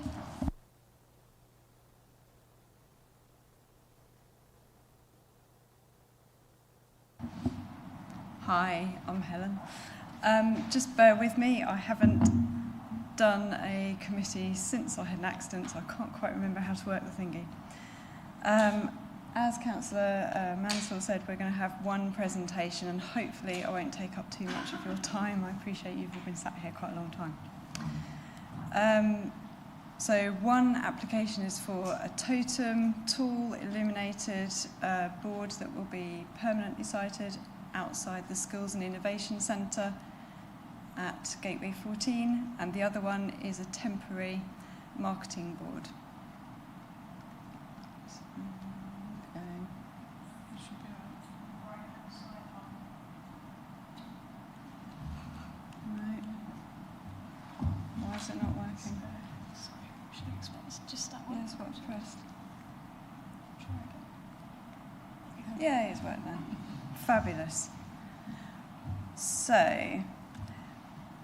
Hi, I'm Helen. Just bear with me, I haven't done a committee since I had an accident, so I can't quite remember how to work the thingy. As Councillor Mansell said, we're going to have one presentation, and hopefully I won't take up too much of your time. I appreciate you've all been sat here quite a long time. So one application is for a totem, tall, illuminated board that will be permanently sited outside the Skills and Innovation Centre at Gateway 14, and the other one is a temporary marketing board. Why is it not working? Just that one. Yes, what's pressed? Yeah, it's worked now. Fabulous. So,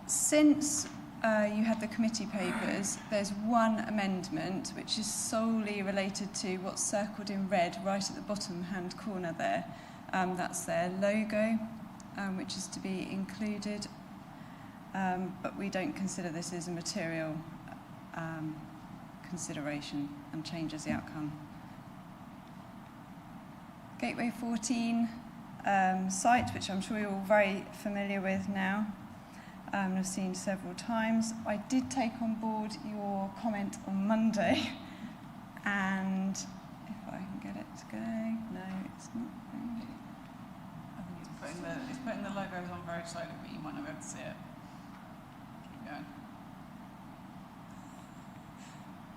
since you had the committee papers, there's one amendment which is solely related to what's circled in red right at the bottom hand corner there. That's their logo, which is to be included, but we don't consider this as a material consideration and changes the outcome. Gateway 14 site, which I'm sure you're all very familiar with now, and I've seen several times. I did take on board your comment on Monday, and if I can get it to go, no, it's not going. I think it's putting the logos on very slowly, but you might not be able to see it. Keep going.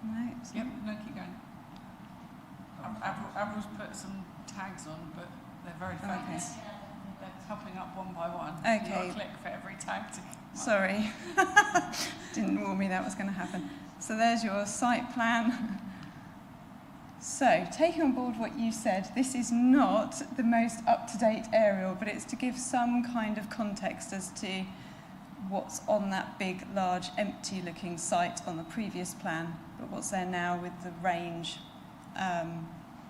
No, it's Yep, not. no, keep going. Avril's put some tags on, but they're very faint. Okay. They're popping up one by one. Okay. You've got to click for every tag to come up. Sorry, didn't warn me that was going to happen. So there's your site plan. So, taking on board what you said, this is not the most up-to-date aerial, but it's to give some kind of context as to what's on that big, large, empty-looking site on the previous plan, but what's there now with the range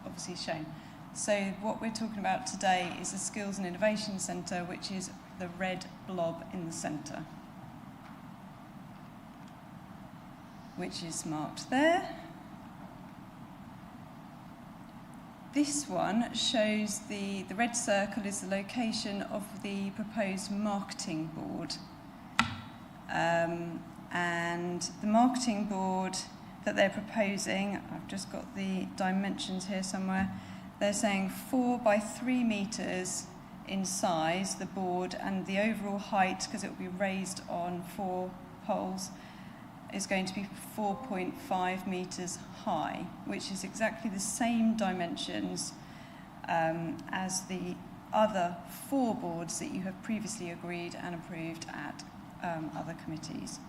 obviously shown. So what we're talking about today is the Skills and Innovation Centre, which is the red blob in the centre, which is marked there. This one shows the red circle is the location of the proposed marketing board. And the marketing board that they're proposing, I've just got the dimensions here somewhere, they're saying 4 by 3 metres in size, the board, and the overall height, because it will be raised on 4 poles, is going to be 4.5 metres high, which is exactly the same dimensions as the other 4 boards that you have previously agreed and approved at other committees.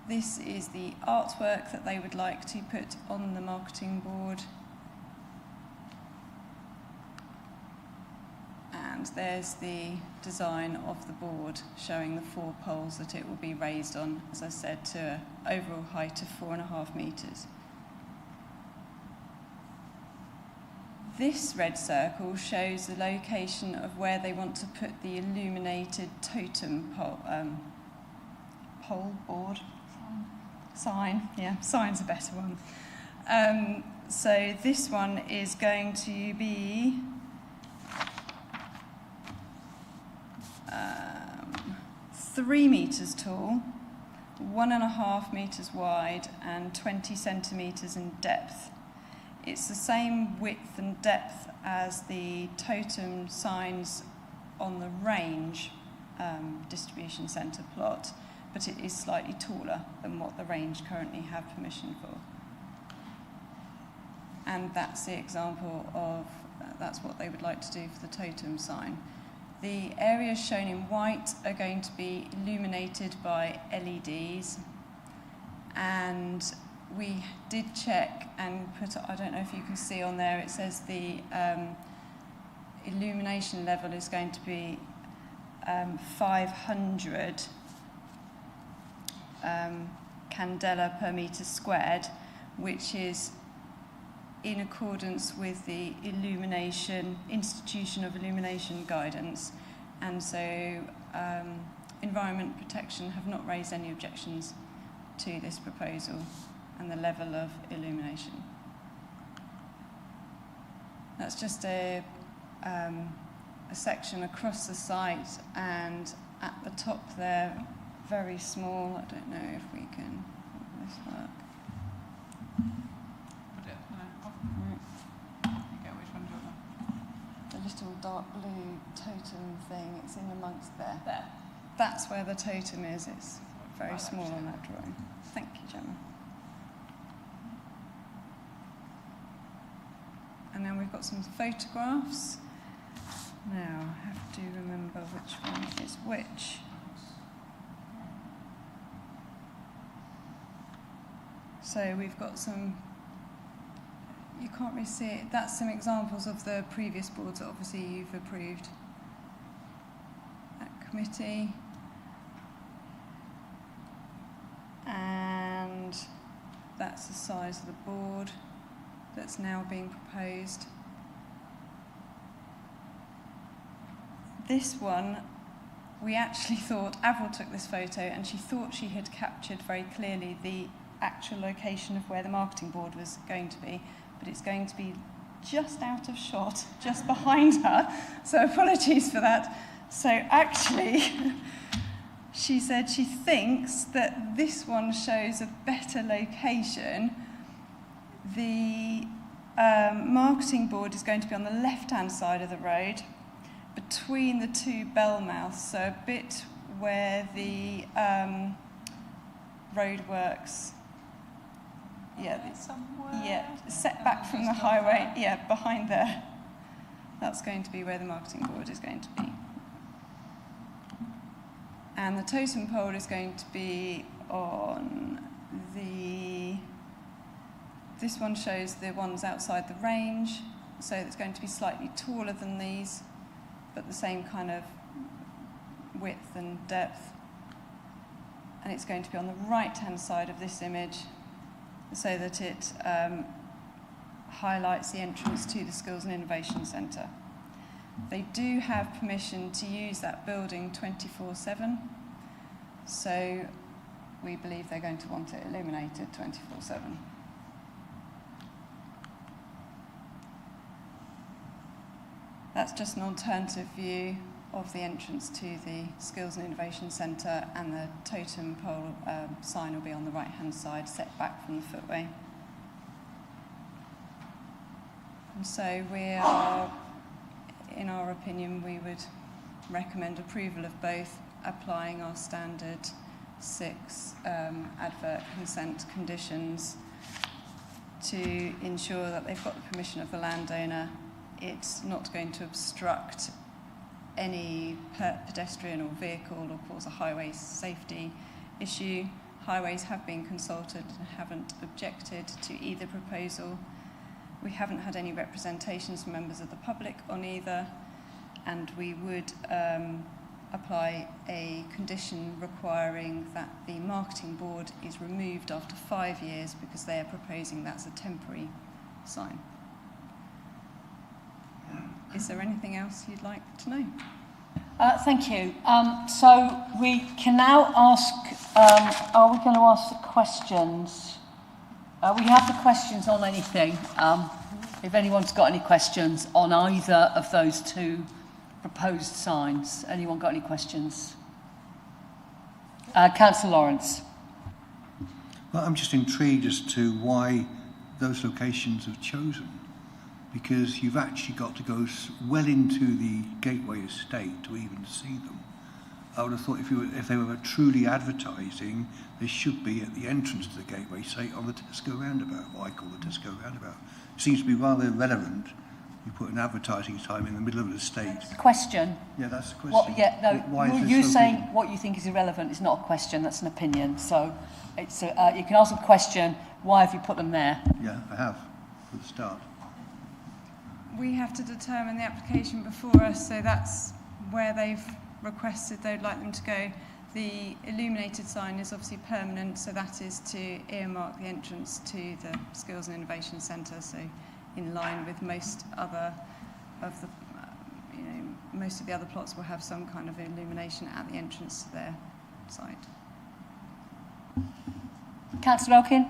This is the artwork that they would like to put on the marketing board. And there's the design of the board showing the 4 poles that it will be raised on, as I said, to an overall height of 4.5 metres. This red circle shows the location of where they want to put the illuminated totem pole board. Sign, yeah, sign's a better one. So this one is going to be 3 metres tall, 1.5 metres wide and 20 centimetres in depth. It's the same width and depth as the totem signs on the range distribution centre plot, but it is slightly taller than what the range currently have permission for. And that's the example of, that's what they would like to do for the totem sign. The areas shown in white are going to be illuminated by LEDs, and we did check and put, I don't know if you can see on there, it says the illumination level is going to be 500 candela per metre squared, which is in accordance with the Institution of Illumination guidance. And so Environment Protection have not raised any objections to this proposal and the level of illumination. That's just a section across the site, and at the top there, very small, I don't know if we can make this work. The little dark blue totem thing, it's in amongst there. There. That's where the totem is. It's very small on that drawing. Thank you, Gemma. And then we've got some photographs. Now, I have to remember which one is which. So we've got some, you can't really see it, that's some examples of the previous boards that obviously you've approved at committee. And that's the size of the board that's now being proposed. This one, we actually thought, Avril took this photo and she thought she had captured very clearly the actual location of where the marketing board was going to be, but it's going to be just out of shot, just behind her, so apologies for that. So actually, she said she thinks that this one shows a better location. The marketing board is going to be on the left-hand side of the road, between the two bell mouths, so a bit where the roadworks, set back from the highway, behind there. That's going to be where the marketing board is going to be. And the totem pole is going to be on the, this one shows the ones outside the range, so it's going to be slightly taller than these, but the same kind of width and depth. And it's going to be on the right-hand side of this image so that it highlights the entrance to the Skills and Innovation Centre. They do have permission to use that building 24/7, so we believe they're going to want it illuminated 24/7. That's just an alternative view of the entrance to the Skills and Innovation Centre, and the totem pole sign will be on the right-hand side, set back from the footway. And so we are, in our opinion, we would recommend approval of both, applying our standard 6 advert consent conditions to ensure that they've got the permission of the landowner. It's not going to obstruct any pedestrian or vehicle or cause a highway safety issue. Highways have been consulted and haven't objected to either proposal. We haven't had any representations from members of the public on either, and we would apply a condition requiring that the marketing board is removed after 5 years, because they are proposing that's a temporary sign. Is there anything else you'd like to know? Thank you. So we can now ask, are we going to ask the questions? We have the questions on anything. If anyone's got any questions on either of those two proposed signs. Anyone got any questions? Councillor Lawrence. Well, I'm just intrigued as to why those locations are chosen, because you've actually got to go well into the Gateway estate to even see them. I would have thought if they were truly advertising, they should be at the entrance to the Gateway, say on the Tesco roundabout, what I call the Tesco roundabout. It seems to be rather irrelevant. You put an advertising time in the middle of the estate. Question. Yeah, that's the question. What, yeah, no, Why is this you so saying big? what you think is irrelevant is not a question, that's an opinion. So it's you can ask a question, why have you put them there? Yeah, I have, for the start. We have to determine the application before us, so that's where they've requested they'd like them to go. The illuminated sign is obviously permanent, so that is to earmark the entrance to the Skills and Innovation Centre, so in line with most other of the, most of the other plots will have some kind of illumination at the entrance to their site. Councillor Elkin?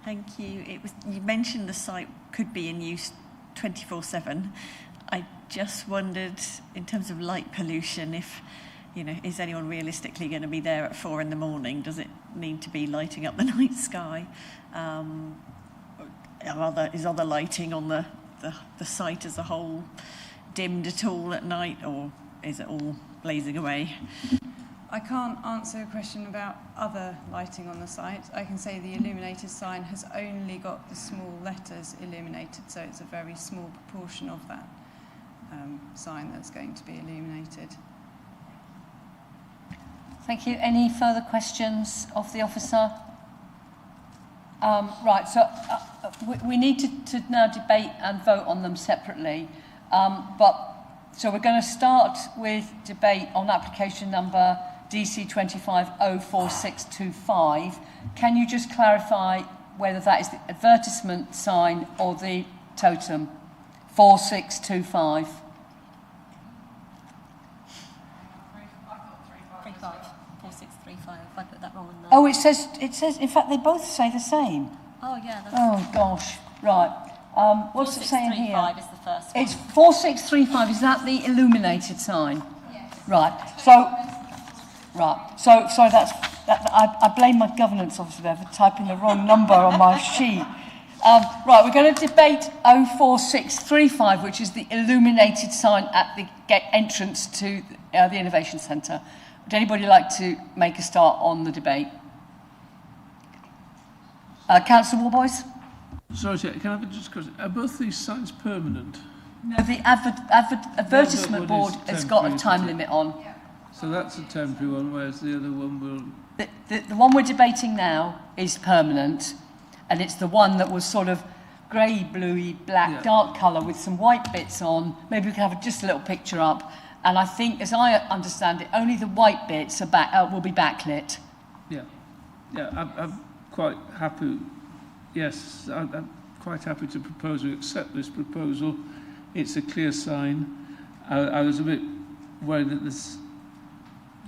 Thank you. You mentioned the site could be in use 24/7. I just wondered, in terms of light pollution, if, is anyone realistically going to be there at 4 in the morning? Does it need to be lighting up the night sky? Is other lighting on the site as a whole dimmed at all at night, or is it all blazing away? I can't answer a question about other lighting on the site. I can say the illuminated sign has only got the small letters illuminated, so it's a very small proportion of that sign that's going to be illuminated. Thank you. Any further questions of the officer? Right, so we need to now debate and vote on them separately. So we're going to start with debate on application number DC 25-04625. Can you just clarify whether that is the advertisement sign or the totem? 4625. 4635. I put that wrong in there. Oh, it says, in fact, they both say the same. Oh, yeah. That's Oh, gosh. Right. What's it saying here? 4635 is the first one. It's 4635. Is that the illuminated sign? Yes. Right. So that's I blame my governance officer there for typing the wrong number on my sheet. Right, we're going to debate 04635, which is the illuminated sign at the entrance to the Innovation Centre. Would anybody like to make a start on the debate? Councillor Warboys? Sorry, Chair, can I have a just question? Are both these signs permanent? No, the advertisement board has got a time limit on. So that's a temporary one, whereas the other one will... The one we're debating now is permanent, and it's the one that was sort of grey, bluey, black, dark colour with some white bits on. Maybe we can have just a little picture up. And I think, as I understand it, only the white bits are will be backlit. Yeah, I'm quite happy. Yes, I'm quite happy to propose we accept this proposal. It's a clear sign. I was a bit worried that the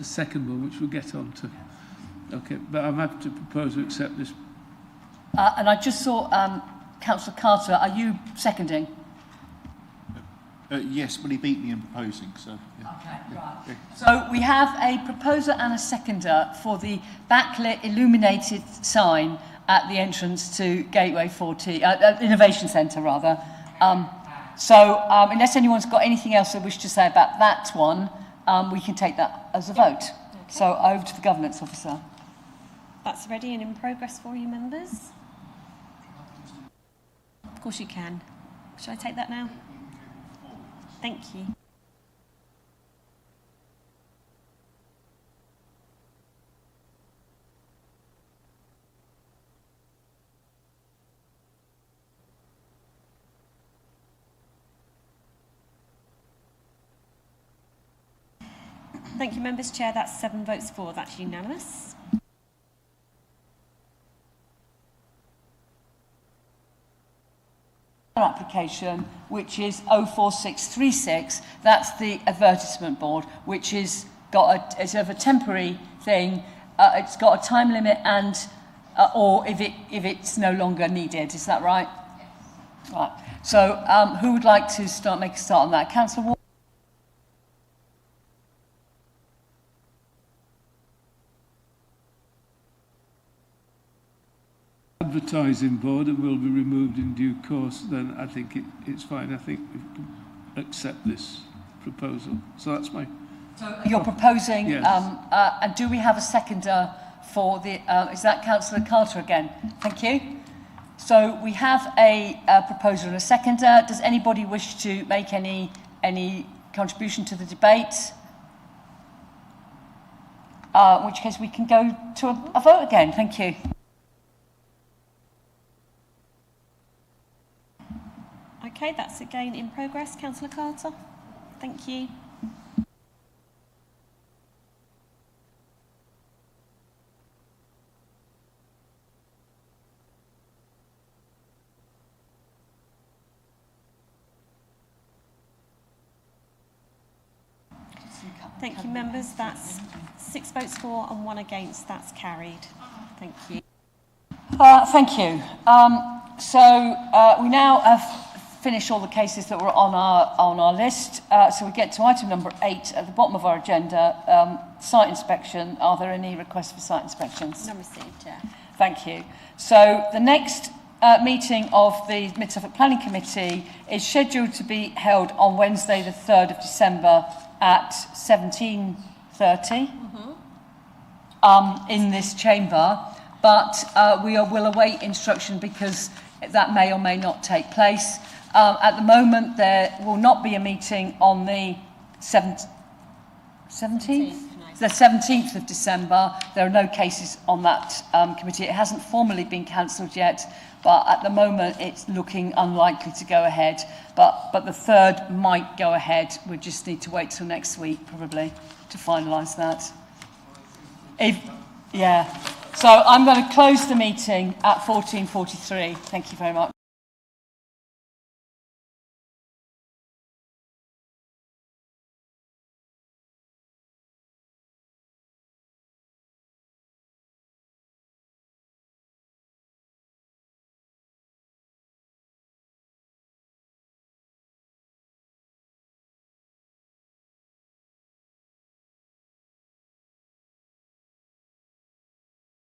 second one, which we'll get on to. Okay, but I'm happy to propose we accept this. And I just saw Councillor Carter. Are you seconding? Yes, but he beat me in proposing, so... Yeah. Okay, right. So we have a proposer and a seconder for the backlit illuminated sign at the entrance to Gateway 40, Innovation Centre rather. Unless anyone's got anything else they wish to say about that one, we can take that as a vote. Okay. So over to the governance officer. That's ready and in progress for you, members. Of course you can. Shall I take that now? Thank you. Thank you, members. Chair, that's 7 votes for. That's unanimous. application, which is 04636. That's the advertisement board, which is it's of a temporary thing. It's got a time limit and or if it's no longer needed. Is that right? Yes. Right. So who would like to make a start on that? Councillor Ward? Advertising board and will be removed in due course, then I think it's fine. I think we can accept this proposal. So that's my... So you're proposing, yes. And do we have a seconder for the, is that Councillor Carter again? Thank you. So we have a proposer and a seconder. Does anybody wish to make any contribution to the debate? In which case we can go to a vote again. Thank you. Okay, that's again in progress. Councillor Carter, thank you. Thank you, members. That's 6 votes for and 1 against. That's carried. Thank you. Thank you. We now have finished all the cases that were on our list. So we get to item number 8 at the bottom of our agenda, site inspection. Are there any requests for site inspections? None received, Chair. Thank you. So the next meeting of the Mid-Suffolk Planning Committee is scheduled to be held on Wednesday the 3rd of December at 17:30 in this chamber, but we will await instruction because that may or may not take place. At the moment, there will not be a meeting on the 17th? The 17th of December. There are no cases on that committee. It hasn't formally been cancelled yet, but at the moment it's looking unlikely to go ahead. But the 3rd might go ahead. We just need to wait till next week, probably, to finalise that. So I'm going to close the meeting at 14:43. Thank you very much.